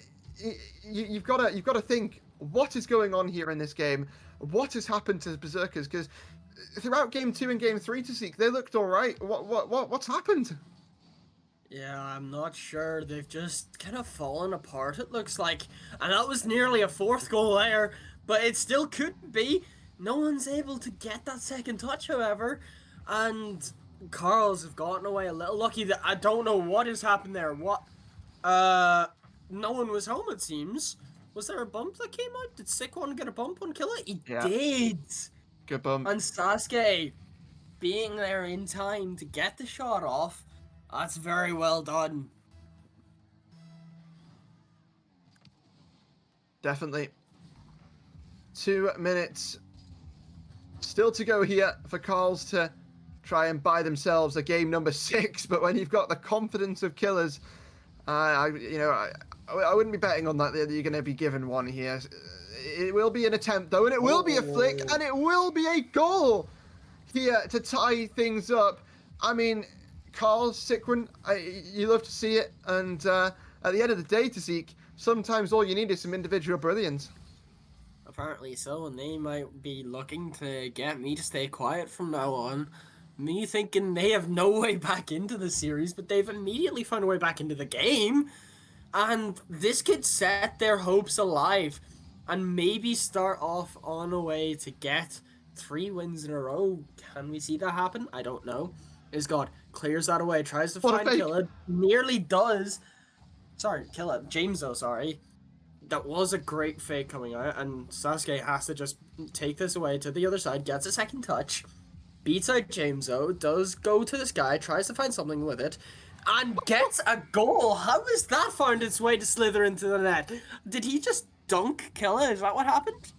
you've got to think what is going on here in this game. What has happened to the Berserkers? Because throughout Game 2 and Game 3 to Seek, they looked all right. What's happened? Yeah, I'm not sure. They've just kind of fallen apart, it looks like. And that was nearly a 4th goal there, but it still could be. No one's able to get that second touch, however. And Carls have gotten away a little lucky. That I don't know what has happened there. No one was home, it seems. Was there a bump that came out? Did Sick1 get a bump on Killer? He did! Good bump. And Sasuke being there in time to get the shot off, that's very well done. Definitely. 2 minutes still to go here for Carls to try and buy themselves a game number 6, but when you've got the confidence of Killers, I wouldn't be betting on that you're going to be given one here. It will be an attempt, though, and it will be a flick, and it will be a goal here to tie things up. I mean, Carl, Sick1, you love to see it, and at the end of the day, to Zeke, sometimes all you need is some individual brilliance. Apparently so, and they might be looking to get me to stay quiet from now on. Me thinking they have no way back into the series, but they've immediately found a way back into the game. And this could set their hopes alive and maybe start off on a way to get 3 wins in a row. Can we see that happen? I don't know. Isgod clears that away, tries to find Killer, nearly does. Sorry, Killer. James, though, sorry. That was a great fake coming out, and Sasuke has to just take this away to the other side, gets a second touch, beats out Jameso, does go to the sky, tries to find something with it, and gets a goal. How has that found its way to slither into the net? Did he just dunk Killer? Is that what happened?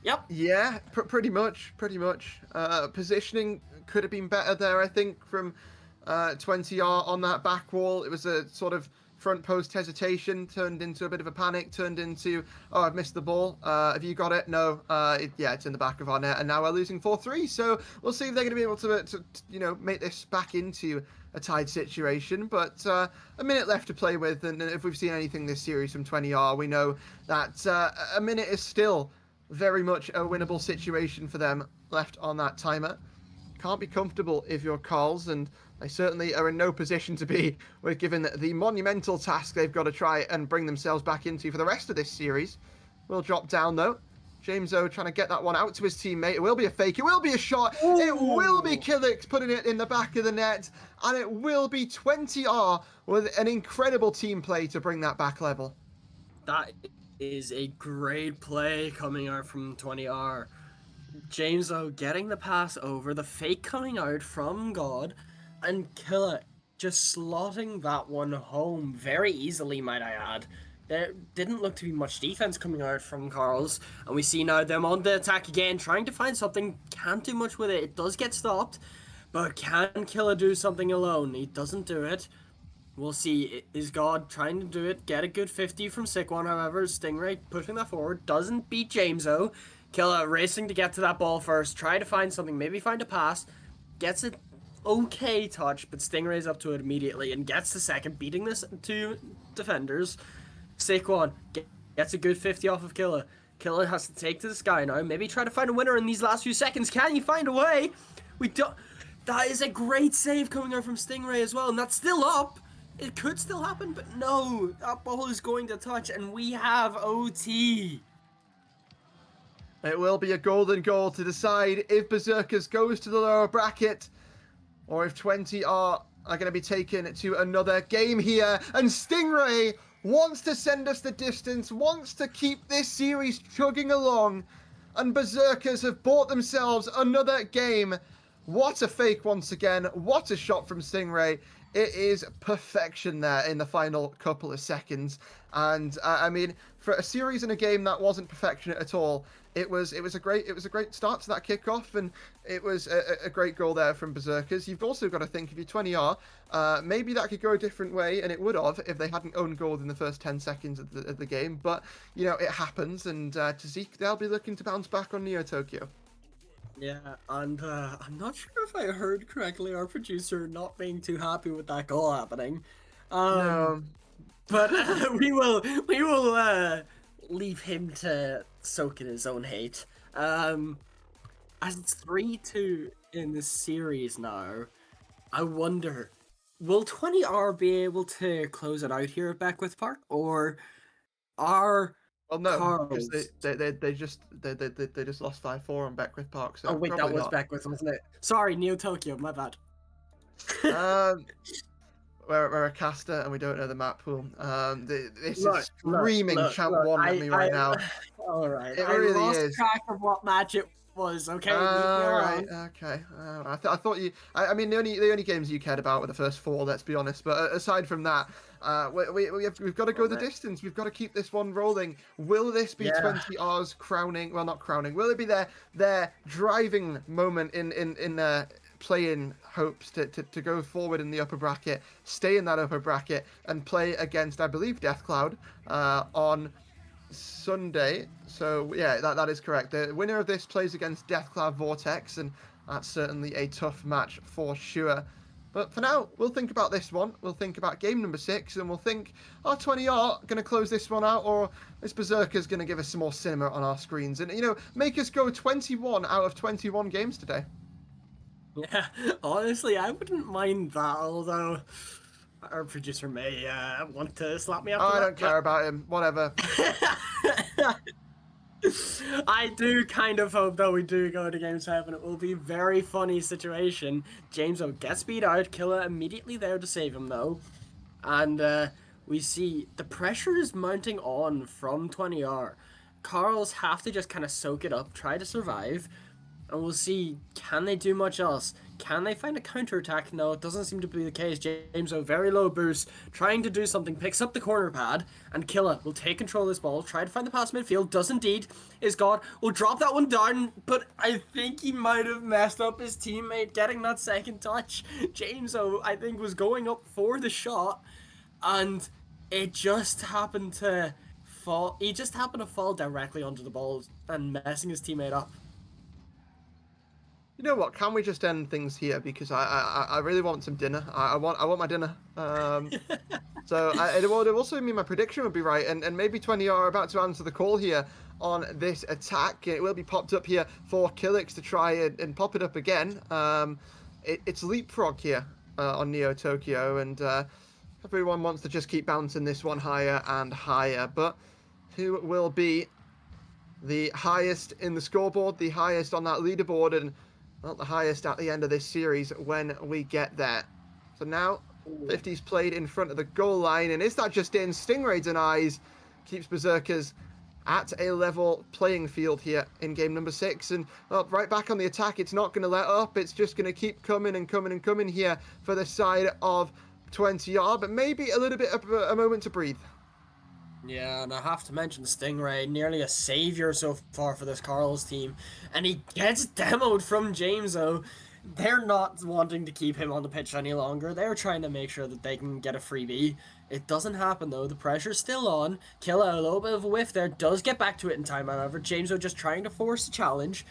Yep. Yeah, pretty much. Positioning could have been better there, I think, from 20R on that back wall. It was a sort of front post hesitation, turned into a bit of a panic, turned into, oh, I've missed the ball. Have you got it? No. It's in the back of our net, and now we're losing 4-3. So we'll see if they're going to be able to make this back into a tied situation. But a minute left to play with, and if we've seen anything this series from 20R, we know that a minute is still very much a winnable situation for them left on that timer. Can't be comfortable if you're Carls, and they certainly are in no position to be, with given the monumental task they've got to try and bring themselves back into for the rest of this series. Will drop down though. Jameso trying to get that one out to his teammate. It will be a fake. It will be a shot. Ooh. It will be Killix putting it in the back of the net, and it will be 20R with an incredible team play to bring that back level. That is a great play coming out from 20R. Jameso getting the pass over, the fake coming out from God, and Killer just slotting that one home very easily, might I add. There didn't look to be much defense coming out from Carls, and we see now them on the attack again, trying to find something. Can't do much with it. It does get stopped, but can Killer do something alone? He doesn't do it. We'll see. Is God trying to do it? Get a good 50 from Sick One, however. Stingray pushing that forward. Doesn't beat Jameso. Killer racing to get to that ball first. Try to find something. Maybe find a pass. Gets it okay touch, but Stingray's up to it immediately and gets the second, beating this two defenders. Sick One gets a good 50 off of Killer. Killer has to take to the sky now. Maybe try to find a winner in these last few seconds. Can you find a way? That is a great save coming out from Stingray as well, and that's still up. It could still happen, but no. That ball is going to touch, and we have OT. It will be a golden goal to decide if Berserkers goes to the lower bracket, or if 20 are going to be taken to another game here. And Stingray wants to send us the distance, wants to keep this series chugging along, and Berserkers have bought themselves another game. What a fake once again. What a shot from Stingray. It is perfection there in the final couple of seconds. And I mean, for a series and a game that wasn't perfection at all, it was a great start to that kickoff, and it was a great goal there from Berserkers. You've also got to think, if you're 20R, maybe that could go a different way, and it would have if they hadn't owned goal in the first 10 seconds of the game. But you know, it happens, and to Zeke, they'll be looking to bounce back on Neo Tokyo. Yeah, and I'm not sure if I heard correctly, our producer not being too happy with that goal happening. No. But we will leave him to soak in his own hate. As it's 3-2 in the series now, I wonder, will 20R be able to close it out here at Beckwith Park, or are... Well, no, because they just lost 5-4 on Beckwith Park. So oh wait, that was not. Beckwith, wasn't it? Sorry, Neo Tokyo, my bad. We're a caster and we don't know the map pool. This is screaming champ one at me right now. All right, it really lost is. track of what match it was. Okay. Right. Okay. I thought you. I mean, the only games you cared about were the first 4. Let's be honest. But aside from that, we've got to go the distance. We've got to keep this one rolling. Will this be 20R's crowning? Well, not crowning. Will it be their driving moment in play-in hopes to go forward in the upper bracket, stay in that upper bracket, and play against, I believe, Deathcloud on Sunday? So yeah, that is correct. The winner of this plays against Deathcloud Vortex, and that's certainly a tough match for sure. But for now, we'll think about this one. We'll think about game number 6, and we'll think, are 20R going to close this one out, or is Berserker's going to give us some more cinema on our screens and, you know, make us go 21 out of 21 games today? Yeah, honestly, I wouldn't mind that, although our producer may want to slap me up. I don't care about him. Whatever. I do kind of hope that we do go to Game 7. It will be a very funny situation. Jameso gets beat out. Killer immediately there to save him, though. And we see the pressure is mounting on from 20R. Carls have to just kind of soak it up, try to survive, and we'll see, can they do much else? Can they find a counterattack? No, it doesn't seem to be the case. James, very low boost, trying to do something, picks up the corner pad, and Killa will take control of this ball, try to find the pass midfield, does indeed, is God, will drop that one down, but I think he might have messed up his teammate getting that second touch. James, I think, was going up for the shot, and it just happened to fall. He just happened to fall directly onto the ball and messing his teammate up. You know what? Can we just end things here, because I really want some dinner. I want my dinner. So it would also mean my prediction would be right, and maybe 20 are about to answer the call here on this attack. It will be popped up here for Killix to try and pop it up again. It's leapfrog here on Neo Tokyo, and everyone wants to just keep bouncing this one higher and higher. But who will be the highest in the scoreboard, the highest on that leaderboard, and well, the highest at the end of this series when we get there? So now 50's played in front of the goal line, and is that just in? Stingray denies, keeps Berserkers at a level playing field here in game number 6, and well, right back on the attack. It's not going to let up. It's just going to keep coming and coming and coming here for the side of 20R, but maybe a little bit of a moment to breathe. Yeah, and I have to mention Stingray, nearly a savior so far for this Carl's team, and he gets demoed from Jameso. They're not wanting to keep him on the pitch any longer. They're trying to make sure that they can get a freebie. It doesn't happen though. The pressure's still on. Killa, a little bit of a whiff there, does get back to it in time, however. Jameso just trying to force the challenge,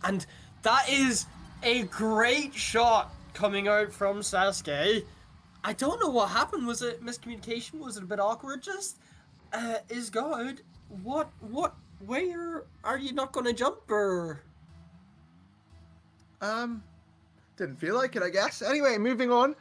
and that is a great shot coming out from Sasuke. I don't know what happened. Was it miscommunication? Was it a bit awkward? Just is God, what, where are you not gonna jump, or? Didn't feel like it, I guess. Anyway, moving on.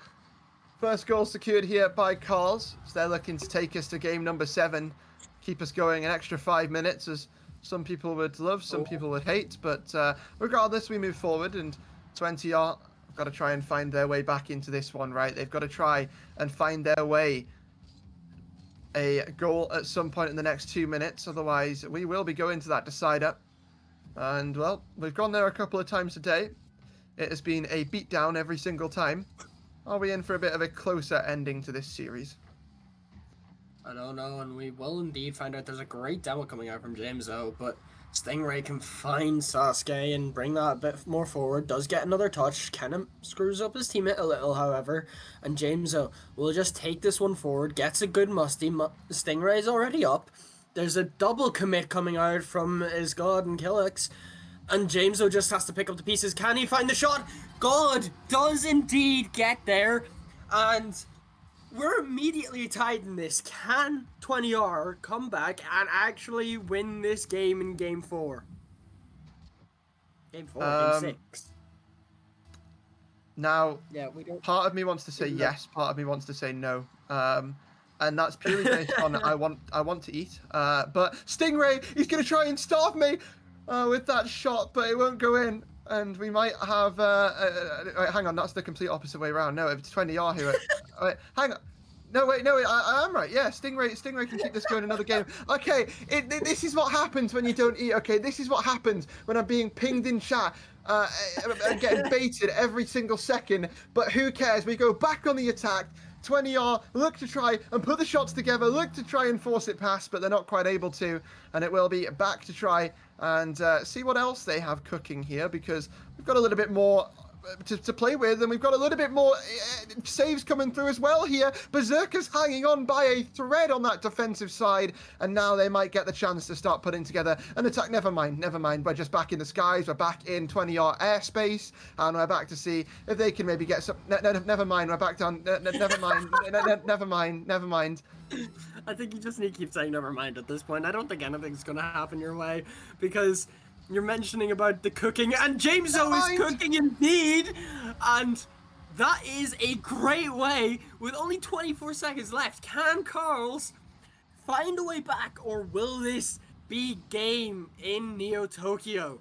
First goal secured here by Carls. So they're looking to take us to game number 7. Keep us going an extra 5 minutes, as some people would love, some people would hate. But regardless, we move forward, and 20R have got to try and find their way back into this one, right? They've got to try and find their way a goal at some point in the next 2 minutes. Otherwise, we will be going to that decider. And, well, we've gone there a couple of times today. It has been a beatdown every single time. Are we in for a bit of a closer ending to this series? I don't know, and we will indeed find out. There's a great demo coming out from Jameso, but Stingray can find Sasuke and bring that a bit more forward. Does get another touch, kind of screws up his teammate a little, however, and Jameso will just take this one forward, gets a good musty. Stingray's already up. There's a double commit coming out from Isgod and Killix, and Jameso just has to pick up the pieces. Can he find the shot? God does indeed get there, and we're immediately tied in this. Can 20R come back and actually win this game in game 4? Game 4, game 6. Now, yeah, we don't. Part of me wants to say yes, part of me wants to say no. And that's purely based on I want to eat. But Stingray, he's going to try and starve me with that shot, but it won't go in. And we might have... hang on, that's the complete opposite way around. No, it's 20R here. Wait, hang on. No, wait, no, I am right. Yeah, Stingray can keep this going another game. Okay, this is what happens when you don't eat. Okay, this is what happens when I'm being pinged in chat and getting baited every single second. But who cares? We go back on the attack. 20R look to try and put the shots together, look to try and force it past, but they're not quite able to. And it will be back to try and see what else they have cooking here, because we've got a little bit more to play with, and we've got a little bit more saves coming through as well here. Berserkers hanging on by a thread on that defensive side, and now they might get the chance to start putting together an attack. Never mind. We're just back in the skies. We're back in 20R airspace, and we're back to see if they can maybe get some... never mind. We're back down... never mind. Never mind. I think you just need to keep saying never mind at this point. I don't think anything's going to happen your way, because... you're mentioning about the cooking, and Jameso is cooking indeed, and that is a great way. With only 24 seconds left, can Carls find a way back, or will this be game in Neo Tokyo?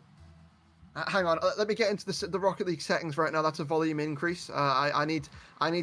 Hang on, let me get into the Rocket League settings right now. That's a volume increase. I need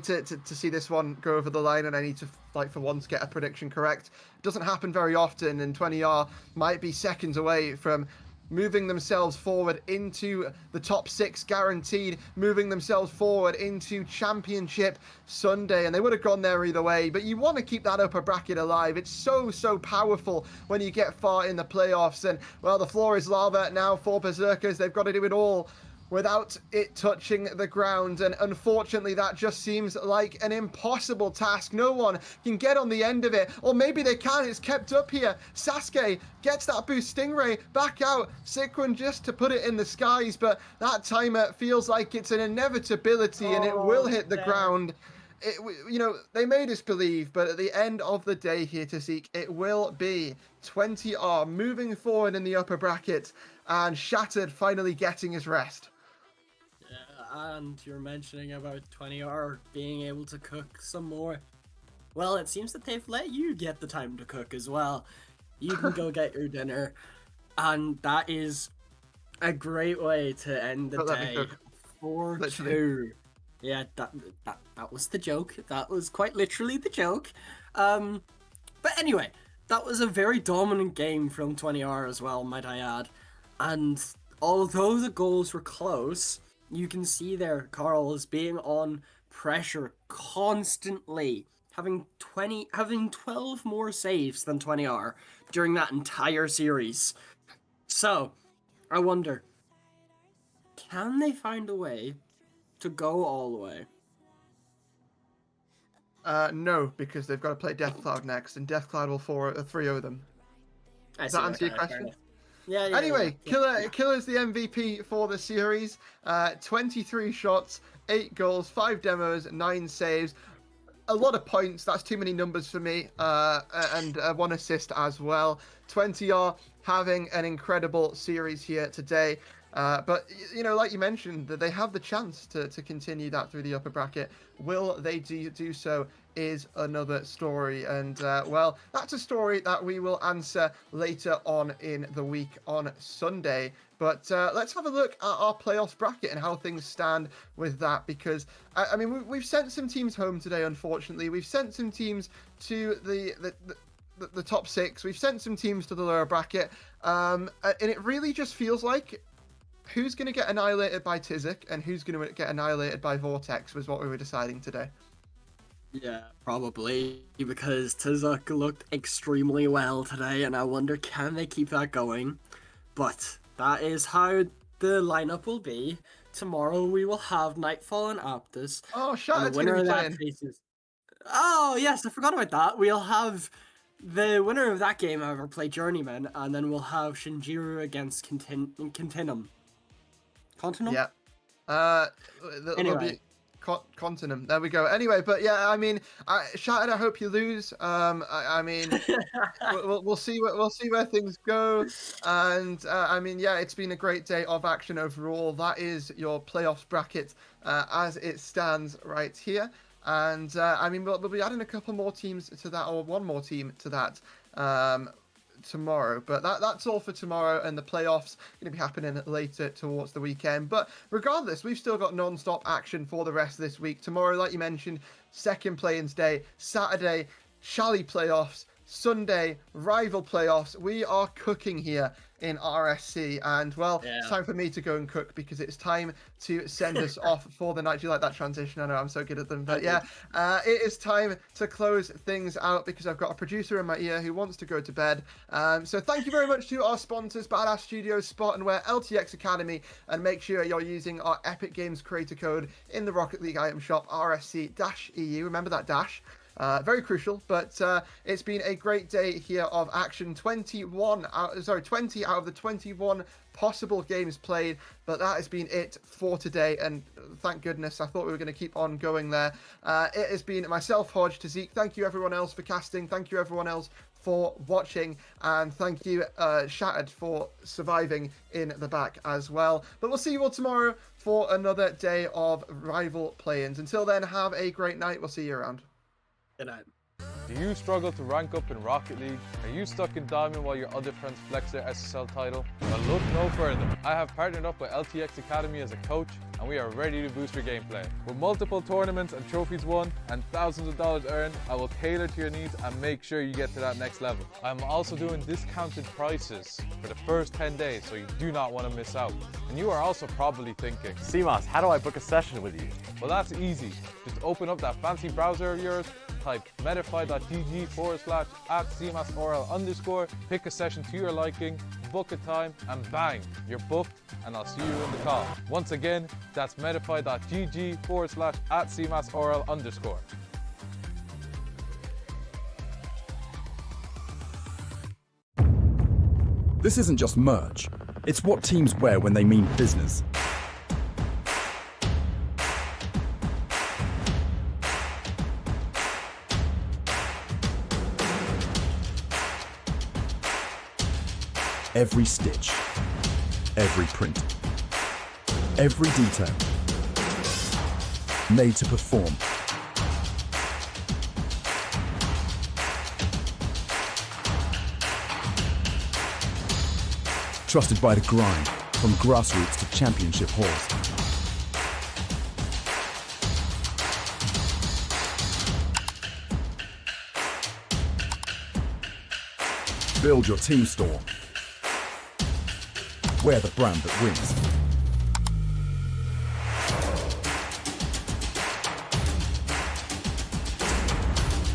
to see this one go over the line, and I need to, like, for once get a prediction correct. It doesn't happen very often, and 20R might be seconds away from moving themselves forward into the top 6 guaranteed, moving themselves forward into Championship Sunday, and they would have gone there either way, but you want to keep that upper bracket alive. It's so powerful when you get far in the playoffs, and, well, the floor is lava now for Berserkers. They've got to do it all without it touching the ground, and unfortunately that just seems like an impossible task. No one can get on the end of it, or maybe they can. It's kept up here. Sasuke gets that boost. Stingray back out. Sikwin just to put it in the skies, but that timer feels like it's an inevitability, and it will hit the ground. You know, they made us believe, but at the end of the day here, to seek, it will be 20R moving forward in the upper bracket, and Shattered finally getting his rest. And you're mentioning about 20R being able to cook some more. Well, it seems that they've let you get the time to cook as well. You can go get your dinner, and that is a great way to end the day. 4-2. Yeah, that was the joke. That was quite literally the joke. But anyway, that was a very dominant game from 20R as well, might I add. And although the goals were close, you can see there Carl is being on pressure constantly, having 12 more saves than 20R during that entire series. So, I wonder, can they find a way to go all the way? No, because they've got to play Deathcloud next, and Deathcloud will 3-0 them. Does that answer your question? Yeah. Anyway, Killer's the MVP for the series. 23 shots, 8 goals, 5 demos, 9 saves. A lot of points. That's too many numbers for me. And 1 assist as well. 20R having an incredible series here today. But, you know, like you mentioned, that they have the chance to continue that through the upper bracket. Will they do so is another story. And, well, that's a story that we will answer later on in the week on Sunday. But let's have a look at our playoffs bracket and how things stand with that. Because, I mean, we've sent some teams home today, unfortunately. We've sent some teams to the top 6. We've sent some teams to the lower bracket. And it really just feels like who's going to get annihilated by Tizik and who's going to get annihilated by Vortex was what we were deciding today. Yeah, probably, because Tizik looked extremely well today, and I wonder, can they keep that going? But that is how the lineup will be. Tomorrow we will have Nightfall and Aptus. Oh, shut and the winner of that faces... Oh, yes, I forgot about that. We'll have the winner of that game, however, play Journeyman, and then we'll have Shinjiru against Continuum. Continuum? Yeah. Anyway. Continuum. There we go. Anyway, but yeah, I mean, Shattered, I hope you lose. I mean, we'll see where things go. And I mean, yeah, it's been a great day of action overall. That is your playoffs bracket as it stands right here. And I mean, we'll be adding a couple more teams to that, or one more team to that. Tomorrow, but that's all for tomorrow, and the playoffs going to be happening later towards the weekend. But regardless, we've still got non-stop action for the rest of this week. Tomorrow, like you mentioned, second play-ins day. Saturday, Shally playoffs. Sunday, rival playoffs. We are cooking here in RSC, and well, It's time for me to go and cook because it's time to send us off for the night. Do you like that transition? I know I'm so good at them, but yeah, it is time to close things out because I've got a producer in my ear who wants to go to bed. So thank you very much to our sponsors, Badass Studios, SpartanWare, LTXAcademy, and make sure you're using our Epic Games creator code in the Rocket League item shop, RSC-EU. Remember that dash. Very crucial, but it's been a great day here of action. 20 out of the 21 possible games played, but that has been it for today, and thank goodness. I thought we were going to keep on going there. It has been myself, Hodge, Tazik. Thank you everyone else for casting. Thank you everyone else for watching, and thank you Shattered for surviving in the back as well. But we'll see you all tomorrow for another day of rival play-ins. Until then, have a great night. We'll see you around. Good night. Do you struggle to rank up in Rocket League? Are you stuck in Diamond while your other friends flex their SSL title? Well, look no further. I have partnered up with LTXAcademy as a coach, and we are ready to boost your gameplay. With multiple tournaments and trophies won and thousands of dollars earned, I will tailor to your needs and make sure you get to that next level. I'm also doing discounted prices for the first 10 days, so you do not want to miss out. And you are also probably thinking, CMOS, how do I book a session with you? well, that's easy. Just open up that fancy browser of yours, type medify.gg/@cmasorl_, pick a session to your liking, book a time, and bang, you're booked, and I'll see you in the call. Once again, that's medify.gg/@cmasorl_. This isn't just merch, it's what teams wear when they mean business. Every stitch, every print, every detail, made to perform. Trusted by the grind, from grassroots to championship halls. Build your team store. Wear the brand that wins.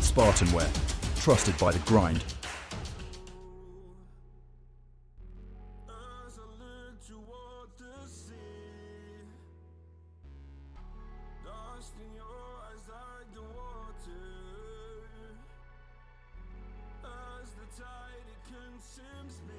SpartanWare, trusted by the grind. As I look toward the sea, lost in your eyes like the water. As the tide it consumes me.